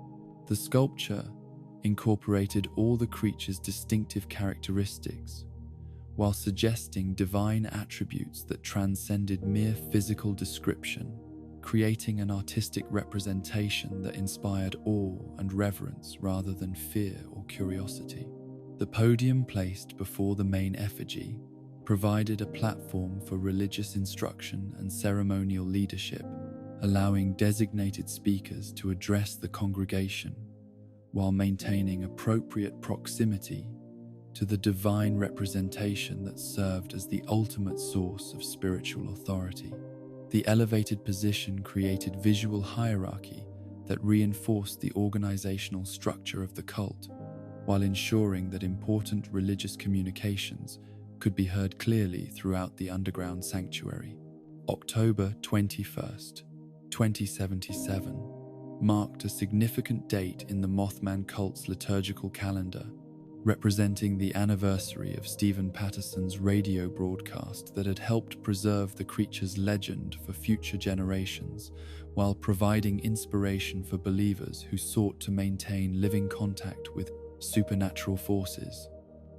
A: The sculpture incorporated all the creature's distinctive characteristics, while suggesting divine attributes that transcended mere physical description, creating an artistic representation that inspired awe and reverence rather than fear or curiosity. The podium placed before the main effigy provided a platform for religious instruction and ceremonial leadership, allowing designated speakers to address the congregation while maintaining appropriate proximity to the divine representation that served as the ultimate source of spiritual authority. The elevated position created visual hierarchy that reinforced the organizational structure of the cult, while ensuring that important religious communications could be heard clearly throughout the underground sanctuary. October 21st, 2077 marked a significant date in the Mothman cult's liturgical calendar, representing the anniversary of Stephen Patterson's radio broadcast that had helped preserve the creature's legend for future generations, while providing inspiration for believers who sought to maintain living contact with supernatural forces.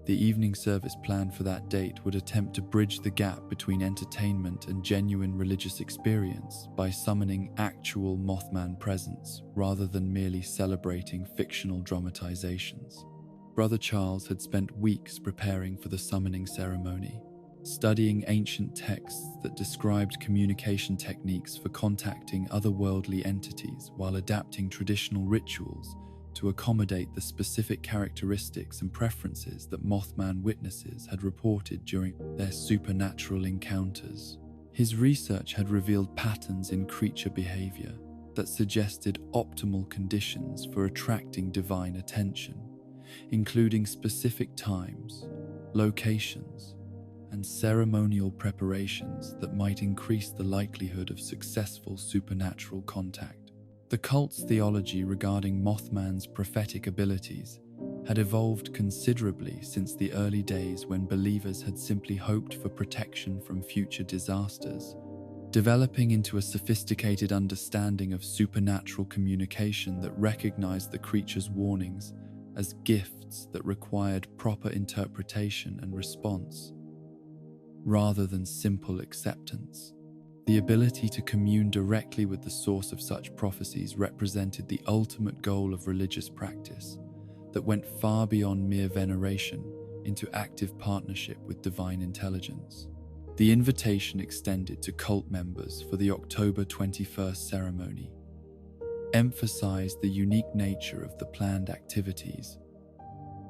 A: The evening service planned for that date would attempt to bridge the gap between entertainment and genuine religious experience by summoning actual Mothman presence rather than merely celebrating fictional dramatizations. Brother Charles had spent weeks preparing for the summoning ceremony, studying ancient texts that described communication techniques for contacting otherworldly entities while adapting traditional rituals to accommodate the specific characteristics and preferences that Mothman witnesses had reported during their supernatural encounters. His research had revealed patterns in creature behavior that suggested optimal conditions for attracting divine attention, including specific times, locations, and ceremonial preparations that might increase the likelihood of successful supernatural contact. The cult's theology regarding Mothman's prophetic abilities had evolved considerably since the early days when believers had simply hoped for protection from future disasters, developing into a sophisticated understanding of supernatural communication that recognized the creature's warnings as gifts that required proper interpretation and response, rather than simple acceptance. The ability to commune directly with the source of such prophecies represented the ultimate goal of religious practice that went far beyond mere veneration into active partnership with divine intelligence. The invitation extended to cult members for the October 21st ceremony emphasized the unique nature of the planned activities,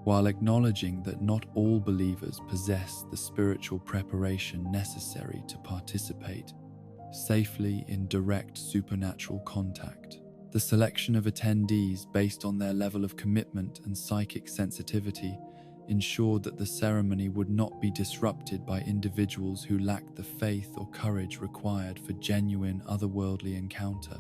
A: while acknowledging that not all believers possess the spiritual preparation necessary to participate safely in direct supernatural contact. The selection of attendees based on their level of commitment and psychic sensitivity ensured that the ceremony would not be disrupted by individuals who lacked the faith or courage required for genuine otherworldly encounter.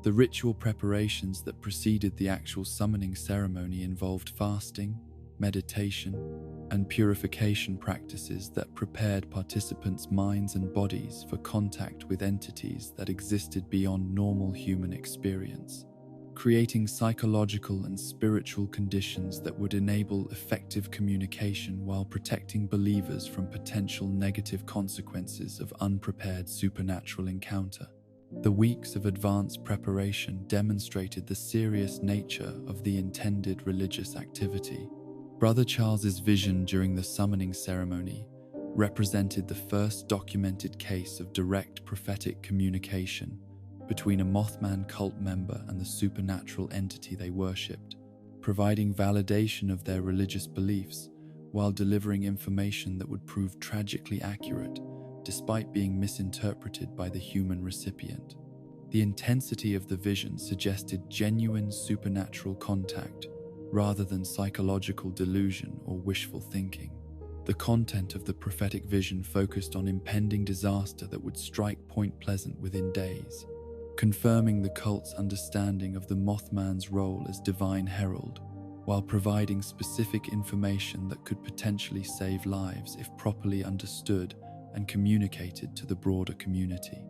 A: The ritual preparations that preceded the actual summoning ceremony involved fasting, meditation, and purification practices that prepared participants' minds and bodies for contact with entities that existed beyond normal human experience, creating psychological and spiritual conditions that would enable effective communication while protecting believers from potential negative consequences of unprepared supernatural encounter. The weeks of advanced preparation demonstrated the serious nature of the intended religious activity. Brother Charles's vision during the summoning ceremony represented the first documented case of direct prophetic communication between a Mothman cult member and the supernatural entity they worshipped, providing validation of their religious beliefs while delivering information that would prove tragically accurate despite being misinterpreted by the human recipient. The intensity of the vision suggested genuine supernatural contact rather than psychological delusion or wishful thinking. The content of the prophetic vision focused on impending disaster that would strike Point Pleasant within days, confirming the cult's understanding of the Mothman's role as divine herald, while providing specific information that could potentially save lives if properly understood and communicated to the broader community.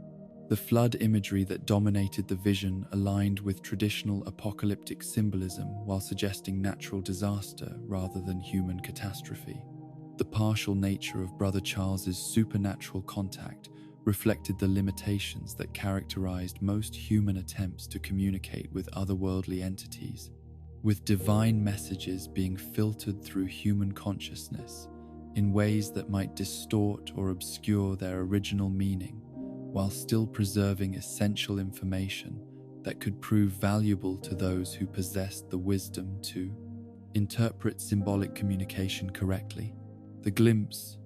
A: The flood imagery that dominated the vision aligned with traditional apocalyptic symbolism while suggesting natural disaster rather than human catastrophe. The partial nature of Brother Charles's supernatural contact reflected the limitations that characterized most human attempts to communicate with otherworldly entities, with divine messages being filtered through human consciousness in ways that might distort or obscure their original meaning, while still preserving essential information that could prove valuable to those who possessed the wisdom to interpret symbolic communication correctly. The glimpse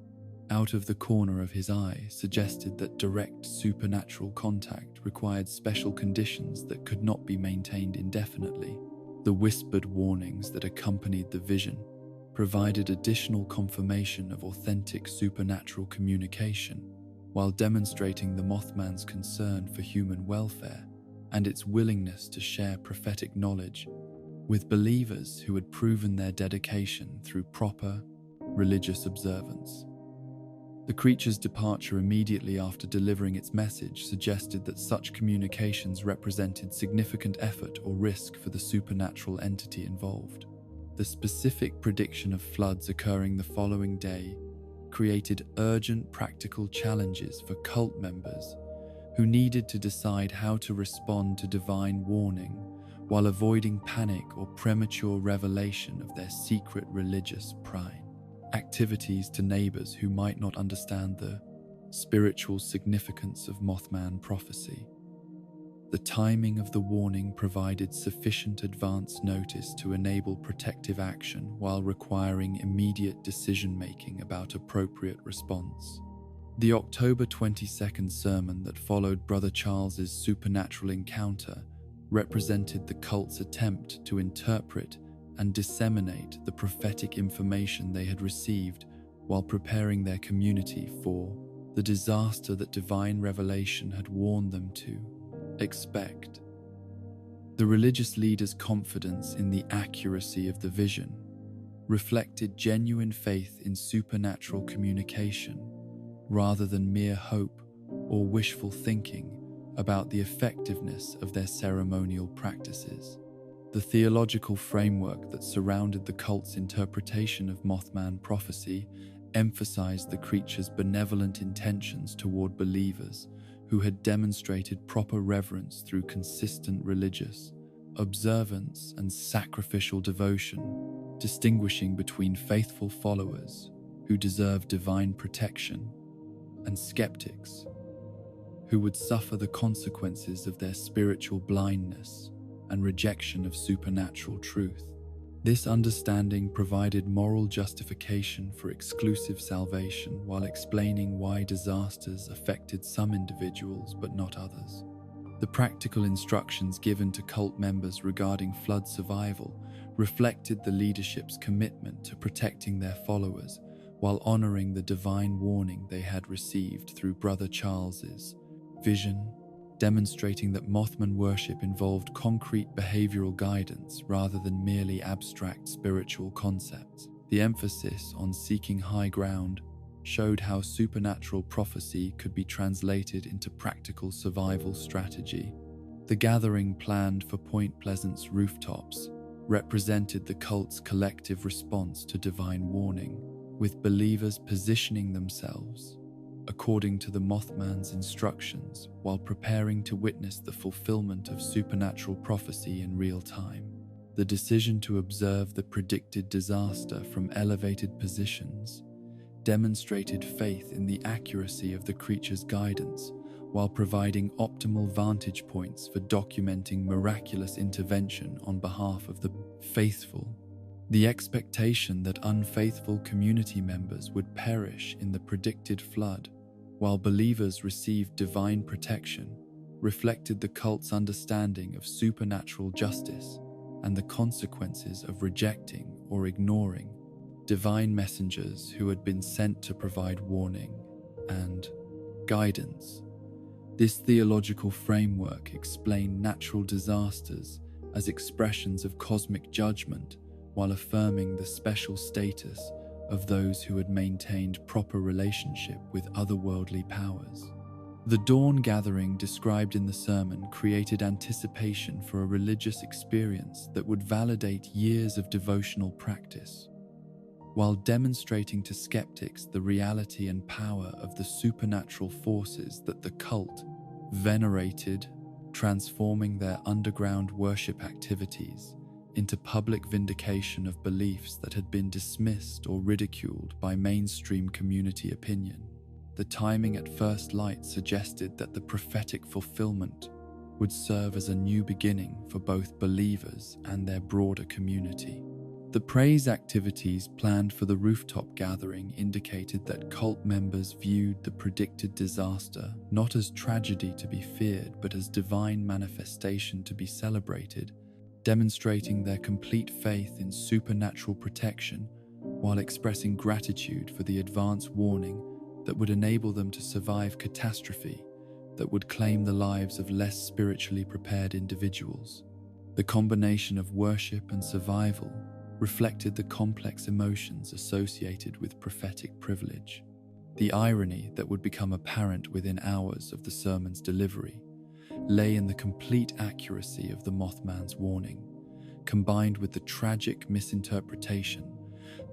A: out of the corner of his eye suggested that direct supernatural contact required special conditions that could not be maintained indefinitely. The whispered warnings that accompanied the vision provided additional confirmation of authentic supernatural communication, while demonstrating the Mothman's concern for human welfare and its willingness to share prophetic knowledge with believers who had proven their dedication through proper religious observance. The creature's departure immediately after delivering its message suggested that such communications represented significant effort or risk for the supernatural entity involved. The specific prediction of floods occurring the following day created urgent practical challenges for cult members who needed to decide how to respond to divine warning while avoiding panic or premature revelation of their secret religious pride. Activities to neighbors who might not understand the spiritual significance of Mothman prophecy. The timing of the warning provided sufficient advance notice to enable protective action while requiring immediate decision-making about appropriate response. The October 22nd sermon that followed Brother Charles's supernatural encounter represented the cult's attempt to interpret and disseminate the prophetic information they had received while preparing their community for the disaster that divine revelation had warned them to expect. The religious leaders' confidence in the accuracy of the vision reflected genuine faith in supernatural communication rather than mere hope or wishful thinking about the effectiveness of their ceremonial practices. The theological framework that surrounded the cult's interpretation of Mothman prophecy emphasized the creature's benevolent intentions toward believers who had demonstrated proper reverence through consistent religious observance and sacrificial devotion, distinguishing between faithful followers who deserve divine protection and skeptics who would suffer the consequences of their spiritual blindness and rejection of supernatural truth. This understanding provided moral justification for exclusive salvation while explaining why disasters affected some individuals but not others. The practical instructions given to cult members regarding flood survival reflected the leadership's commitment to protecting their followers while honoring the divine warning they had received through Brother Charles's vision, demonstrating that Mothman worship involved concrete behavioral guidance rather than merely abstract spiritual concepts. The emphasis on seeking high ground showed how supernatural prophecy could be translated into practical survival strategy. The gathering planned for Point Pleasant's rooftops represented the cult's collective response to divine warning, with believers positioning themselves according to the Mothman's instructions while preparing to witness the fulfillment of supernatural prophecy in real time. The decision to observe the predicted disaster from elevated positions demonstrated faith in the accuracy of the creature's guidance while providing optimal vantage points for documenting miraculous intervention on behalf of the faithful. The expectation that unfaithful community members would perish in the predicted flood while believers received divine protection reflected the cult's understanding of supernatural justice and the consequences of rejecting or ignoring divine messengers who had been sent to provide warning and guidance. This theological framework explained natural disasters as expressions of cosmic judgment while affirming the special status of those who had maintained proper relationship with otherworldly powers. The dawn gathering described in the sermon created anticipation for a religious experience that would validate years of devotional practice, while demonstrating to skeptics the reality and power of the supernatural forces that the cult venerated, transforming their underground worship activities into public vindication of beliefs that had been dismissed or ridiculed by mainstream community opinion. The timing at first light suggested that the prophetic fulfillment would serve as a new beginning for both believers and their broader community. The praise activities planned for the rooftop gathering indicated that cult members viewed the predicted disaster not as tragedy to be feared but as divine manifestation to be celebrated, demonstrating their complete faith in supernatural protection while expressing gratitude for the advance warning that would enable them to survive catastrophe that would claim the lives of less spiritually prepared individuals. The combination of worship and survival reflected the complex emotions associated with prophetic privilege. The irony that would become apparent within hours of the sermon's delivery lay in the complete accuracy of the Mothman's warning, combined with the tragic misinterpretation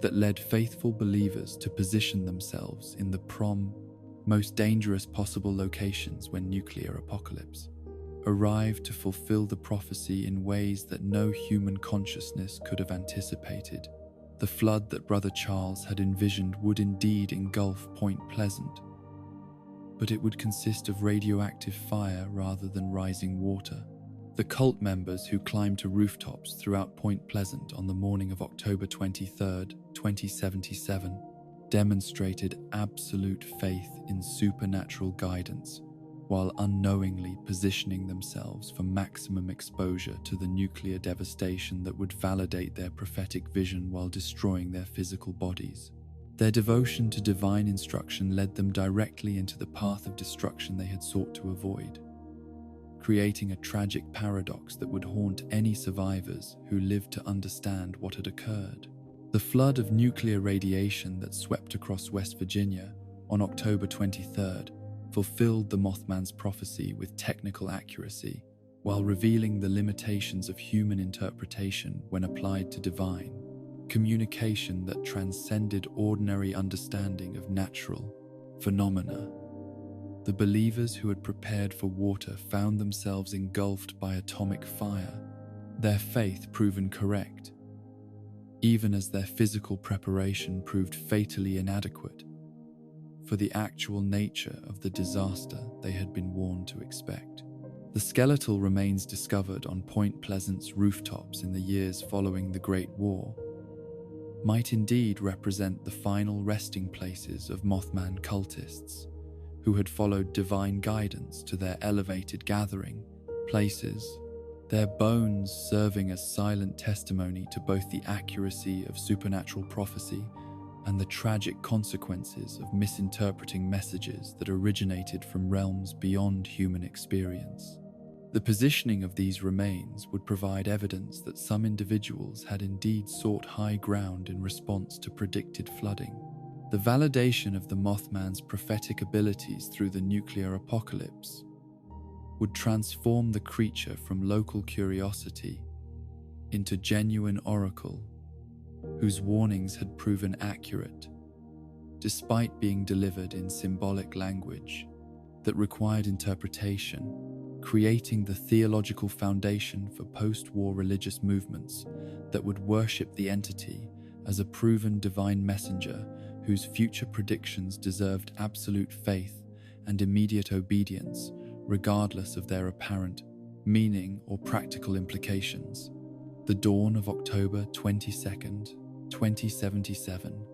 A: that led faithful believers to position themselves in the most dangerous possible locations when nuclear apocalypse arrived to fulfill the prophecy in ways that no human consciousness could have anticipated. The flood that Brother Charles had envisioned would indeed engulf Point Pleasant, but it would consist of radioactive fire rather than rising water. The cult members who climbed to rooftops throughout Point Pleasant on the morning of October 23, 2077, demonstrated absolute faith in supernatural guidance while unknowingly positioning themselves for maximum exposure to the nuclear devastation that would validate their prophetic vision while destroying their physical bodies. Their devotion to divine instruction led them directly into the path of destruction they had sought to avoid, creating a tragic paradox that would haunt any survivors who lived to understand what had occurred. The flood of nuclear radiation that swept across West Virginia on October 23rd fulfilled the Mothman's prophecy with technical accuracy, while revealing the limitations of human interpretation when applied to divine communication that transcended ordinary understanding of natural phenomena. The believers who had prepared for water found themselves engulfed by atomic fire, their faith proven correct, even as their physical preparation proved fatally inadequate for the actual nature of the disaster they had been warned to expect. The skeletal remains discovered on Point Pleasant's rooftops in the years following the Great War might indeed represent the final resting places of Mothman cultists who had followed divine guidance to their elevated gathering places, their bones serving as silent testimony to both the accuracy of supernatural prophecy and the tragic consequences of misinterpreting messages that originated from realms beyond human experience. The positioning of these remains would provide evidence that some individuals had indeed sought high ground in response to predicted flooding. The validation of the Mothman's prophetic abilities through the nuclear apocalypse would transform the creature from local curiosity into genuine oracle, whose warnings had proven accurate, despite being delivered in symbolic language that required interpretation, creating the theological foundation for post-war religious movements that would worship the entity as a proven divine messenger whose future predictions deserved absolute faith and immediate obedience, regardless of their apparent meaning or practical implications. The dawn of October 22nd, 2077,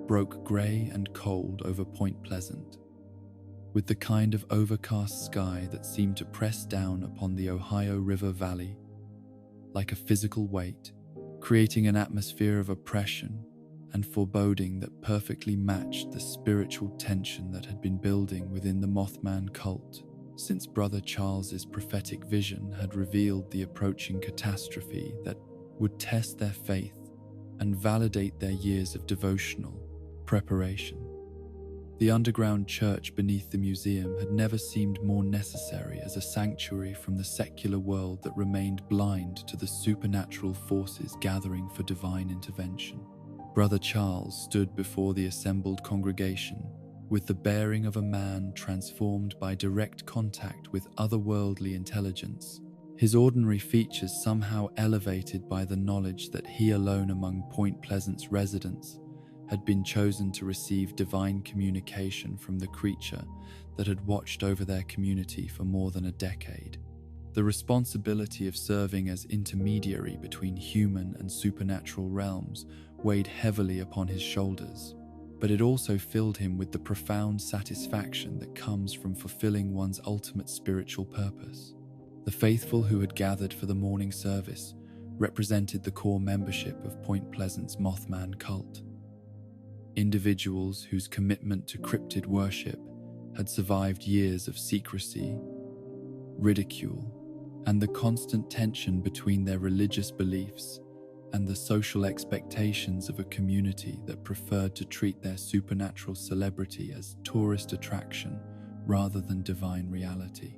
A: broke grey and cold over Point Pleasant, with the kind of overcast sky that seemed to press down upon the Ohio River Valley like a physical weight, creating an atmosphere of oppression and foreboding that perfectly matched the spiritual tension that had been building within the Mothman cult since Brother Charles's prophetic vision had revealed the approaching catastrophe that would test their faith and validate their years of devotional preparation. The underground church beneath the museum had never seemed more necessary as a sanctuary from the secular world that remained blind to the supernatural forces gathering for divine intervention. Brother Charles stood before the assembled congregation with the bearing of a man transformed by direct contact with otherworldly intelligence, his ordinary features somehow elevated by the knowledge that he alone among Point Pleasant's residents had been chosen to receive divine communication from the creature that had watched over their community for more than a decade. The responsibility of serving as intermediary between human and supernatural realms weighed heavily upon his shoulders, but it also filled him with the profound satisfaction that comes from fulfilling one's ultimate spiritual purpose. The faithful who had gathered for the morning service represented the core membership of Point Pleasant's Mothman cult. Individuals whose commitment to cryptid worship had survived years of secrecy, ridicule, and the constant tension between their religious beliefs and the social expectations of a community that preferred to treat their supernatural celebrity as tourist attraction rather than divine reality.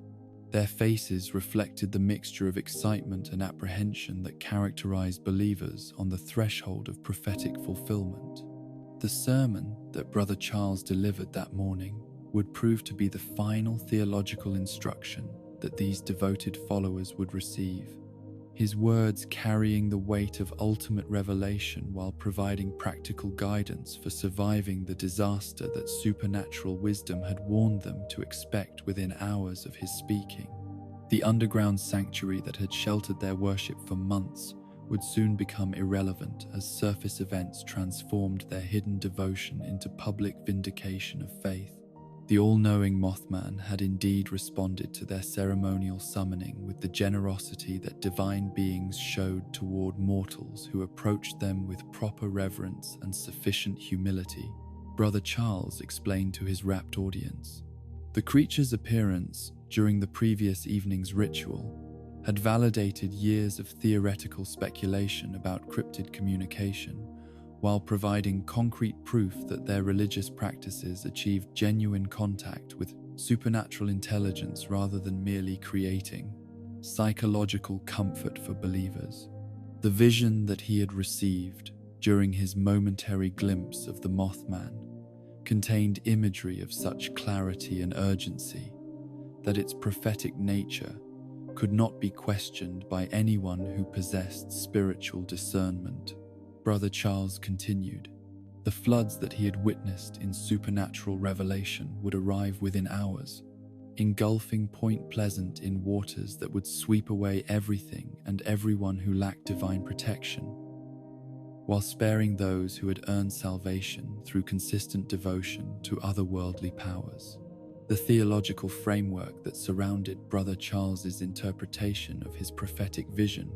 A: Their faces reflected the mixture of excitement and apprehension that characterized believers on the threshold of prophetic fulfillment. The sermon that Brother Charles delivered that morning would prove to be the final theological instruction that these devoted followers would receive, his words carrying the weight of ultimate revelation while providing practical guidance for surviving the disaster that supernatural wisdom had warned them to expect within hours of his speaking. The underground sanctuary that had sheltered their worship for months would soon become irrelevant as surface events transformed their hidden devotion into public vindication of faith. The all-knowing Mothman had indeed responded to their ceremonial summoning with the generosity that divine beings showed toward mortals who approached them with proper reverence and sufficient humility. Brother Charles explained to his rapt audience. The creature's appearance during the previous evening's ritual had validated years of theoretical speculation about cryptid communication, while providing concrete proof that their religious practices achieved genuine contact with supernatural intelligence rather than merely creating psychological comfort for believers. The vision that he had received during his momentary glimpse of the Mothman contained imagery of such clarity and urgency that its prophetic nature could not be questioned by anyone who possessed spiritual discernment. Brother Charles continued. The floods that he had witnessed in supernatural revelation would arrive within hours, engulfing Point Pleasant in waters that would sweep away everything and everyone who lacked divine protection, while sparing those who had earned salvation through consistent devotion to otherworldly powers. The theological framework that surrounded Brother Charles's interpretation of his prophetic vision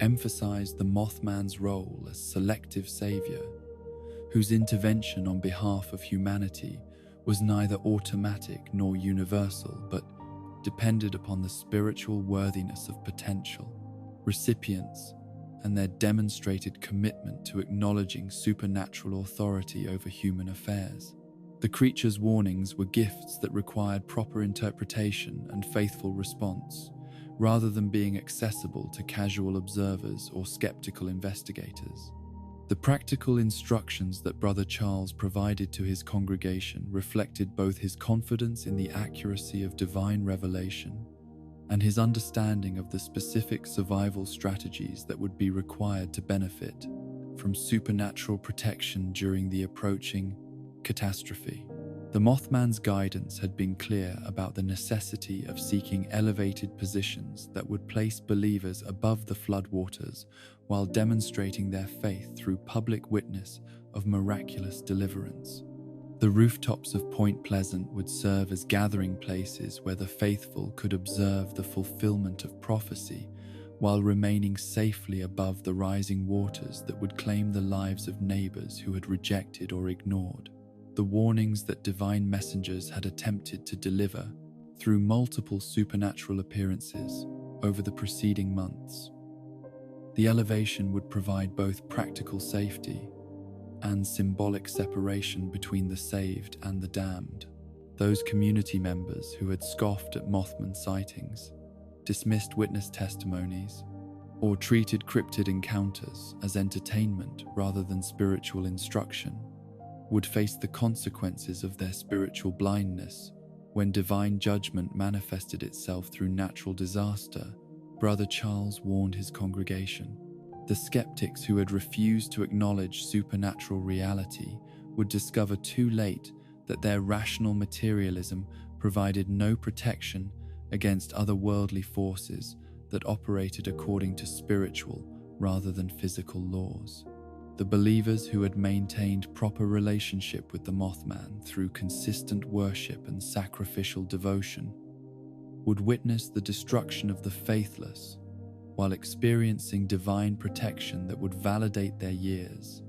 A: emphasized the Mothman's role as selective savior, whose intervention on behalf of humanity was neither automatic nor universal, but depended upon the spiritual worthiness of potential recipients and their demonstrated commitment to acknowledging supernatural authority over human affairs. The creature's warnings were gifts that required proper interpretation and faithful response, rather than being accessible to casual observers or skeptical investigators. The practical instructions that Brother Charles provided to his congregation reflected both his confidence in the accuracy of divine revelation and his understanding of the specific survival strategies that would be required to benefit from supernatural protection during the approaching catastrophe. The Mothman's guidance had been clear about the necessity of seeking elevated positions that would place believers above the floodwaters while demonstrating their faith through public witness of miraculous deliverance. The rooftops of Point Pleasant would serve as gathering places where the faithful could observe the fulfillment of prophecy while remaining safely above the rising waters that would claim the lives of neighbors who had rejected or ignored the warnings that divine messengers had attempted to deliver through multiple supernatural appearances over the preceding months. The elevation would provide both practical safety and symbolic separation between the saved and the damned. Those community members who had scoffed at Mothman sightings, dismissed witness testimonies, or treated cryptid encounters as entertainment rather than spiritual instruction would face the consequences of their spiritual blindness when divine judgment manifested itself through natural disaster. Brother Charles warned his congregation. The skeptics who had refused to acknowledge supernatural reality would discover too late that their rational materialism provided no protection against otherworldly forces that operated according to spiritual rather than physical laws. The believers who had maintained proper relationship with the Mothman through consistent worship and sacrificial devotion would witness the destruction of the faithless while experiencing divine protection that would validate their years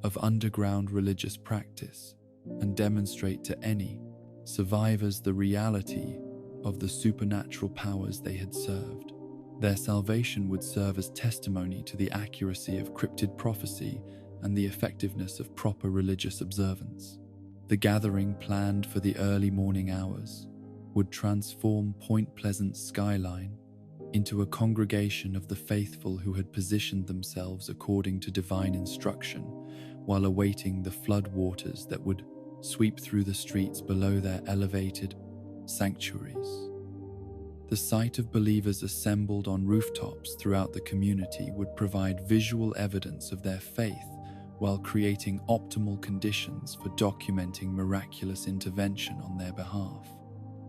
A: of underground religious practice and demonstrate to any survivors the reality of the supernatural powers they had served. Their salvation would serve as testimony to the accuracy of cryptid prophecy and the effectiveness of proper religious observance. The gathering, planned for the early morning hours, would transform Point Pleasant's skyline into a congregation of the faithful who had positioned themselves according to divine instruction while awaiting the flood waters that would sweep through the streets below their elevated sanctuaries. The sight of believers assembled on rooftops throughout the community would provide visual evidence of their faith while creating optimal conditions for documenting miraculous intervention on their behalf.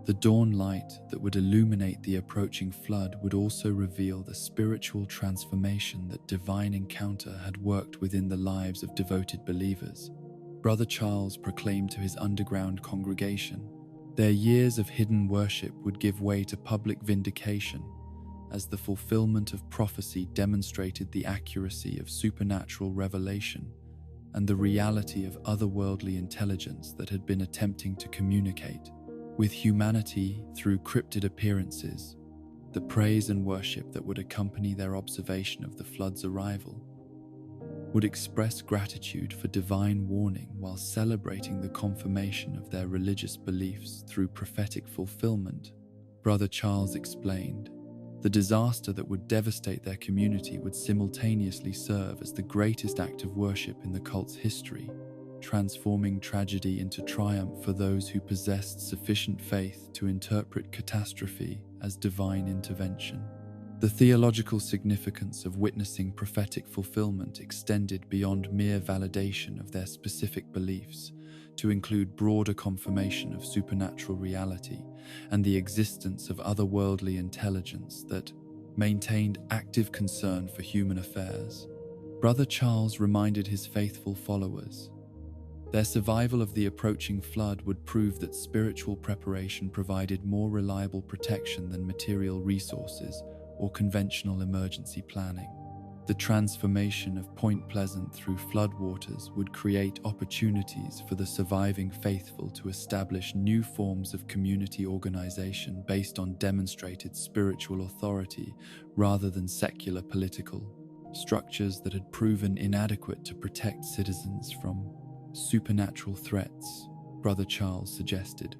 A: The dawn light that would illuminate the approaching flood would also reveal the spiritual transformation that divine encounter had worked within the lives of devoted believers. Brother Charles proclaimed to his underground congregation. Their years of hidden worship would give way to public vindication as the fulfillment of prophecy demonstrated the accuracy of supernatural revelation and the reality of otherworldly intelligence that had been attempting to communicate with humanity through cryptid appearances. The praise and worship that would accompany their observation of the flood's arrival would express gratitude for divine warning while celebrating the confirmation of their religious beliefs through prophetic fulfillment. Brother Charles explained, the disaster that would devastate their community would simultaneously serve as the greatest act of worship in the cult's history, transforming tragedy into triumph for those who possessed sufficient faith to interpret catastrophe as divine intervention. The theological significance of witnessing prophetic fulfillment extended beyond mere validation of their specific beliefs to include broader confirmation of supernatural reality and the existence of otherworldly intelligence that maintained active concern for human affairs. Brother Charles reminded his faithful followers their survival of the approaching flood would prove that spiritual preparation provided more reliable protection than material resources or conventional emergency planning. The transformation of Point Pleasant through floodwaters would create opportunities for the surviving faithful to establish new forms of community organization based on demonstrated spiritual authority rather than secular political structures that had proven inadequate to protect citizens from supernatural threats, Brother Charles suggested.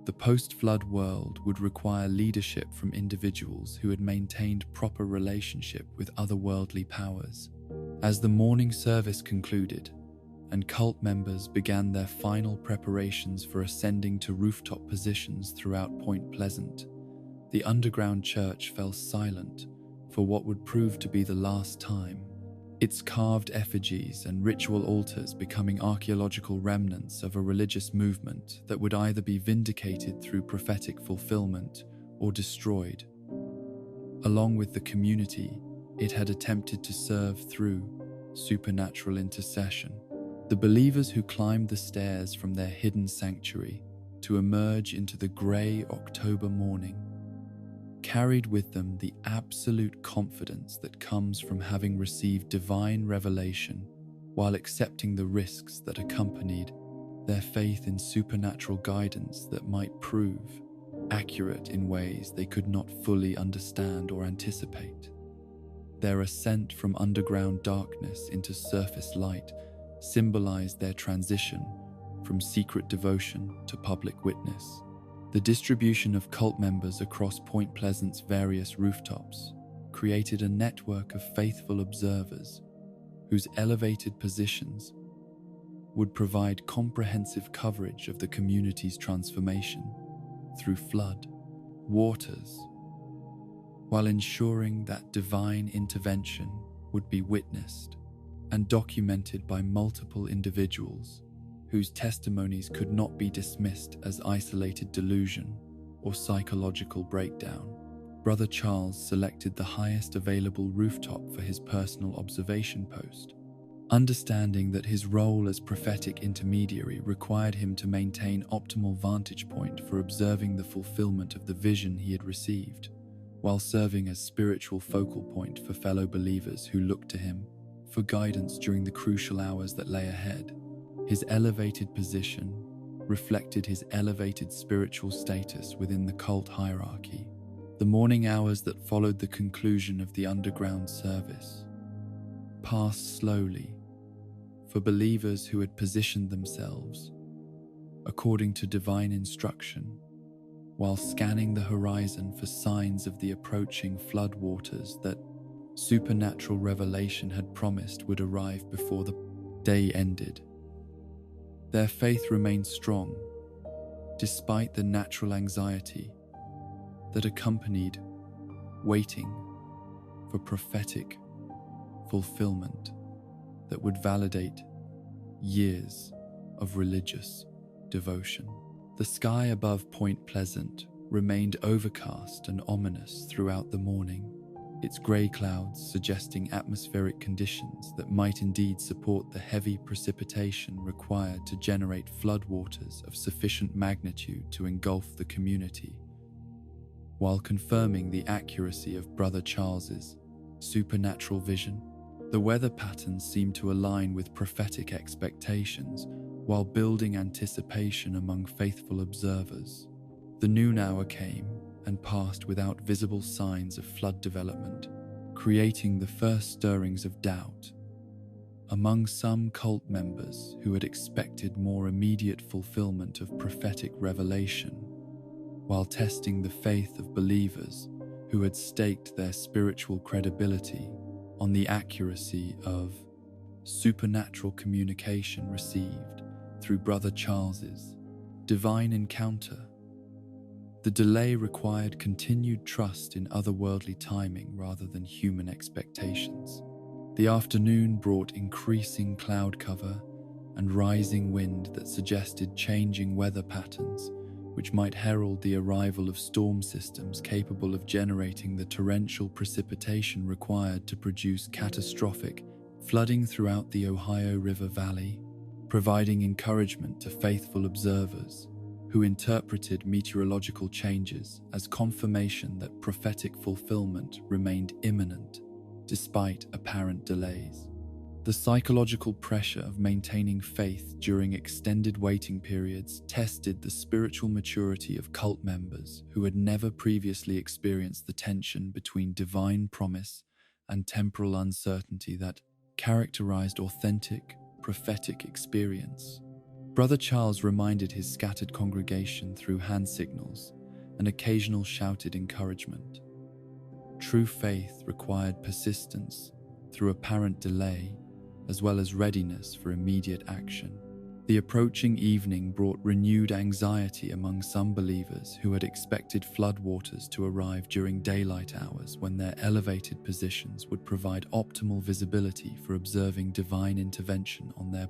A: The post-flood world would require leadership from individuals who had maintained proper relationship with otherworldly powers. As the morning service concluded, and cult members began their final preparations for ascending to rooftop positions throughout Point Pleasant, the underground church fell silent for what would prove to be the last time, its carved effigies and ritual altars becoming archaeological remnants of a religious movement that would either be vindicated through prophetic fulfillment or destroyed. Along with the community, it had attempted to serve through supernatural intercession. The believers who climbed the stairs from their hidden sanctuary to emerge into the grey October morning carried with them the absolute confidence that comes from having received divine revelation while accepting the risks that accompanied their faith in supernatural guidance that might prove accurate in ways they could not fully understand or anticipate. Their ascent from underground darkness into surface light symbolized their transition from secret devotion to public witness. The distribution of cult members across Point Pleasant's various rooftops created a network of faithful observers whose elevated positions would provide comprehensive coverage of the community's transformation through flood waters, while ensuring that divine intervention would be witnessed and documented by multiple individuals whose testimonies could not be dismissed as isolated delusion or psychological breakdown. Brother Charles selected the highest available rooftop for his personal observation post, understanding that his role as prophetic intermediary required him to maintain optimal vantage point for observing the fulfillment of the vision he had received, while serving as spiritual focal point for fellow believers who looked to him for guidance during the crucial hours that lay ahead. His elevated position reflected his elevated spiritual status within the cult hierarchy. The morning hours that followed the conclusion of the underground service passed slowly for believers who had positioned themselves according to divine instruction, while scanning the horizon for signs of the approaching flood waters that supernatural revelation had promised would arrive before the day ended. Their faith remained strong, despite the natural anxiety that accompanied waiting for prophetic fulfillment that would validate years of religious devotion. The sky above Point Pleasant remained overcast and ominous throughout the morning, its grey clouds suggesting atmospheric conditions that might indeed support the heavy precipitation required to generate floodwaters of sufficient magnitude to engulf the community, while confirming the accuracy of Brother Charles's supernatural vision. The weather patterns seemed to align with prophetic expectations, while building anticipation among faithful observers. The noon hour came and passed without visible signs of flood development, creating the first stirrings of doubt among some cult members who had expected more immediate fulfillment of prophetic revelation, while testing the faith of believers who had staked their spiritual credibility on the accuracy of supernatural communication received through Brother Charles's divine encounter. The delay required continued trust in otherworldly timing rather than human expectations. The afternoon brought increasing cloud cover and rising wind that suggested changing weather patterns, which might herald the arrival of storm systems capable of generating the torrential precipitation required to produce catastrophic flooding throughout the Ohio River Valley, providing encouragement to faithful observers who interpreted meteorological changes as confirmation that prophetic fulfillment remained imminent despite apparent delays. The psychological pressure of maintaining faith during extended waiting periods tested the spiritual maturity of cult members who had never previously experienced the tension between divine promise and temporal uncertainty that characterized authentic, prophetic experience. Brother Charles reminded his scattered congregation through hand signals and occasional shouted encouragement. True faith required persistence through apparent delay, as well as readiness for immediate action. The approaching evening brought renewed anxiety among some believers who had expected floodwaters to arrive during daylight hours when their elevated positions would provide optimal visibility for observing divine intervention on their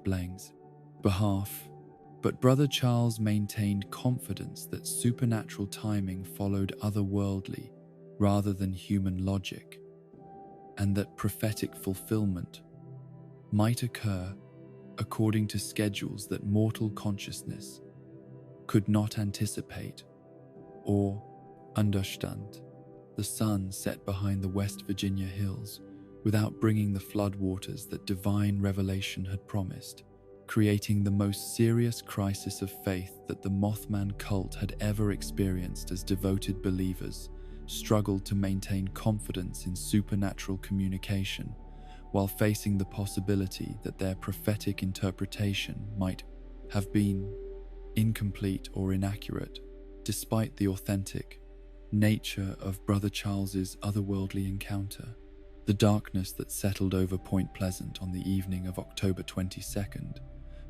A: behalf. But Brother Charles maintained confidence that supernatural timing followed otherworldly rather than human logic, and that prophetic fulfillment might occur according to schedules that mortal consciousness could not anticipate or understand. The sun set behind the West Virginia hills without bringing the floodwaters that divine revelation had promised, creating the most serious crisis of faith that the Mothman cult had ever experienced as devoted believers struggled to maintain confidence in supernatural communication while facing the possibility that their prophetic interpretation might have been incomplete or inaccurate, despite the authentic nature of Brother Charles's otherworldly encounter. The darkness that settled over Point Pleasant on the evening of October 22nd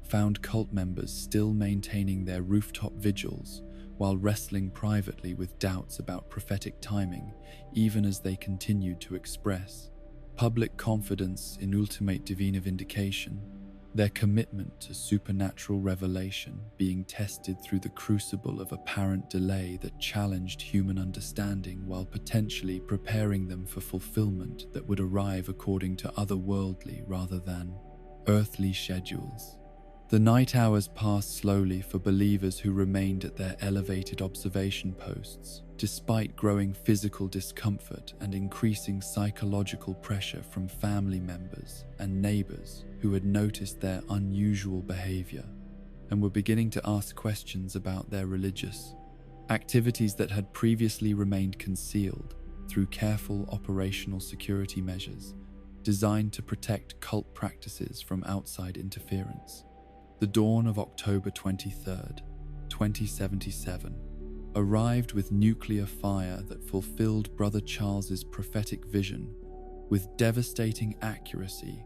A: found cult members still maintaining their rooftop vigils while wrestling privately with doubts about prophetic timing, even as they continued to express public confidence in ultimate divine vindication, their commitment to supernatural revelation being tested through the crucible of apparent delay that challenged human understanding while potentially preparing them for fulfillment that would arrive according to otherworldly rather than earthly schedules. The night hours passed slowly for believers who remained at their elevated observation posts, despite growing physical discomfort and increasing psychological pressure from family members and neighbors who had noticed their unusual behavior and were beginning to ask questions about their religious activities that had previously remained concealed through careful operational security measures designed to protect cult practices from outside interference. The dawn of October 23rd, 2077, arrived with nuclear fire that fulfilled Brother Charles's prophetic vision with devastating accuracy,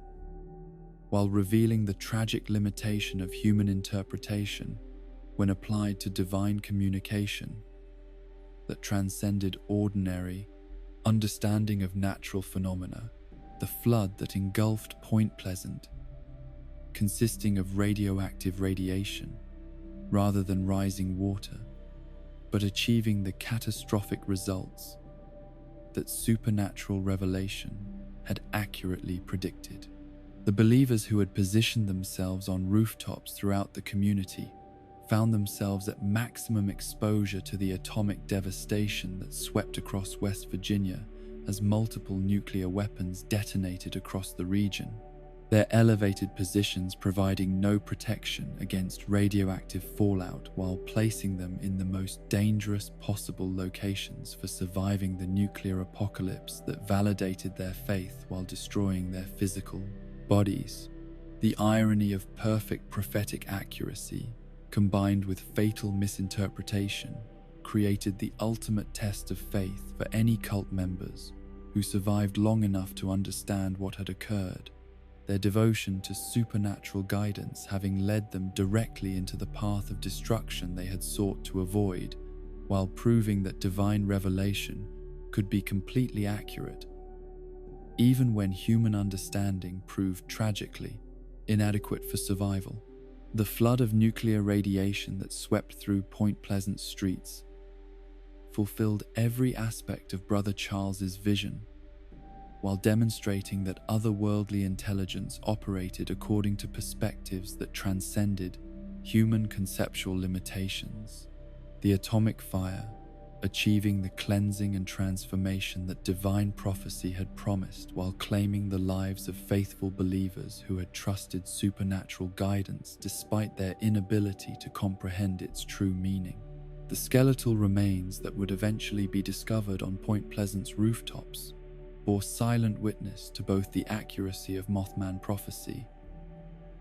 A: while revealing the tragic limitation of human interpretation when applied to divine communication that transcended ordinary understanding of natural phenomena. The flood that engulfed Point Pleasant, consisting of radioactive radiation rather than rising water, but achieving the catastrophic results that supernatural revelation had accurately predicted. The believers who had positioned themselves on rooftops throughout the community found themselves at maximum exposure to the atomic devastation that swept across West Virginia as multiple nuclear weapons detonated across the region, their elevated positions providing no protection against radioactive fallout while placing them in the most dangerous possible locations for surviving the nuclear apocalypse that validated their faith while destroying their physical bodies. The irony of perfect prophetic accuracy combined with fatal misinterpretation created the ultimate test of faith for any cult members who survived long enough to understand what had occurred, their devotion to supernatural guidance having led them directly into the path of destruction they had sought to avoid, while proving that divine revelation could be completely accurate, even when human understanding proved tragically inadequate for survival. The flood of nuclear radiation that swept through Point Pleasant streets fulfilled every aspect of Brother Charles's vision, while demonstrating that otherworldly intelligence operated according to perspectives that transcended human conceptual limitations. The atomic fire, achieving the cleansing and transformation that divine prophecy had promised while claiming the lives of faithful believers who had trusted supernatural guidance despite their inability to comprehend its true meaning. The skeletal remains that would eventually be discovered on Point Pleasant's rooftops bore silent witness to both the accuracy of Mothman prophecy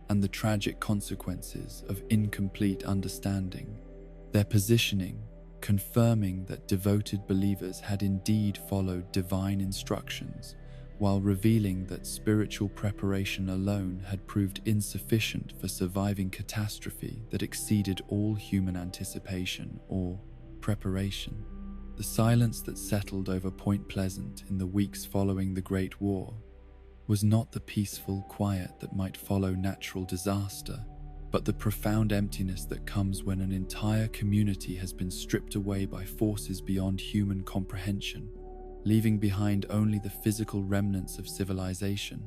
A: and the tragic consequences of incomplete understanding. Their positioning confirming that devoted believers had indeed followed divine instructions, while revealing that spiritual preparation alone had proved insufficient for surviving catastrophe that exceeded all human anticipation or preparation. The silence that settled over Point Pleasant in the weeks following the Great War was not the peaceful quiet that might follow natural disaster, but the profound emptiness that comes when an entire community has been stripped away by forces beyond human comprehension, leaving behind only the physical remnants of civilization,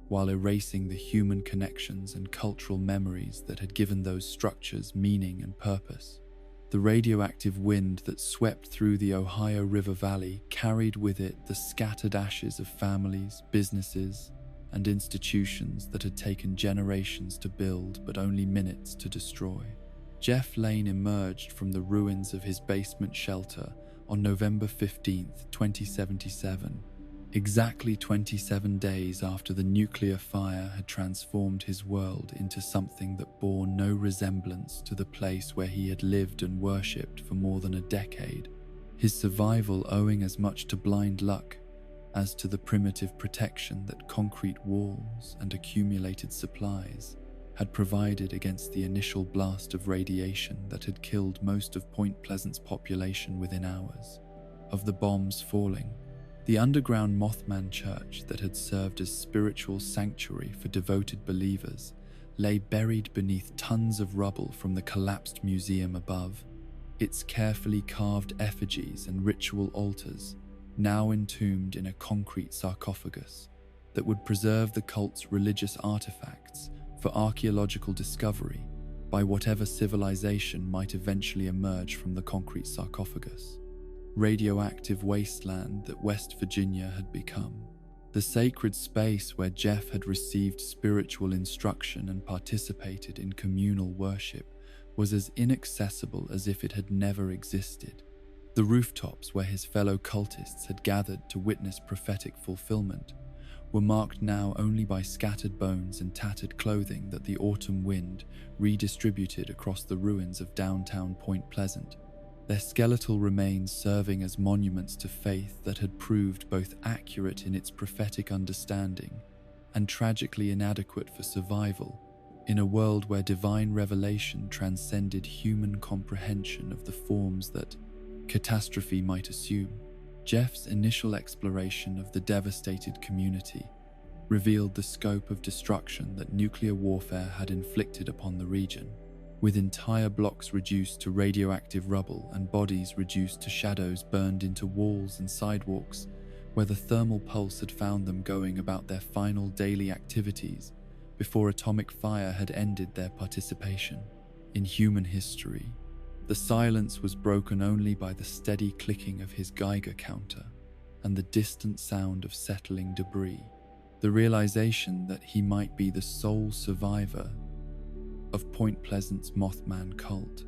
A: while erasing the human connections and cultural memories that had given those structures meaning and purpose. The radioactive wind that swept through the Ohio River Valley carried with it the scattered ashes of families, businesses, and institutions that had taken generations to build but only minutes to destroy. Jeff Lane emerged from the ruins of his basement shelter on November 15, 2077, exactly 27 days after the nuclear fire had transformed his world into something that bore no resemblance to the place where he had lived and worshipped for more than a decade, his survival owing as much to blind luck as to the primitive protection that concrete walls and accumulated supplies had provided against the initial blast of radiation that had killed most of Point Pleasant's population within hours. Of the bombs falling, the underground Mothman church that had served as spiritual sanctuary for devoted believers lay buried beneath tons of rubble from the collapsed museum above, its carefully carved effigies and ritual altars now entombed in a concrete sarcophagus that would preserve the cult's religious artifacts for archaeological discovery by whatever civilization might eventually emerge from the concrete sarcophagus. Radioactive wasteland that West Virginia had become. The sacred space where Jeff had received spiritual instruction and participated in communal worship was as inaccessible as if it had never existed. The rooftops where his fellow cultists had gathered to witness prophetic fulfillment were marked now only by scattered bones and tattered clothing that the autumn wind redistributed across the ruins of downtown Point Pleasant, their skeletal remains serving as monuments to faith that had proved both accurate in its prophetic understanding and tragically inadequate for survival in a world where divine revelation transcended human comprehension of the forms that catastrophe might assume. Jeff's initial exploration of the devastated community revealed the scope of destruction that nuclear warfare had inflicted upon the region, with entire blocks reduced to radioactive rubble and bodies reduced to shadows burned into walls and sidewalks. where the thermal pulse had found them going about their final daily activities before atomic fire had ended their participation in human history. The silence was broken only by the steady clicking of his Geiger counter and the distant sound of settling debris. The realization that he might be the sole survivor of Point Pleasant's Mothman cult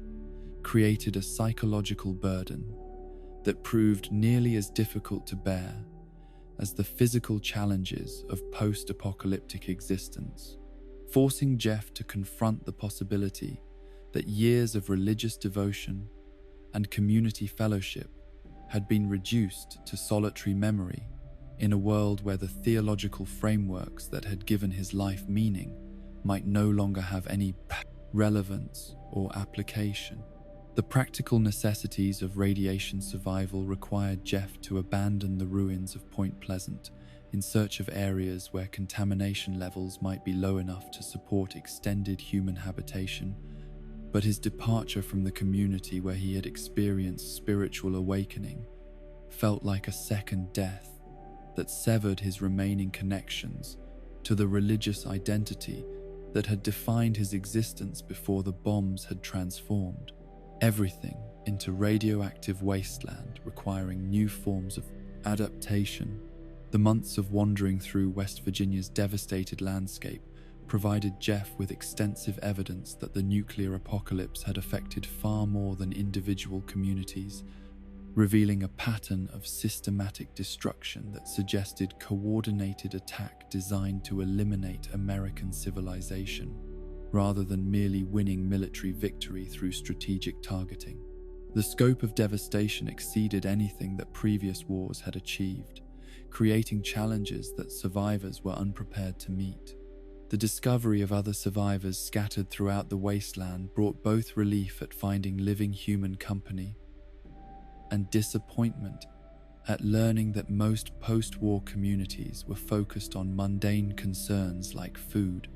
A: created a psychological burden that proved nearly as difficult to bear as the physical challenges of post-apocalyptic existence, forcing Jeff to confront the possibility that years of religious devotion and community fellowship had been reduced to solitary memory in a world where the theological frameworks that had given his life meaning might no longer have any relevance or application. The practical necessities of radiation survival required Jeff to abandon the ruins of Point Pleasant in search of areas where contamination levels might be low enough to support extended human habitation, but his departure from the community where he had experienced spiritual awakening felt like a second death that severed his remaining connections to the religious identity that had defined his existence before the bombs had transformed everything into radioactive wasteland, requiring new forms of adaptation. The months of wandering through West Virginia's devastated landscape provided Jeff with extensive evidence that the nuclear apocalypse had affected far more than individual communities, revealing a pattern of systematic destruction that suggested coordinated attack designed to eliminate American civilization, rather than merely winning military victory through strategic targeting. The scope of devastation exceeded anything that previous wars had achieved, creating challenges that survivors were unprepared to meet. The discovery of other survivors scattered throughout the wasteland brought both relief at finding living human company and disappointment at learning that most post-war communities were focused on mundane concerns like food,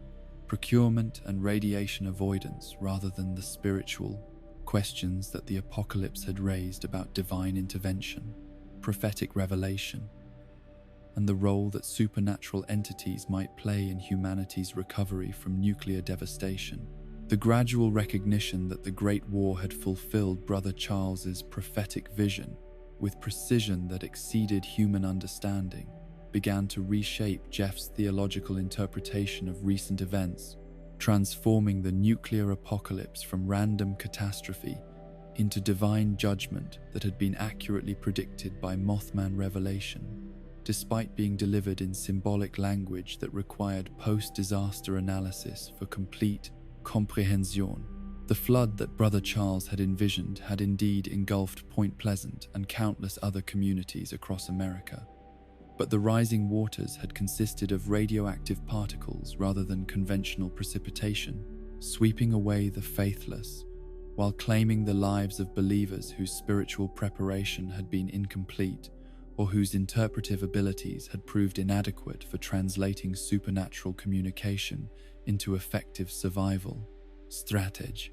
A: procurement, and radiation avoidance rather than the spiritual questions that the apocalypse had raised about divine intervention, prophetic revelation, and the role that supernatural entities might play in humanity's recovery from nuclear devastation. The gradual recognition that the Great War had fulfilled Brother Charles's prophetic vision with precision that exceeded human understanding began to reshape Jeff's theological interpretation of recent events, transforming the nuclear apocalypse from random catastrophe into divine judgment that had been accurately predicted by Mothman revelation, despite being delivered in symbolic language that required post-disaster analysis for complete comprehension. The flood that Brother Charles had envisioned had indeed engulfed Point Pleasant and countless other communities across America. But the rising waters had consisted of radioactive particles rather than conventional precipitation, sweeping away the faithless, while claiming the lives of believers whose spiritual preparation had been incomplete or whose interpretive abilities had proved inadequate for translating supernatural communication into effective survival strategy.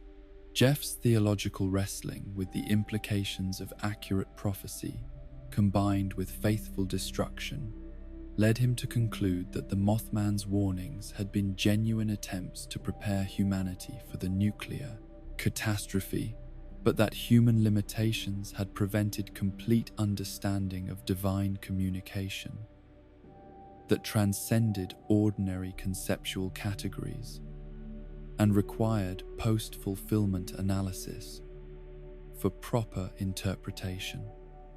A: Jeff's theological wrestling with the implications of accurate prophecy combined with faithful destruction, led him to conclude that the Mothman's warnings had been genuine attempts to prepare humanity for the nuclear catastrophe, but that human limitations had prevented complete understanding of divine communication that transcended ordinary conceptual categories and required post-fulfillment analysis for proper interpretation.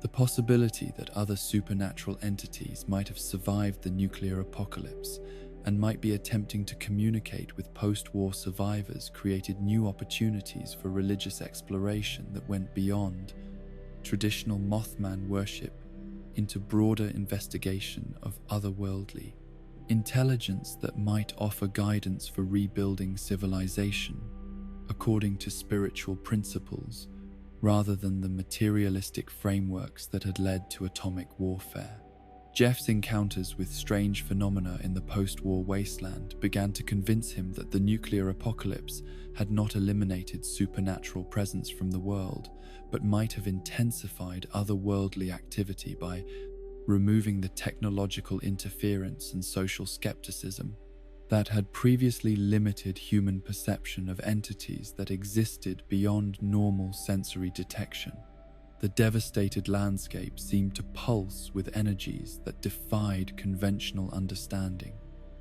A: The possibility that other supernatural entities might have survived the nuclear apocalypse and might be attempting to communicate with post-war survivors created new opportunities for religious exploration that went beyond traditional Mothman worship into broader investigation of otherworldly intelligence that might offer guidance for rebuilding civilization according to spiritual principles rather than the materialistic frameworks that had led to atomic warfare. Jeff's encounters with strange phenomena in the post-war wasteland began to convince him that the nuclear apocalypse had not eliminated supernatural presence from the world, but might have intensified otherworldly activity by removing the technological interference and social skepticism that had previously limited human perception of entities that existed beyond normal sensory detection. The devastated landscape seemed to pulse with energies that defied conventional understanding.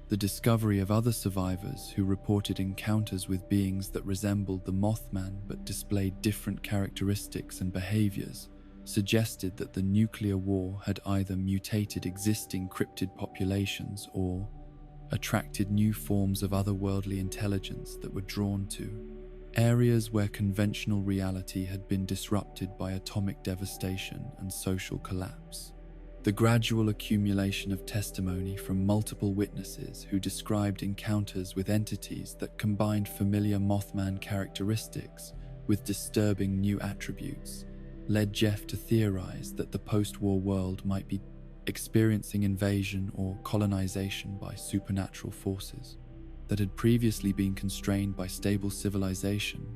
A: The discovery of other survivors who reported encounters with beings that resembled the Mothman but displayed different characteristics and behaviors suggested that the nuclear war had either mutated existing cryptid populations or attracted new forms of otherworldly intelligence that were drawn to areas where conventional reality had been disrupted by atomic devastation and social collapse. The gradual accumulation of testimony from multiple witnesses who described encounters with entities that combined familiar Mothman characteristics with disturbing new attributes led Jeff to theorize that the post-war world might be experiencing invasion or colonization by supernatural forces that had previously been constrained by stable civilization,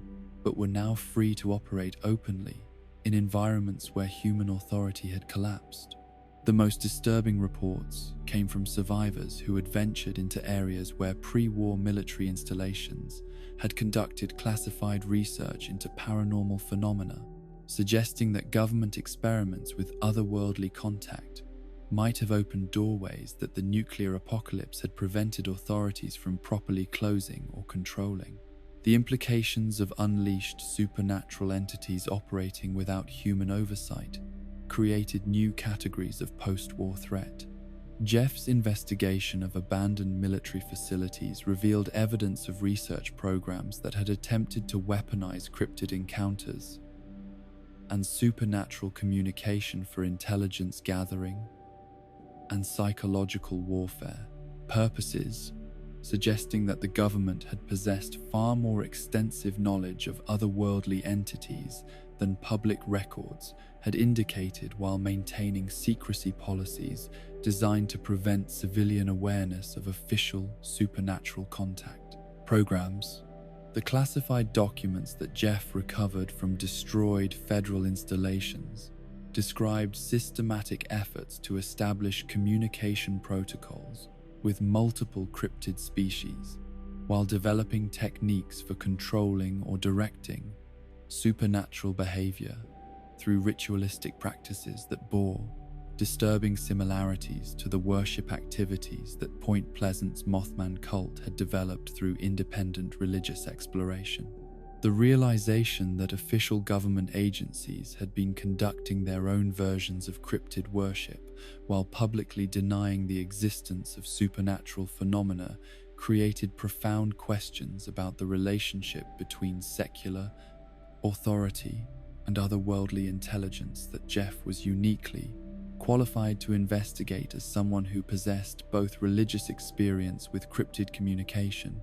A: but were now free to operate openly in environments where human authority had collapsed. The most disturbing reports came from survivors who had ventured into areas where pre-war military installations had conducted classified research into paranormal phenomena, suggesting that government experiments with otherworldly contact might have opened doorways that the nuclear apocalypse had prevented authorities from properly closing or controlling. The implications of unleashed supernatural entities operating without human oversight created new categories of post-war threat. Jeff's investigation of abandoned military facilities revealed evidence of research programs that had attempted to weaponize cryptid encounters and supernatural communication for intelligence gathering and psychological warfare purposes, suggesting that the government had possessed far more extensive knowledge of otherworldly entities than public records had indicated, while maintaining secrecy policies designed to prevent civilian awareness of official supernatural contact programs. The classified documents that Jeff recovered from destroyed federal installations described systematic efforts to establish communication protocols with multiple cryptid species, while developing techniques for controlling or directing supernatural behavior through ritualistic practices that bore disturbing similarities to the worship activities that Point Pleasant's Mothman cult had developed through independent religious exploration. The realization that official government agencies had been conducting their own versions of cryptid worship while publicly denying the existence of supernatural phenomena created profound questions about the relationship between secular authority and otherworldly intelligence that Jeff was uniquely qualified to investigate as someone who possessed both religious experience with cryptid communication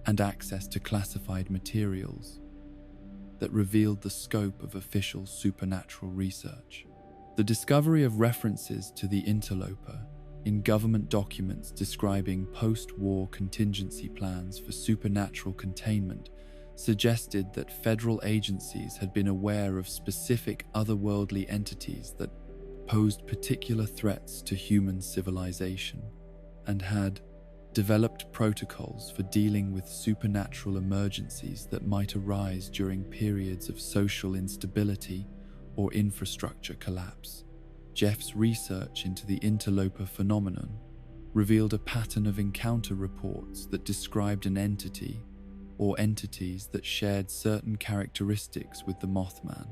A: and access to classified materials that revealed the scope of official supernatural research. The discovery of references to the interloper in government documents describing post-war contingency plans for supernatural containment suggested that federal agencies had been aware of specific otherworldly entities that posed particular threats to human civilization and had developed protocols for dealing with supernatural emergencies that might arise during periods of social instability or infrastructure collapse. Jeff's research into the interloper phenomenon revealed a pattern of encounter reports that described an entity or entities that shared certain characteristics with the Mothman,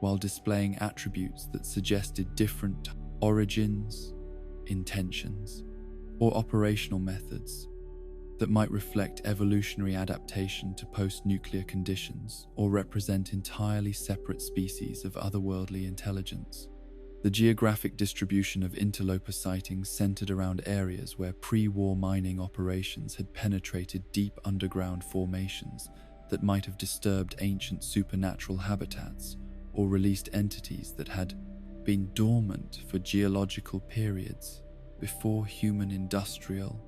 A: while displaying attributes that suggested different origins, intentions, or operational methods that might reflect evolutionary adaptation to post-nuclear conditions or represent entirely separate species of otherworldly intelligence. The geographic distribution of interloper sightings centered around areas where pre-war mining operations had penetrated deep underground formations that might have disturbed ancient supernatural habitats or released entities that had been dormant for geological periods before human industrial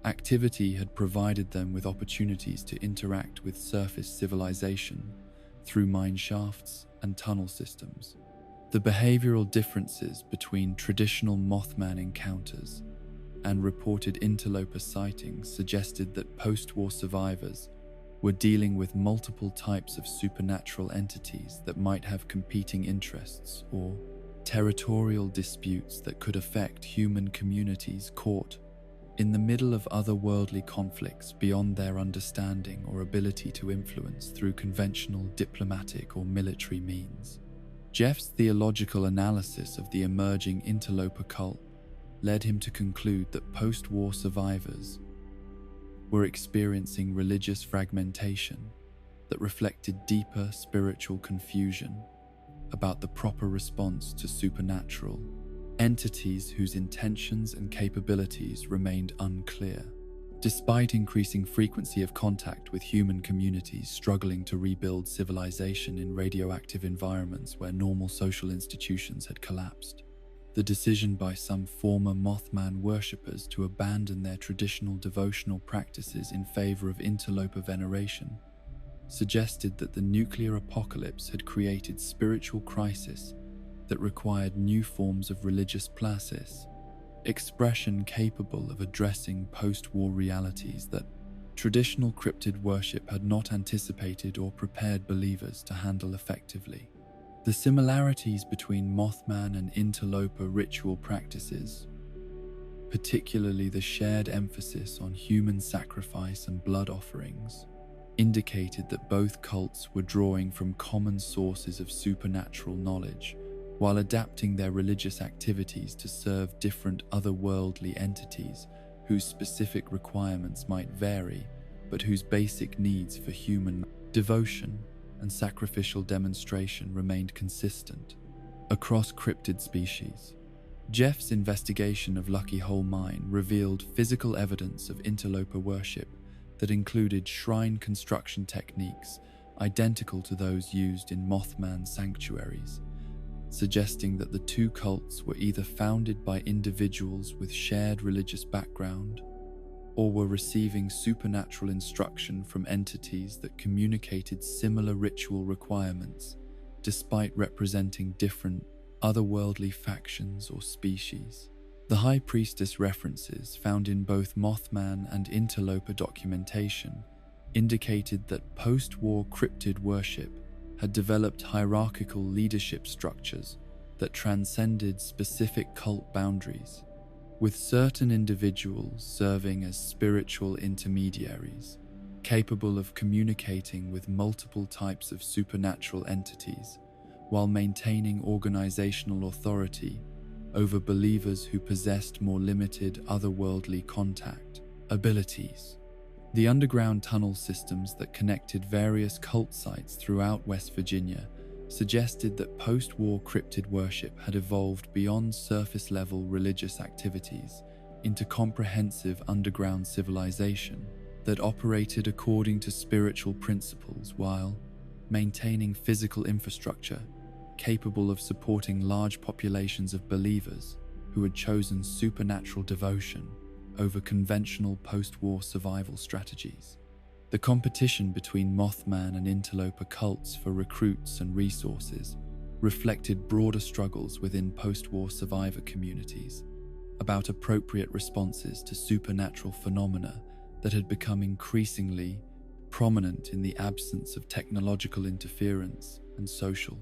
A: activity had provided them with opportunities to interact with surface civilization through mine shafts and tunnel systems. The behavioral differences between traditional Mothman encounters and reported interloper sightings suggested that post-war survivors were dealing with multiple types of supernatural entities that might have competing interests or territorial disputes that could affect human communities caught in the middle of otherworldly conflicts beyond their understanding or ability to influence through conventional diplomatic or military means. Jeff's theological analysis of the emerging interloper cult led him to conclude that post-war survivors were experiencing religious fragmentation that reflected deeper spiritual confusion about the proper response to supernatural entities whose intentions and capabilities remained unclear. Despite increasing frequency of contact with human communities struggling to rebuild civilization in radioactive environments where normal social institutions had collapsed, the decision by some former Mothman worshippers to abandon their traditional devotional practices in favor of interloper veneration suggested that the nuclear apocalypse had created spiritual crisis that required new forms of religious praxis, expression capable of addressing post-war realities that traditional cryptid worship had not anticipated or prepared believers to handle effectively. The similarities between Mothman and interloper ritual practices, particularly the shared emphasis on human sacrifice and blood offerings, indicated that both cults were drawing from common sources of supernatural knowledge while adapting their religious activities to serve different otherworldly entities whose specific requirements might vary, but whose basic needs for human devotion and sacrificial demonstration remained consistent across cryptid species. Jeff's investigation of Lucky Hole Mine revealed physical evidence of interloper worship that included shrine construction techniques identical to those used in Mothman sanctuaries, suggesting that the two cults were either founded by individuals with shared religious background or were receiving supernatural instruction from entities that communicated similar ritual requirements despite representing different otherworldly factions or species. The High Priestess references found in both Mothman and interloper documentation indicated that post-war cryptid worship had developed hierarchical leadership structures that transcended specific cult boundaries, with certain individuals serving as spiritual intermediaries, capable of communicating with multiple types of supernatural entities, while maintaining organizational authority over believers who possessed more limited otherworldly contact abilities. The underground tunnel systems that connected various cult sites throughout West Virginia suggested that post-war cryptid worship had evolved beyond surface-level religious activities into comprehensive underground civilization that operated according to spiritual principles while maintaining physical infrastructure capable of supporting large populations of believers who had chosen supernatural devotion over conventional post-war survival strategies. The competition between Mothman and interloper cults for recruits and resources reflected broader struggles within post-war survivor communities about appropriate responses to supernatural phenomena that had become increasingly prominent in the absence of technological interference and social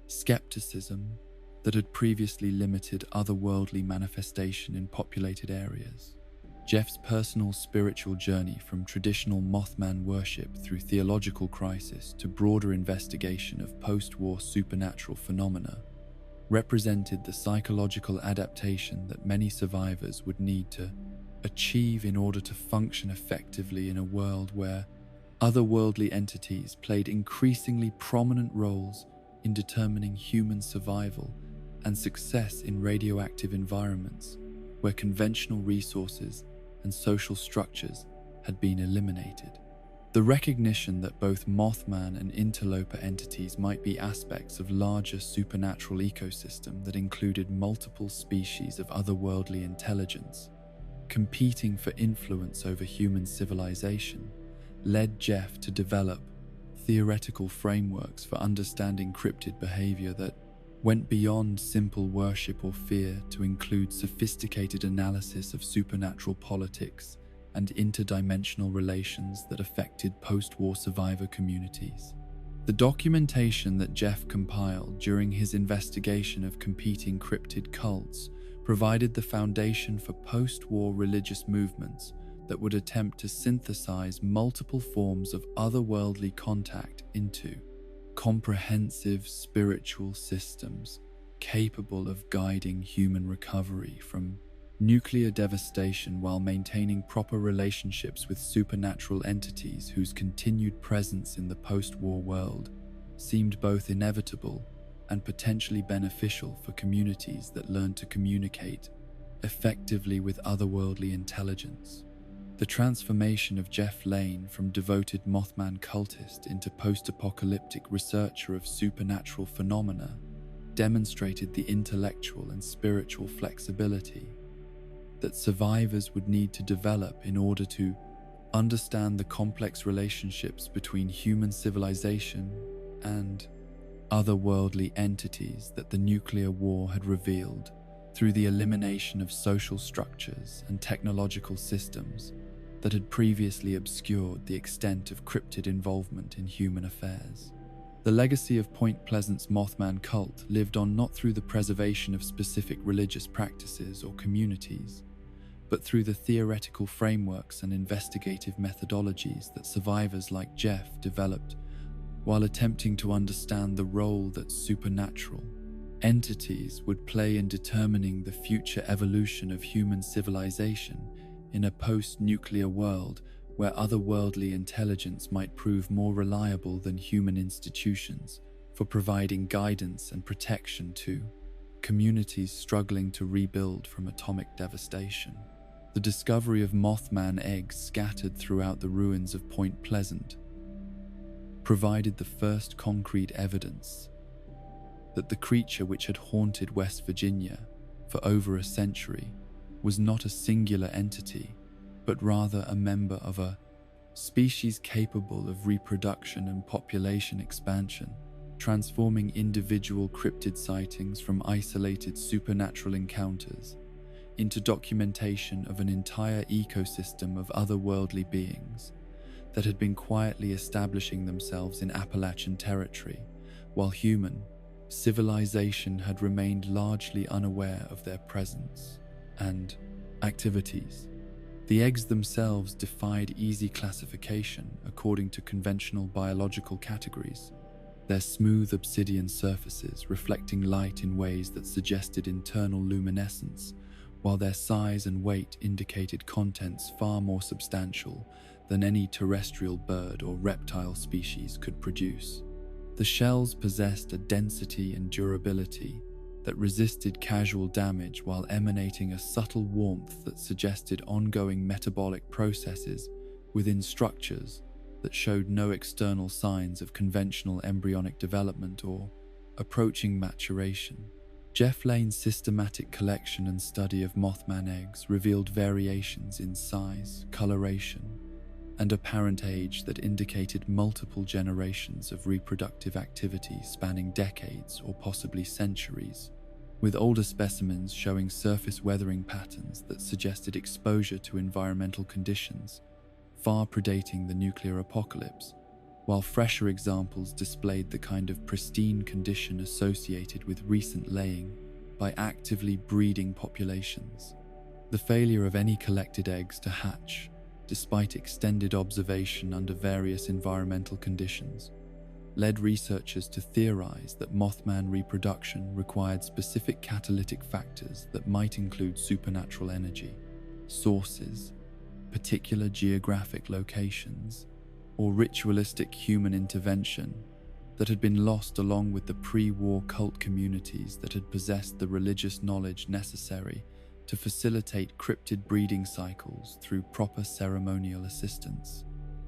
A: skepticism that had previously limited otherworldly manifestation in populated areas. Jeff's personal spiritual journey from traditional Mothman worship through theological crisis to broader investigation of post-war supernatural phenomena represented the psychological adaptation that many survivors would need to achieve in order to function effectively in a world where otherworldly entities played increasingly prominent roles in determining human survival and success in radioactive environments where conventional resources and social structures had been eliminated. The recognition that both Mothman and interloper entities might be aspects of larger supernatural ecosystem that included multiple species of otherworldly intelligence, competing for influence over human civilization, led Jeff to develop theoretical frameworks for understanding cryptid behavior that went beyond simple worship or fear to include sophisticated analysis of supernatural politics and interdimensional relations that affected post-war survivor communities. The documentation that Jeff compiled during his investigation of competing cryptid cults provided the foundation for post-war religious movements that would attempt to synthesize multiple forms of otherworldly contact into comprehensive spiritual systems capable of guiding human recovery from nuclear devastation while maintaining proper relationships with supernatural entities whose continued presence in the post-war world seemed both inevitable and potentially beneficial for communities that learned to communicate effectively with otherworldly intelligence. The transformation of Jeff Lane from devoted Mothman cultist into post-apocalyptic researcher of supernatural phenomena demonstrated the intellectual and spiritual flexibility that survivors would need to develop in order to understand the complex relationships between human civilization and otherworldly entities that the nuclear war had revealed through the elimination of social structures and technological systems that had previously obscured the extent of cryptid involvement in human affairs. The legacy of Point Pleasant's Mothman cult lived on not through the preservation of specific religious practices or communities, but through the theoretical frameworks and investigative methodologies that survivors like Jeff developed while attempting to understand the role that supernatural entities would play in determining the future evolution of human civilization in a post-nuclear world where otherworldly intelligence might prove more reliable than human institutions for providing guidance and protection to communities struggling to rebuild from atomic devastation. The discovery of Mothman eggs scattered throughout the ruins of Point Pleasant provided the first concrete evidence that the creature which had haunted West Virginia for over a century was not a singular entity, but rather a member of a species capable of reproduction and population expansion, transforming individual cryptid sightings from isolated supernatural encounters into documentation of an entire ecosystem of otherworldly beings that had been quietly establishing themselves in Appalachian territory, while human civilization had remained largely unaware of their presence and activities. The eggs themselves defied easy classification according to conventional biological categories, their smooth obsidian surfaces reflecting light in ways that suggested internal luminescence, while their size and weight indicated contents far more substantial than any terrestrial bird or reptile species could produce. The shells possessed a density and durability that resisted casual damage while emanating a subtle warmth that suggested ongoing metabolic processes within structures that showed no external signs of conventional embryonic development or approaching maturation. Jeff Lane's systematic collection and study of Mothman eggs revealed variations in size, coloration, and apparent age that indicated multiple generations of reproductive activity spanning decades or possibly centuries, with older specimens showing surface weathering patterns that suggested exposure to environmental conditions far predating the nuclear apocalypse, while fresher examples displayed the kind of pristine condition associated with recent laying by actively breeding populations. The failure of any collected eggs to hatch, despite extended observation under various environmental conditions, led researchers to theorize that Mothman reproduction required specific catalytic factors that might include supernatural energy, sources, particular geographic locations, or ritualistic human intervention that had been lost along with the pre-war cult communities that had possessed the religious knowledge necessary to facilitate cryptid breeding cycles through proper ceremonial assistance.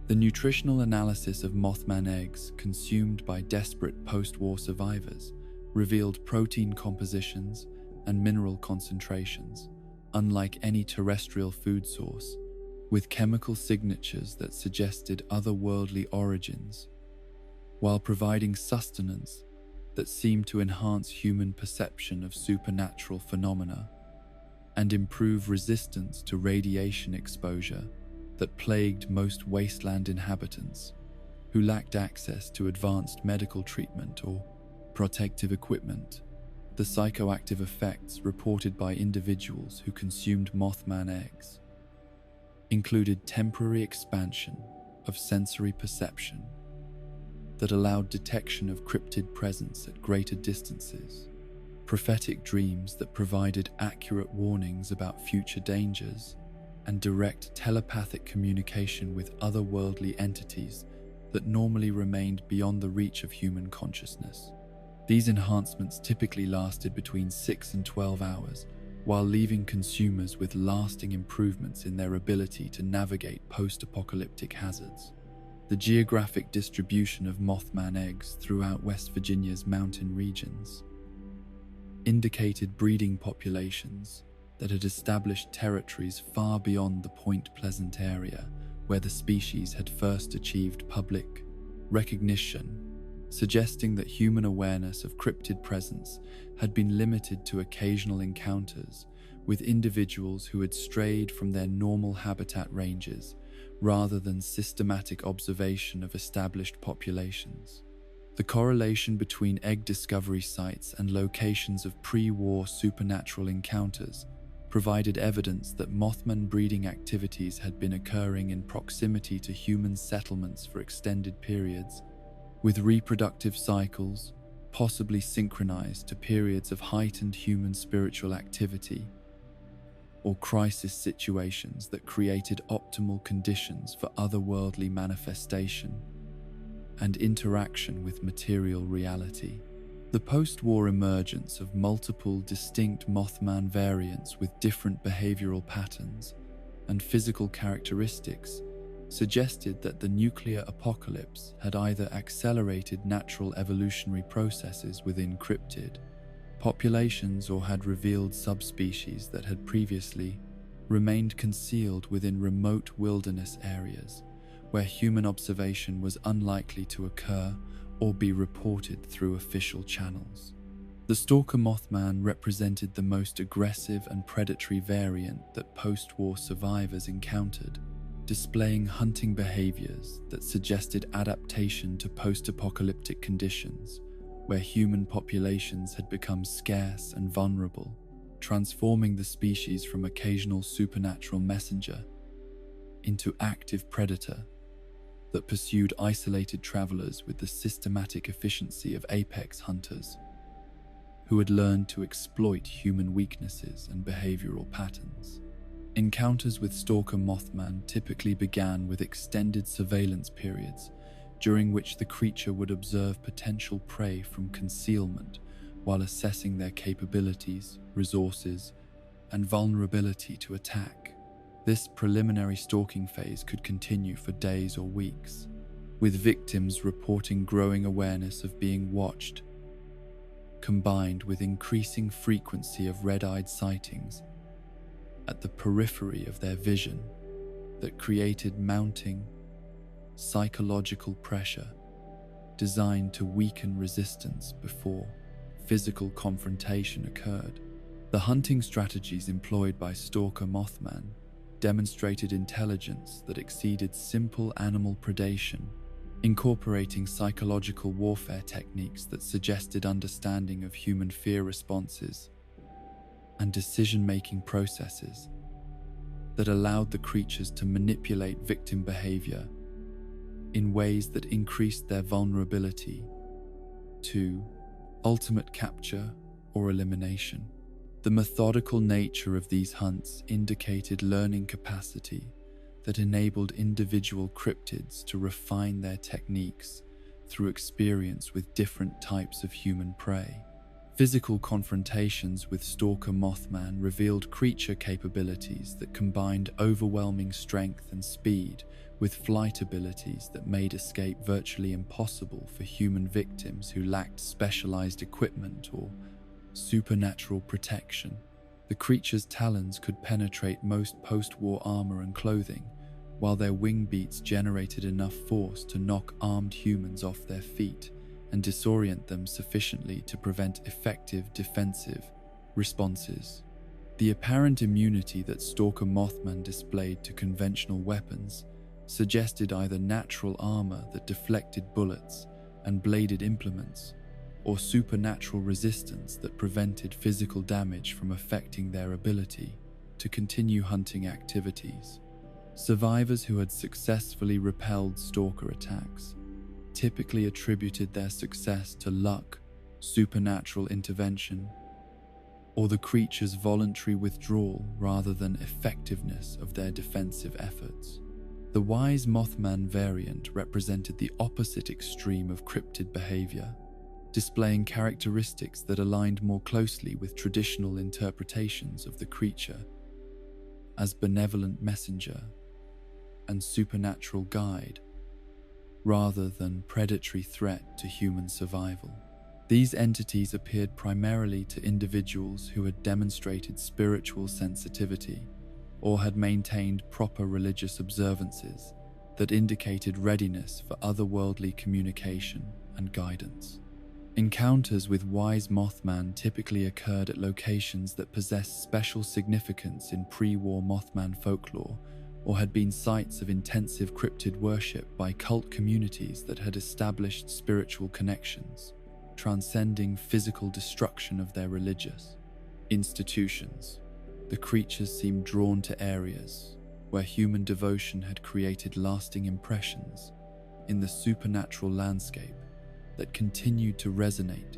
A: The nutritional analysis of Mothman eggs consumed by desperate post-war survivors revealed protein compositions and mineral concentrations, unlike any terrestrial food source, with chemical signatures that suggested otherworldly origins. While providing sustenance, that seemed to enhance human perception of supernatural phenomena and improve resistance to radiation exposure that plagued most wasteland inhabitants who lacked access to advanced medical treatment or protective equipment. The psychoactive effects reported by individuals who consumed Mothman eggs included temporary expansion of sensory perception that allowed detection of cryptid presence at greater distances, prophetic dreams that provided accurate warnings about future dangers, and direct telepathic communication with otherworldly entities that normally remained beyond the reach of human consciousness. These enhancements typically lasted between 6 and 12 hours, while leaving consumers with lasting improvements in their ability to navigate post-apocalyptic hazards. The geographic distribution of Mothman eggs throughout West Virginia's mountain regions indicated breeding populations that had established territories far beyond the Point Pleasant area where the species had first achieved public recognition, suggesting that human awareness of cryptid presence had been limited to occasional encounters with individuals who had strayed from their normal habitat ranges rather than systematic observation of established populations. The correlation between egg discovery sites and locations of pre-war supernatural encounters provided evidence that Mothman breeding activities had been occurring in proximity to human settlements for extended periods, with reproductive cycles possibly synchronized to periods of heightened human spiritual activity or crisis situations that created optimal conditions for otherworldly manifestation and interaction with material reality. The post-war emergence of multiple distinct Mothman variants with different behavioral patterns and physical characteristics suggested that the nuclear apocalypse had either accelerated natural evolutionary processes within cryptid populations or had revealed subspecies that had previously remained concealed within remote wilderness areas where human observation was unlikely to occur or be reported through official channels. The stalker Mothman represented the most aggressive and predatory variant that post-war survivors encountered, displaying hunting behaviors that suggested adaptation to post-apocalyptic conditions where human populations had become scarce and vulnerable, transforming the species from occasional supernatural messenger into active predator that pursued isolated travelers with the systematic efficiency of apex hunters who had learned to exploit human weaknesses and behavioral patterns. Encounters with stalker Mothman typically began with extended surveillance periods during which the creature would observe potential prey from concealment while assessing their capabilities, resources, and vulnerability to attack. This preliminary stalking phase could continue for days or weeks, with victims reporting growing awareness of being watched, combined with increasing frequency of red-eyed sightings at the periphery of their vision that created mounting psychological pressure designed to weaken resistance before physical confrontation occurred. The hunting strategies employed by stalker Mothman demonstrated intelligence that exceeded simple animal predation, incorporating psychological warfare techniques that suggested understanding of human fear responses and decision-making processes that allowed the creatures to manipulate victim behavior in ways that increased their vulnerability to ultimate capture or elimination. The methodical nature of these hunts indicated learning capacity that enabled individual cryptids to refine their techniques through experience with different types of human prey. Physical confrontations with stalker Mothman revealed creature capabilities that combined overwhelming strength and speed with flight abilities that made escape virtually impossible for human victims who lacked specialized equipment or supernatural protection. The creature's talons could penetrate most post-war armor and clothing, while their wing beats generated enough force to knock armed humans off their feet and disorient them sufficiently to prevent effective defensive responses. The apparent immunity that Stalker Mothman displayed to conventional weapons suggested either natural armor that deflected bullets and bladed implements, or supernatural resistance that prevented physical damage from affecting their ability to continue hunting activities. Survivors who had successfully repelled stalker attacks typically attributed their success to luck, supernatural intervention, or the creature's voluntary withdrawal rather than effectiveness of their defensive efforts. The Wise Mothman variant represented the opposite extreme of cryptid behavior, displaying characteristics that aligned more closely with traditional interpretations of the creature as benevolent messenger and supernatural guide, rather than predatory threat to human survival. These entities appeared primarily to individuals who had demonstrated spiritual sensitivity or had maintained proper religious observances that indicated readiness for otherworldly communication and guidance. Encounters with Wise Mothman typically occurred at locations that possessed special significance in pre-war Mothman folklore or had been sites of intensive cryptid worship by cult communities that had established spiritual connections, transcending physical destruction of their religious institutions. The creatures seemed drawn to areas where human devotion had created lasting impressions in the supernatural landscape that continued to resonate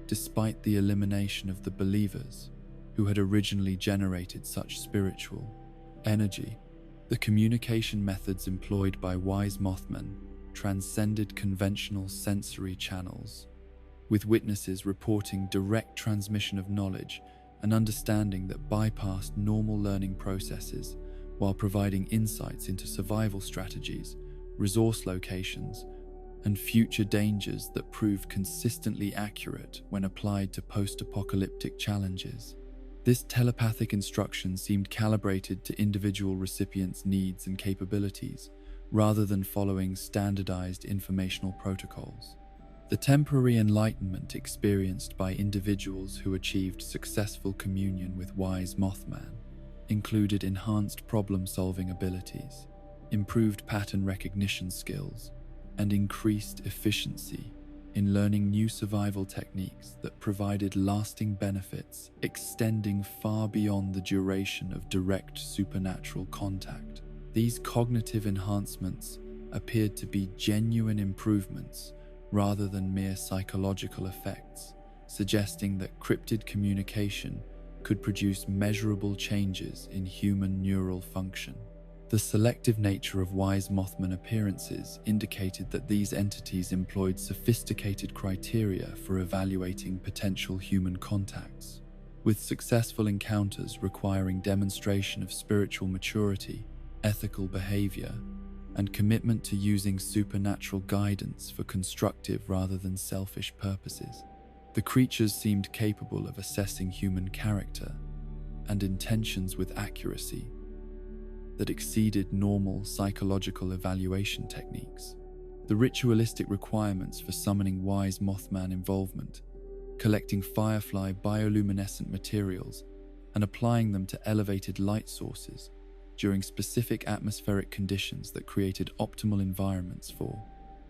A: despite the elimination of the believers who had originally generated such spiritual energy. The communication methods employed by Wise Mothman transcended conventional sensory channels, with witnesses reporting direct transmission of knowledge and understanding that bypassed normal learning processes while providing insights into survival strategies, resource locations, and future dangers that proved consistently accurate when applied to post-apocalyptic challenges. This telepathic instruction seemed calibrated to individual recipients' needs and capabilities, rather than following standardized informational protocols. The temporary enlightenment experienced by individuals who achieved successful communion with Wise Mothman included enhanced problem-solving abilities, improved pattern recognition skills, and increased efficiency in learning new survival techniques that provided lasting benefits extending far beyond the duration of direct supernatural contact. These cognitive enhancements appeared to be genuine improvements rather than mere psychological effects, suggesting that cryptid communication could produce measurable changes in human neural function. The selective nature of Wise Mothman appearances indicated that these entities employed sophisticated criteria for evaluating potential human contacts, with successful encounters requiring demonstration of spiritual maturity, ethical behavior, and commitment to using supernatural guidance for constructive rather than selfish purposes. The creatures seemed capable of assessing human character and intentions with accuracy that exceeded normal psychological evaluation techniques. The ritualistic requirements for summoning Wise Mothman involvement, collecting firefly bioluminescent materials and applying them to elevated light sources during specific atmospheric conditions that created optimal environments for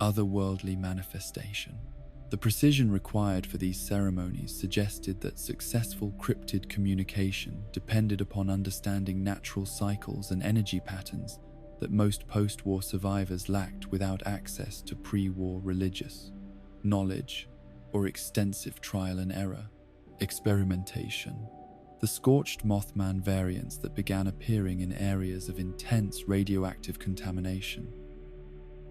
A: otherworldly manifestation. The precision required for these ceremonies suggested that successful cryptid communication depended upon understanding natural cycles and energy patterns that most post-war survivors lacked without access to pre-war religious knowledge or extensive trial and error experimentation. The scorched Mothman variants that began appearing in areas of intense radioactive contamination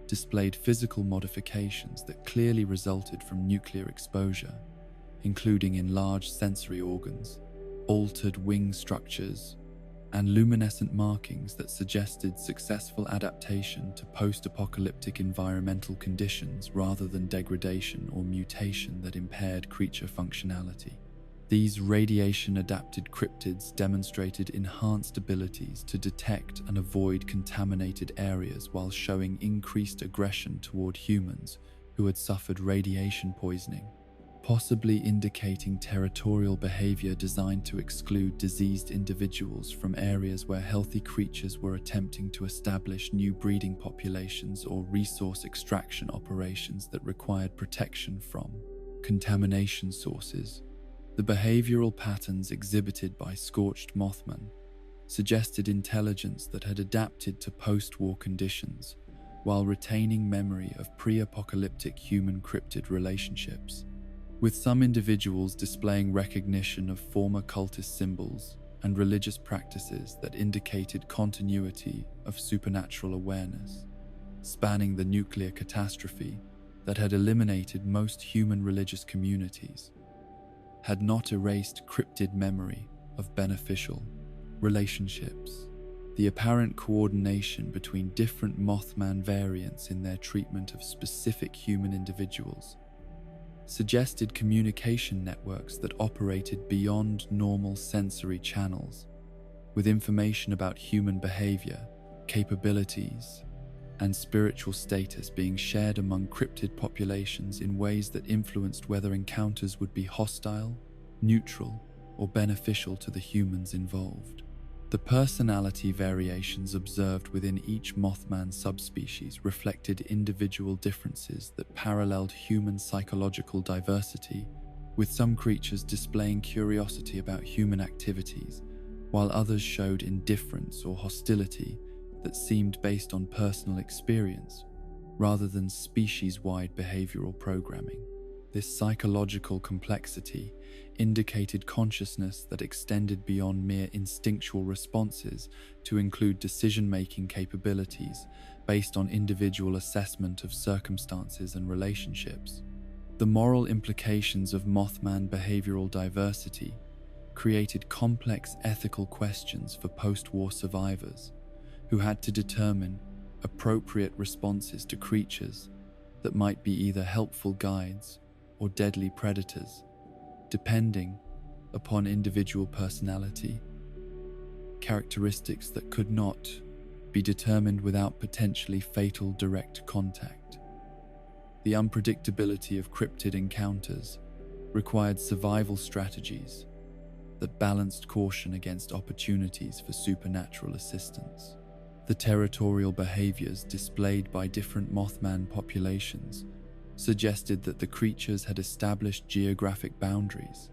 A: displayed physical modifications that clearly resulted from nuclear exposure, including enlarged sensory organs, altered wing structures, and luminescent markings that suggested successful adaptation to post-apocalyptic environmental conditions rather than degradation or mutation that impaired creature functionality. These radiation-adapted cryptids demonstrated enhanced abilities to detect and avoid contaminated areas while showing increased aggression toward humans who had suffered radiation poisoning, possibly indicating territorial behavior designed to exclude diseased individuals from areas where healthy creatures were attempting to establish new breeding populations or resource extraction operations that required protection from contamination sources. The behavioral patterns exhibited by scorched Mothman suggested intelligence that had adapted to post-war conditions while retaining memory of pre-apocalyptic human-cryptid relationships, with some individuals displaying recognition of former cultist symbols and religious practices that indicated continuity of supernatural awareness, spanning the nuclear catastrophe that had eliminated most human religious communities, had not erased cryptid memory of beneficial relationships. The apparent coordination between different Mothman variants in their treatment of specific human individuals suggested communication networks that operated beyond normal sensory channels, with information about human behavior, capabilities, and spiritual status being shared among cryptid populations in ways that influenced whether encounters would be hostile, neutral, or beneficial to the humans involved. The personality variations observed within each Mothman subspecies reflected individual differences that paralleled human psychological diversity, with some creatures displaying curiosity about human activities, while others showed indifference or hostility that seemed based on personal experience rather than species-wide behavioral programming. This psychological complexity indicated consciousness that extended beyond mere instinctual responses to include decision-making capabilities based on individual assessment of circumstances and relationships. The moral implications of Mothman behavioral diversity created complex ethical questions for post-war survivors who had to determine appropriate responses to creatures that might be either helpful guides or deadly predators, depending upon individual personality, characteristics that could not be determined without potentially fatal direct contact. The unpredictability of cryptid encounters required survival strategies that balanced caution against opportunities for supernatural assistance. The territorial behaviors displayed by different Mothman populations suggested that the creatures had established geographic boundaries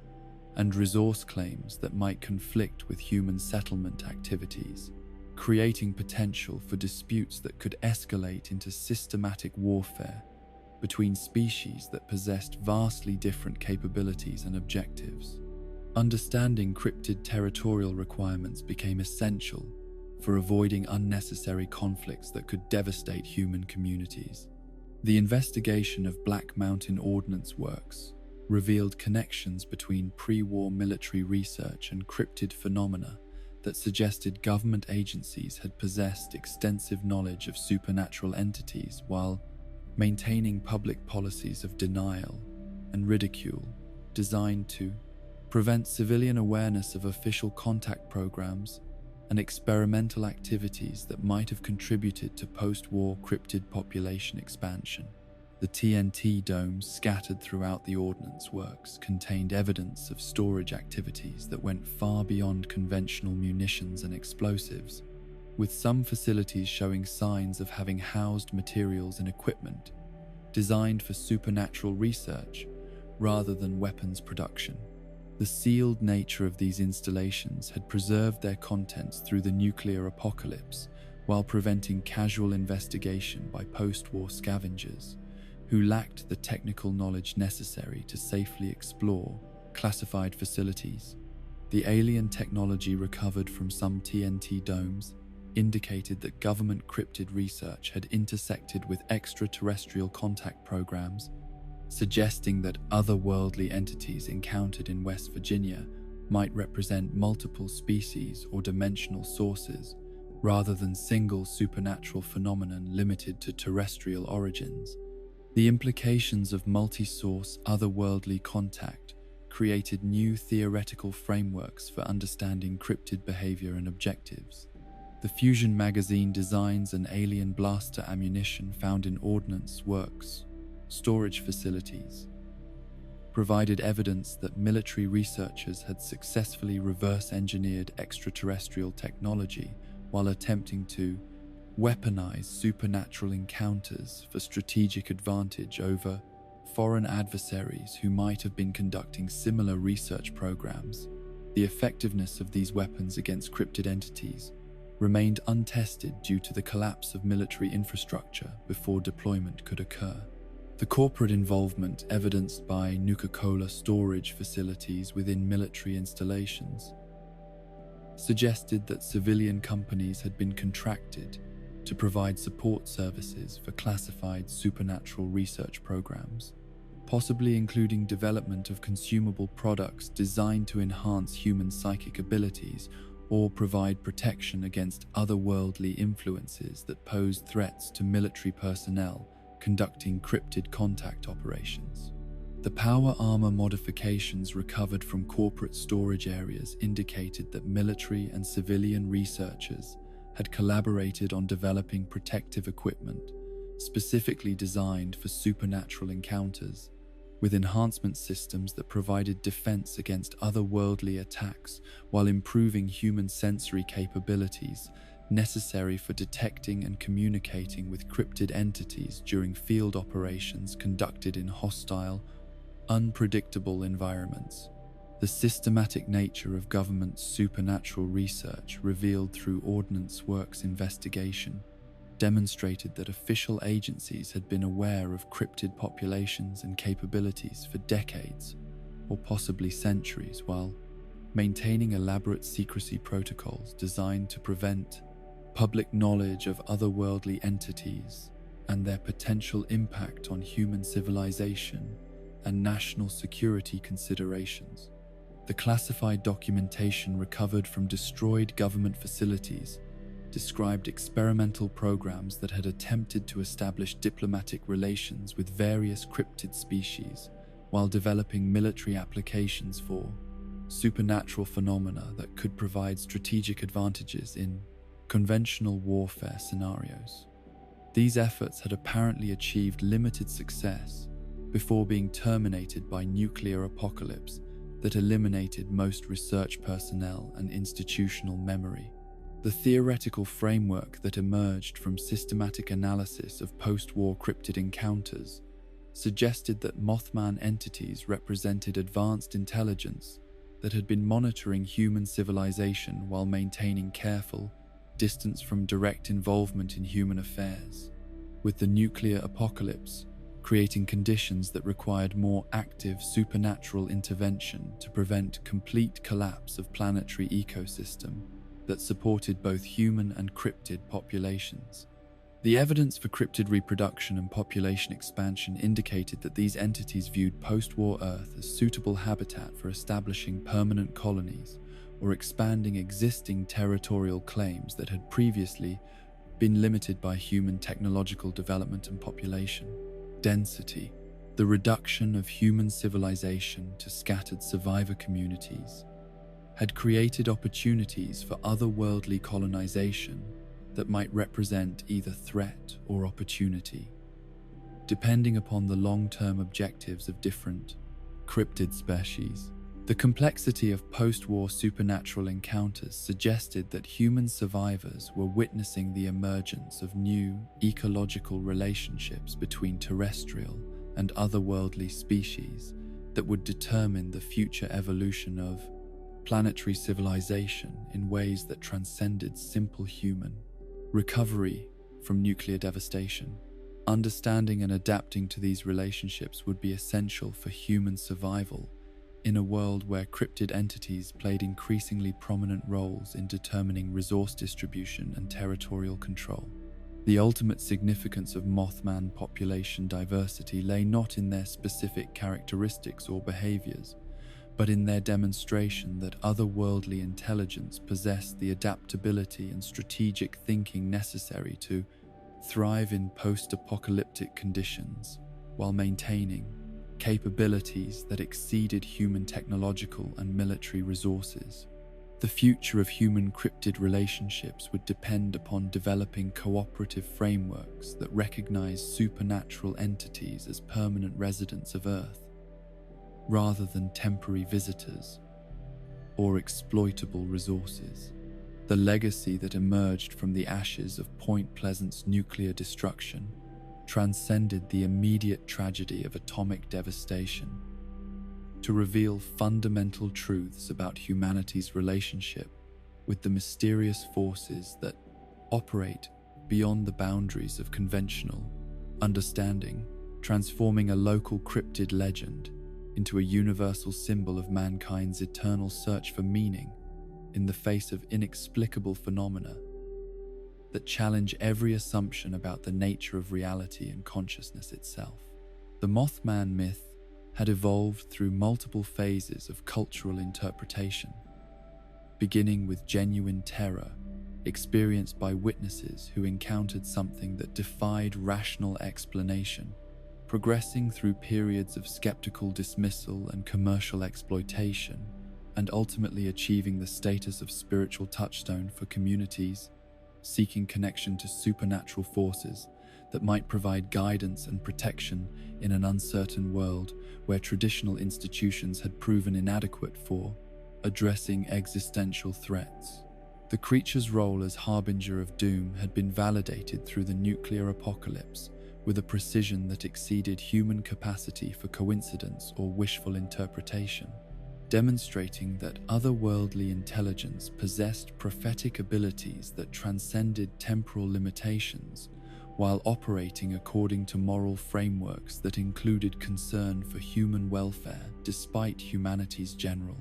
A: and resource claims that might conflict with human settlement activities, creating potential for disputes that could escalate into systematic warfare between species that possessed vastly different capabilities and objectives. Understanding cryptid territorial requirements became essential for avoiding unnecessary conflicts that could devastate human communities. The investigation of Black Mountain Ordnance Works revealed connections between pre-war military research and cryptid phenomena that suggested government agencies had possessed extensive knowledge of supernatural entities while maintaining public policies of denial and ridicule designed to prevent civilian awareness of official contact programs and experimental activities that might have contributed to post-war cryptid population expansion. The TNT domes scattered throughout the ordnance works contained evidence of storage activities that went far beyond conventional munitions and explosives, with some facilities showing signs of having housed materials and equipment designed for supernatural research rather than weapons production. The sealed nature of these installations had preserved their contents through the nuclear apocalypse while preventing casual investigation by post-war scavengers who lacked the technical knowledge necessary to safely explore classified facilities. The alien technology recovered from some TNT domes indicated that government cryptid research had intersected with extraterrestrial contact programs, suggesting that otherworldly entities encountered in West Virginia might represent multiple species or dimensional sources rather than single supernatural phenomenon limited to terrestrial origins. The implications of multi-source otherworldly contact created new theoretical frameworks for understanding cryptid behavior and objectives. The Fusion magazine designs and alien blaster ammunition found in ordnance works storage facilities, provided evidence that military researchers had successfully reverse-engineered extraterrestrial technology while attempting to weaponize supernatural encounters for strategic advantage over foreign adversaries who might have been conducting similar research programs. The effectiveness of these weapons against cryptid entities remained untested due to the collapse of military infrastructure before deployment could occur. The corporate involvement evidenced by Nuka-Cola storage facilities within military installations suggested that civilian companies had been contracted to provide support services for classified supernatural research programs, possibly including development of consumable products designed to enhance human psychic abilities or provide protection against otherworldly influences that posed threats to military personnel conducting cryptid contact operations. The power armor modifications recovered from corporate storage areas indicated that military and civilian researchers had collaborated on developing protective equipment specifically designed for supernatural encounters, with enhancement systems that provided defense against otherworldly attacks while improving human sensory capabilities necessary for detecting and communicating with cryptid entities during field operations conducted in hostile, unpredictable environments. The systematic nature of government supernatural research revealed through Ordnance Works investigation demonstrated that official agencies had been aware of cryptid populations and capabilities for decades, or possibly centuries, while maintaining elaborate secrecy protocols designed to prevent public knowledge of otherworldly entities and their potential impact on human civilization and national security considerations. The classified documentation recovered from destroyed government facilities described experimental programs that had attempted to establish diplomatic relations with various cryptid species while developing military applications for supernatural phenomena that could provide strategic advantages in conventional warfare scenarios. These efforts had apparently achieved limited success before being terminated by nuclear apocalypse that eliminated most research personnel and institutional memory. The theoretical framework that emerged from systematic analysis of post-war cryptid encounters suggested that Mothman entities represented advanced intelligence that had been monitoring human civilization while maintaining careful distance from direct involvement in human affairs, with the nuclear apocalypse creating conditions that required more active supernatural intervention to prevent complete collapse of planetary ecosystem that supported both human and cryptid populations. The evidence for cryptid reproduction and population expansion indicated that these entities viewed post-war Earth as suitable habitat for establishing permanent colonies or expanding existing territorial claims that had previously been limited by human technological development and population density. The reduction of human civilization to scattered survivor communities had created opportunities for otherworldly colonization that might represent either threat or opportunity, depending upon the long-term objectives of different cryptid species. The complexity of post-war supernatural encounters suggested that human survivors were witnessing the emergence of new ecological relationships between terrestrial and otherworldly species that would determine the future evolution of planetary civilization in ways that transcended simple human recovery from nuclear devastation. Understanding and adapting to these relationships would be essential for human survival in a world where cryptid entities played increasingly prominent roles in determining resource distribution and territorial control. The ultimate significance of Mothman population diversity lay not in their specific characteristics or behaviors, but in their demonstration that otherworldly intelligence possessed the adaptability and strategic thinking necessary to thrive in post-apocalyptic conditions while maintaining capabilities that exceeded human technological and military resources. The future of human cryptid relationships would depend upon developing cooperative frameworks that recognize supernatural entities as permanent residents of Earth, rather than temporary visitors or exploitable resources. The legacy that emerged from the ashes of Point Pleasant's nuclear destruction transcended the immediate tragedy of atomic devastation to reveal fundamental truths about humanity's relationship with the mysterious forces that operate beyond the boundaries of conventional understanding, transforming a local cryptid legend into a universal symbol of mankind's eternal search for meaning in the face of inexplicable phenomena that challenge every assumption about the nature of reality and consciousness itself. The Mothman myth had evolved through multiple phases of cultural interpretation, beginning with genuine terror experienced by witnesses who encountered something that defied rational explanation, progressing through periods of skeptical dismissal and commercial exploitation, and ultimately achieving the status of spiritual touchstone for communities seeking connection to supernatural forces that might provide guidance and protection in an uncertain world where traditional institutions had proven inadequate for addressing existential threats. The creature's role as harbinger of doom had been validated through the nuclear apocalypse with a precision that exceeded human capacity for coincidence or wishful interpretation, demonstrating that otherworldly intelligence possessed prophetic abilities that transcended temporal limitations while operating according to moral frameworks that included concern for human welfare despite humanity's general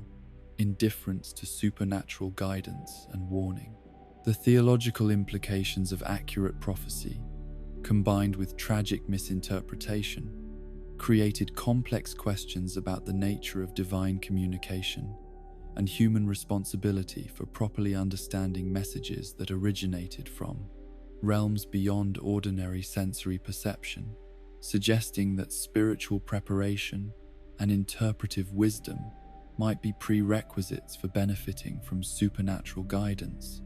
A: indifference to supernatural guidance and warning. The theological implications of accurate prophecy, combined with tragic misinterpretation, created complex questions about the nature of divine communication and human responsibility for properly understanding messages that originated from realms beyond ordinary sensory perception, suggesting that spiritual preparation and interpretive wisdom might be prerequisites for benefiting from supernatural guidance,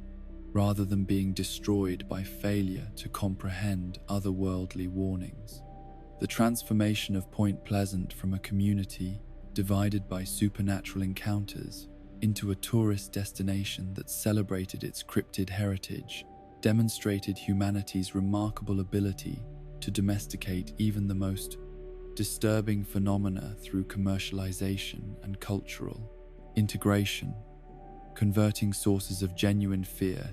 A: rather than being destroyed by failure to comprehend otherworldly warnings. The transformation of Point Pleasant from a community divided by supernatural encounters into a tourist destination that celebrated its cryptid heritage demonstrated humanity's remarkable ability to domesticate even the most disturbing phenomena through commercialization and cultural integration, converting sources of genuine fear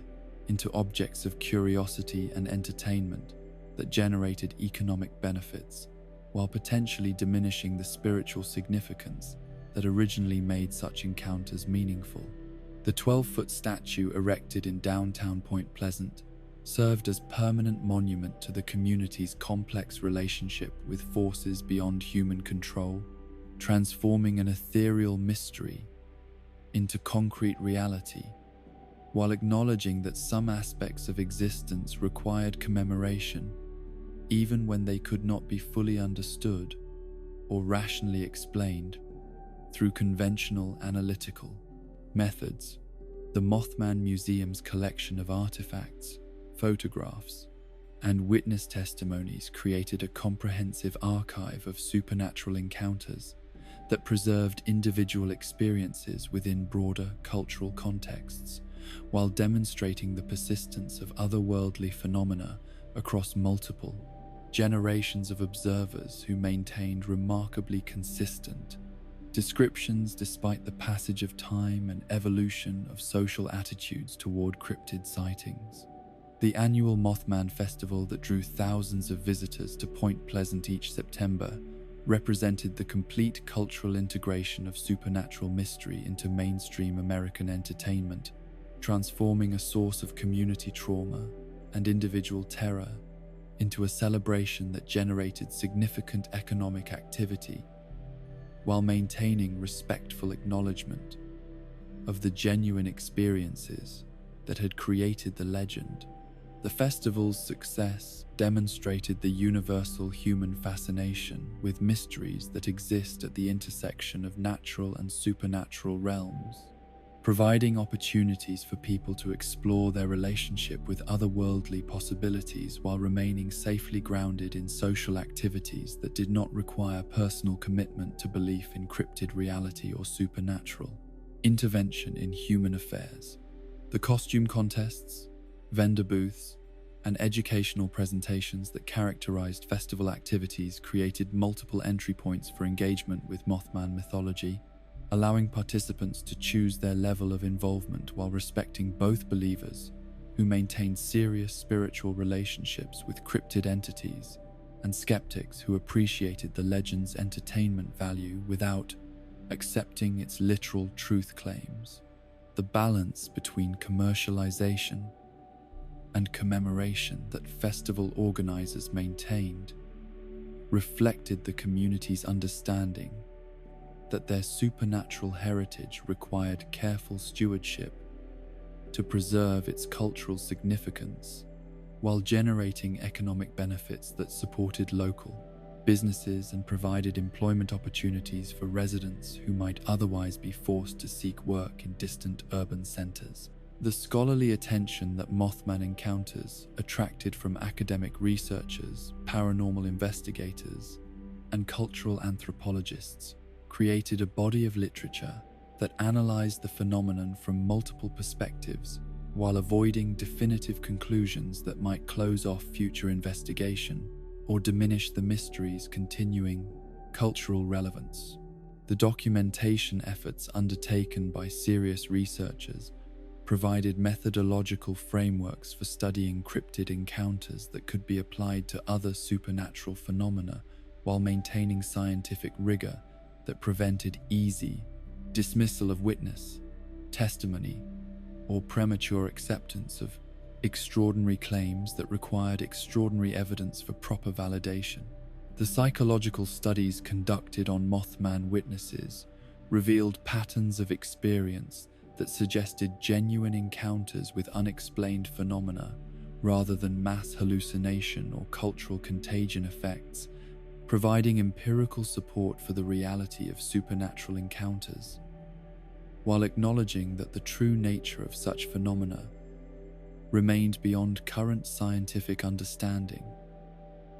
A: into objects of curiosity and entertainment that generated economic benefits, while potentially diminishing the spiritual significance that originally made such encounters meaningful. The 12-foot statue erected in downtown Point Pleasant served as permanent monument to the community's complex relationship with forces beyond human control, transforming an ethereal mystery into concrete reality, while acknowledging that some aspects of existence required commemoration, even when they could not be fully understood or rationally explained through conventional analytical methods. The Mothman Museum's collection of artifacts, photographs, and witness testimonies created a comprehensive archive of supernatural encounters that preserved individual experiences within broader cultural contexts, while demonstrating the persistence of otherworldly phenomena across multiple generations of observers who maintained remarkably consistent descriptions despite the passage of time and evolution of social attitudes toward cryptid sightings. The annual Mothman Festival that drew thousands of visitors to Point Pleasant each September represented the complete cultural integration of supernatural mystery into mainstream American entertainment, transforming a source of community trauma and individual terror into a celebration that generated significant economic activity while maintaining respectful acknowledgement of the genuine experiences that had created the legend. The festival's success demonstrated the universal human fascination with mysteries that exist at the intersection of natural and supernatural realms, providing opportunities for people to explore their relationship with otherworldly possibilities while remaining safely grounded in social activities that did not require personal commitment to belief in cryptid reality or supernatural intervention in human affairs. The costume contests, vendor booths, and educational presentations that characterized festival activities created multiple entry points for engagement with Mothman mythology, allowing participants to choose their level of involvement while respecting both believers who maintained serious spiritual relationships with cryptid entities and skeptics who appreciated the legend's entertainment value without accepting its literal truth claims. The balance between commercialization and commemoration that festival organizers maintained reflected the community's understanding that their supernatural heritage required careful stewardship to preserve its cultural significance while generating economic benefits that supported local businesses and provided employment opportunities for residents who might otherwise be forced to seek work in distant urban centers. The scholarly attention that Mothman encounters attracted from academic researchers, paranormal investigators, and cultural anthropologists created a body of literature that analyzed the phenomenon from multiple perspectives while avoiding definitive conclusions that might close off future investigation or diminish the mystery's continuing cultural relevance. The documentation efforts undertaken by serious researchers provided methodological frameworks for studying cryptid encounters that could be applied to other supernatural phenomena while maintaining scientific rigor that prevented easy dismissal of witness, testimony, or premature acceptance of extraordinary claims that required extraordinary evidence for proper validation. The psychological studies conducted on Mothman witnesses revealed patterns of experience that suggested genuine encounters with unexplained phenomena rather than mass hallucination or cultural contagion effects, providing empirical support for the reality of supernatural encounters, while acknowledging that the true nature of such phenomena remained beyond current scientific understanding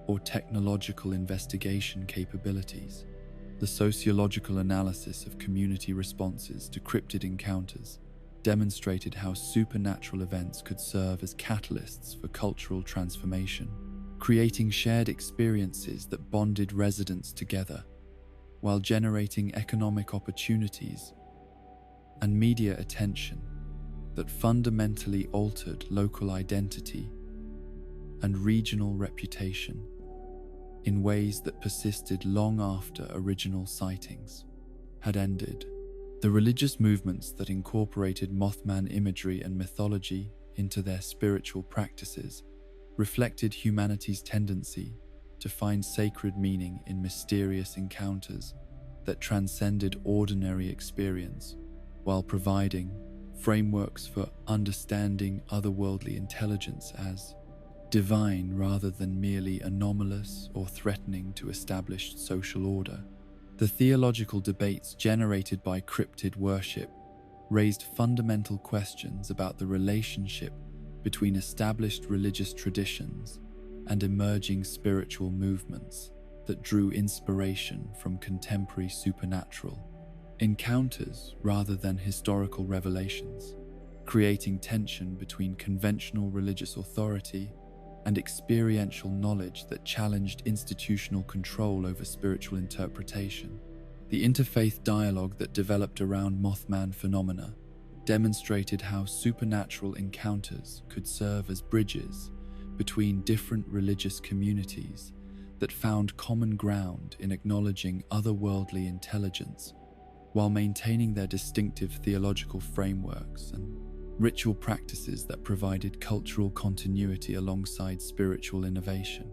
A: or technological investigation capabilities. The sociological analysis of community responses to cryptid encounters demonstrated how supernatural events could serve as catalysts for cultural transformation, creating shared experiences that bonded residents together while generating economic opportunities and media attention that fundamentally altered local identity and regional reputation in ways that persisted long after original sightings had ended. The religious movements that incorporated Mothman imagery and mythology into their spiritual practices reflected humanity's tendency to find sacred meaning in mysterious encounters that transcended ordinary experience, while providing frameworks for understanding otherworldly intelligence as divine rather than merely anomalous or threatening to established social order. The theological debates generated by cryptid worship raised fundamental questions about the relationship between established religious traditions and emerging spiritual movements that drew inspiration from contemporary supernatural encounters rather than historical revelations, creating tension between conventional religious authority and experiential knowledge that challenged institutional control over spiritual interpretation. The interfaith dialogue that developed around Mothman phenomena demonstrated how supernatural encounters could serve as bridges between different religious communities that found common ground in acknowledging otherworldly intelligence while maintaining their distinctive theological frameworks and ritual practices that provided cultural continuity alongside spiritual innovation.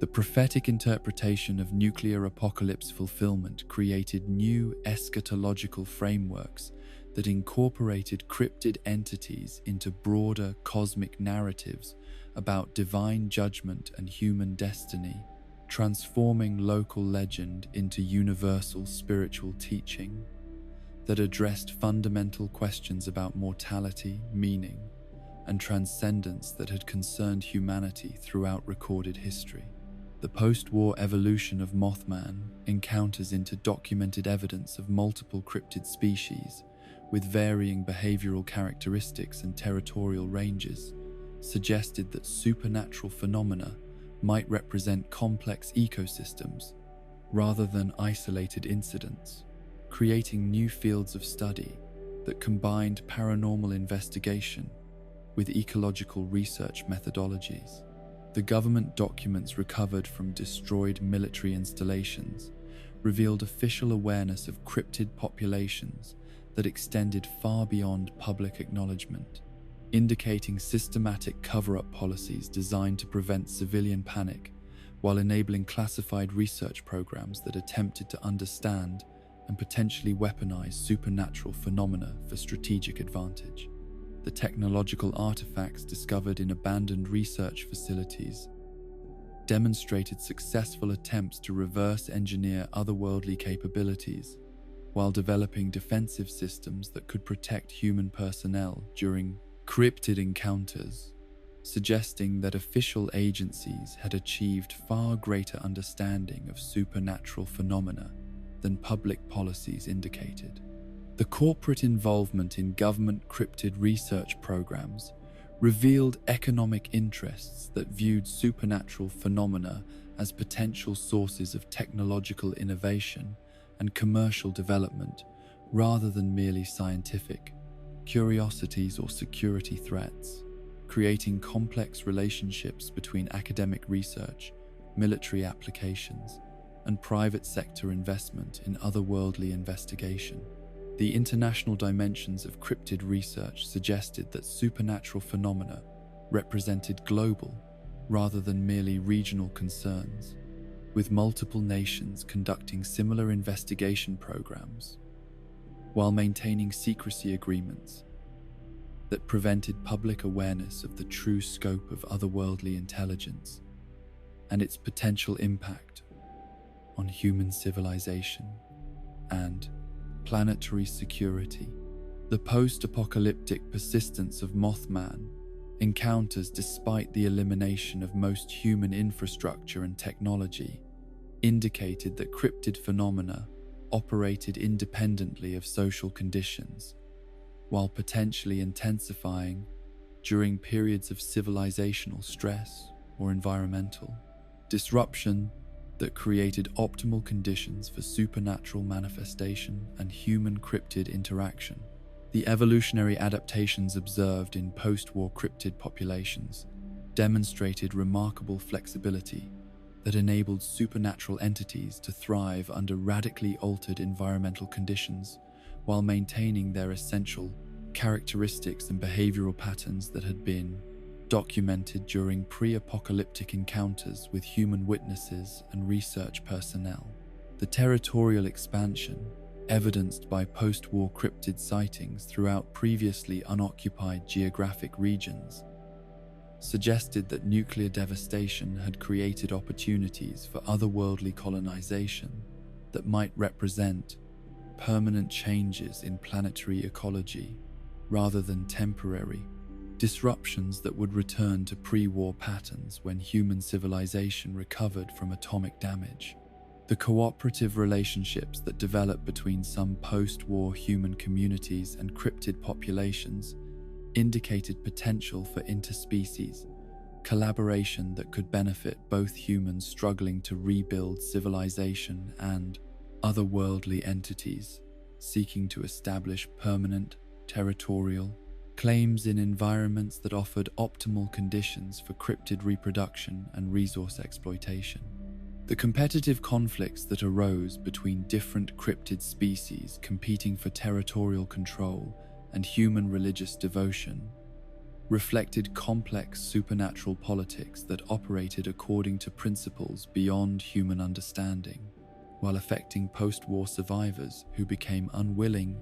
A: The prophetic interpretation of nuclear apocalypse fulfillment created new eschatological frameworks that incorporated cryptid entities into broader cosmic narratives about divine judgment and human destiny, transforming local legend into universal spiritual teaching. that addressed fundamental questions about mortality, meaning, and transcendence that had concerned humanity throughout recorded history. The post-war evolution of Mothman encounters into documented evidence of multiple cryptid species with varying behavioral characteristics and territorial ranges, suggested that supernatural phenomena might represent complex ecosystems rather than isolated incidents, creating new fields of study that combined paranormal investigation with ecological research methodologies. The government documents recovered from destroyed military installations revealed official awareness of cryptid populations that extended far beyond public acknowledgement, indicating systematic cover-up policies designed to prevent civilian panic while enabling classified research programs that attempted to understand and potentially weaponize supernatural phenomena for strategic advantage. The technological artifacts discovered in abandoned research facilities demonstrated successful attempts to reverse engineer otherworldly capabilities while developing defensive systems that could protect human personnel during cryptid encounters, suggesting that official agencies had achieved far greater understanding of supernatural phenomena than public policies indicated. The corporate involvement in government cryptid research programs revealed economic interests that viewed supernatural phenomena as potential sources of technological innovation and commercial development rather than merely scientific curiosities or security threats, creating complex relationships between academic research, military applications, and private sector investment in otherworldly investigation. The international dimensions of cryptid research suggested that supernatural phenomena represented global rather than merely regional concerns, with multiple nations conducting similar investigation programs while maintaining secrecy agreements that prevented public awareness of the true scope of otherworldly intelligence and its potential impact on human civilization and planetary security. The post-apocalyptic persistence of Mothman encounters, despite the elimination of most human infrastructure and technology, indicated that cryptid phenomena operated independently of social conditions, while potentially intensifying during periods of civilizational stress or environmental disruption that created optimal conditions for supernatural manifestation and human cryptid interaction. The evolutionary adaptations observed in post-war cryptid populations demonstrated remarkable flexibility that enabled supernatural entities to thrive under radically altered environmental conditions while maintaining their essential characteristics and behavioral patterns that had been documented during pre-apocalyptic encounters with human witnesses and research personnel. The territorial expansion, evidenced by post-war cryptid sightings throughout previously unoccupied geographic regions, suggested that nuclear devastation had created opportunities for otherworldly colonization that might represent permanent changes in planetary ecology rather than temporary disruptions that would return to pre-war patterns when human civilization recovered from atomic damage. The cooperative relationships that developed between some post-war human communities and cryptid populations indicated potential for interspecies collaboration that could benefit both humans struggling to rebuild civilization and otherworldly entities seeking to establish permanent territorial claims in environments that offered optimal conditions for cryptid reproduction and resource exploitation. The competitive conflicts that arose between different cryptid species competing for territorial control and human religious devotion reflected complex supernatural politics that operated according to principles beyond human understanding, while affecting post-war survivors who became unwilling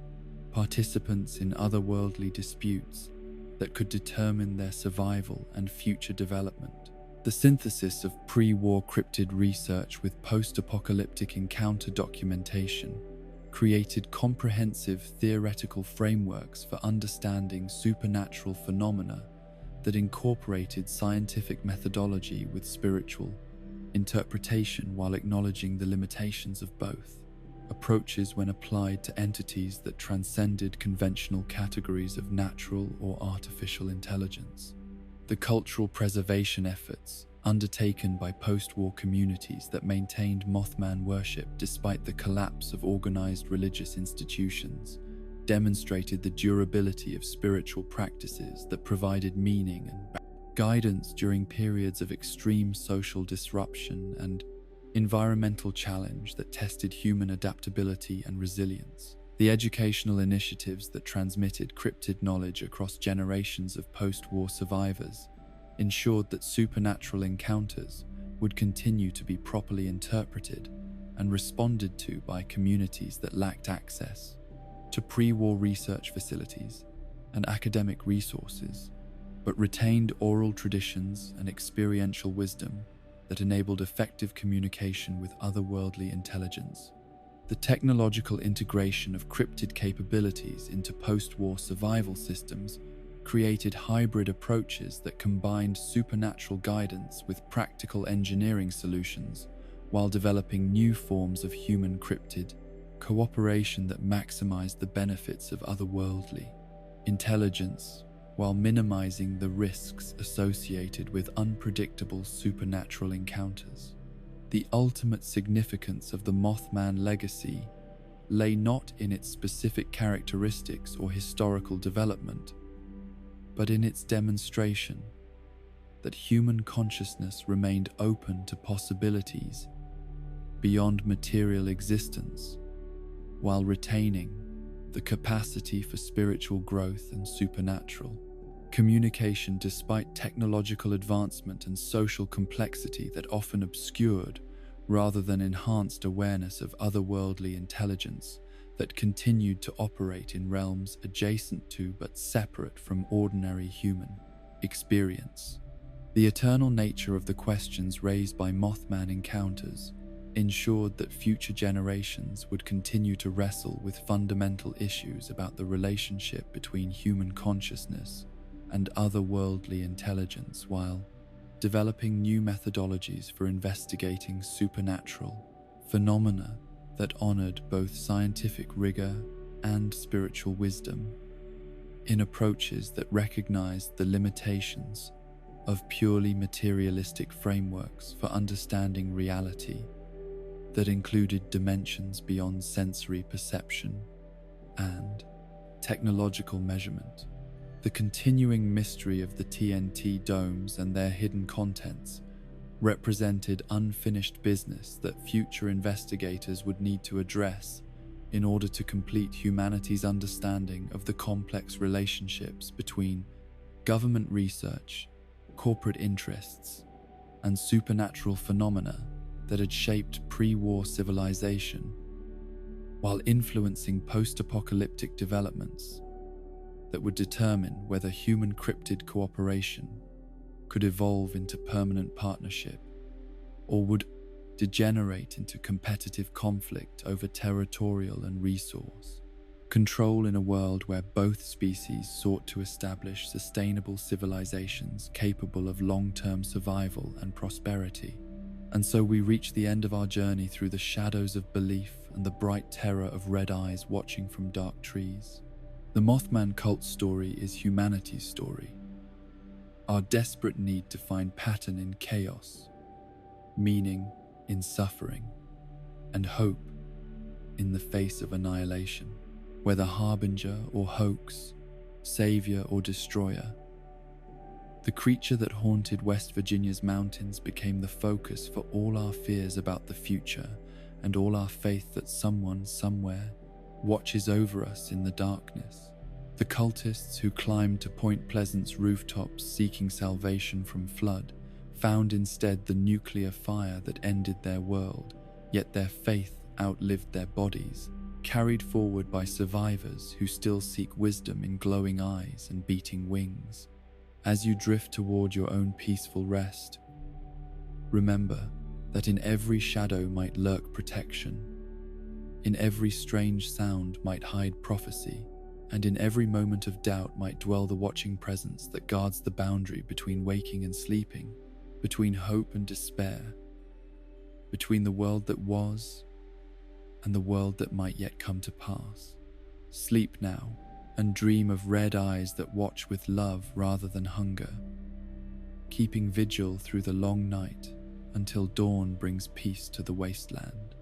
A: participants in otherworldly disputes that could determine their survival and future development. The synthesis of pre-war cryptid research with post-apocalyptic encounter documentation created comprehensive theoretical frameworks for understanding supernatural phenomena that incorporated scientific methodology with spiritual interpretation while acknowledging the limitations of both approaches when applied to entities that transcended conventional categories of natural or artificial intelligence. The cultural preservation efforts undertaken by post-war communities that maintained Mothman worship despite the collapse of organized religious institutions demonstrated the durability of spiritual practices that provided meaning and guidance during periods of extreme social disruption and environmental challenge that tested human adaptability and resilience. The educational initiatives that transmitted cryptid knowledge across generations of post-war survivors ensured that supernatural encounters would continue to be properly interpreted and responded to by communities that lacked access to pre-war research facilities and academic resources, but retained oral traditions and experiential wisdom that enabled effective communication with otherworldly intelligence. The technological integration of cryptid capabilities into post-war survival systems created hybrid approaches that combined supernatural guidance with practical engineering solutions while developing new forms of human cryptid cooperation that maximized the benefits of otherworldly intelligence while minimizing the risks associated with unpredictable supernatural encounters. The ultimate significance of the Mothman legacy lay not in its specific characteristics or historical development, but in its demonstration that human consciousness remained open to possibilities beyond material existence, while retaining the capacity for spiritual growth and supernatural communication despite technological advancement and social complexity that often obscured rather than enhanced awareness of otherworldly intelligence that continued to operate in realms adjacent to but separate from ordinary human experience. The eternal nature of the questions raised by Mothman encounters ensured that future generations would continue to wrestle with fundamental issues about the relationship between human consciousness and otherworldly intelligence while developing new methodologies for investigating supernatural phenomena that honored both scientific rigor and spiritual wisdom in approaches that recognized the limitations of purely materialistic frameworks for understanding reality that included dimensions beyond sensory perception and technological measurement. The continuing mystery of the TNT domes and their hidden contents represented unfinished business that future investigators would need to address in order to complete humanity's understanding of the complex relationships between government research, corporate interests, and supernatural phenomena that had shaped pre-war civilization, while influencing post-apocalyptic developments that would determine whether human cryptid cooperation could evolve into permanent partnership or would degenerate into competitive conflict over territorial and resource control in a world where both species sought to establish sustainable civilizations capable of long-term survival and prosperity. And so we reach the end of our journey through the shadows of belief and the bright terror of red eyes watching from dark trees. The Mothman cult story is humanity's story. Our desperate need to find pattern in chaos, meaning in suffering, and hope in the face of annihilation. Whether harbinger or hoax, savior or destroyer, the creature that haunted West Virginia's mountains became the focus for all our fears about the future and all our faith that someone, somewhere, watches over us in the darkness. The cultists who climbed to Point Pleasant's rooftops seeking salvation from flood found instead the nuclear fire that ended their world, yet their faith outlived their bodies, carried forward by survivors who still seek wisdom in glowing eyes and beating wings. As you drift toward your own peaceful rest, remember that in every shadow might lurk protection. In every strange sound might hide prophecy, and in every moment of doubt might dwell the watching presence that guards the boundary between waking and sleeping, between hope and despair, between the world that was and the world that might yet come to pass. Sleep now, and dream of red eyes that watch with love rather than hunger, keeping vigil through the long night until dawn brings peace to the wasteland.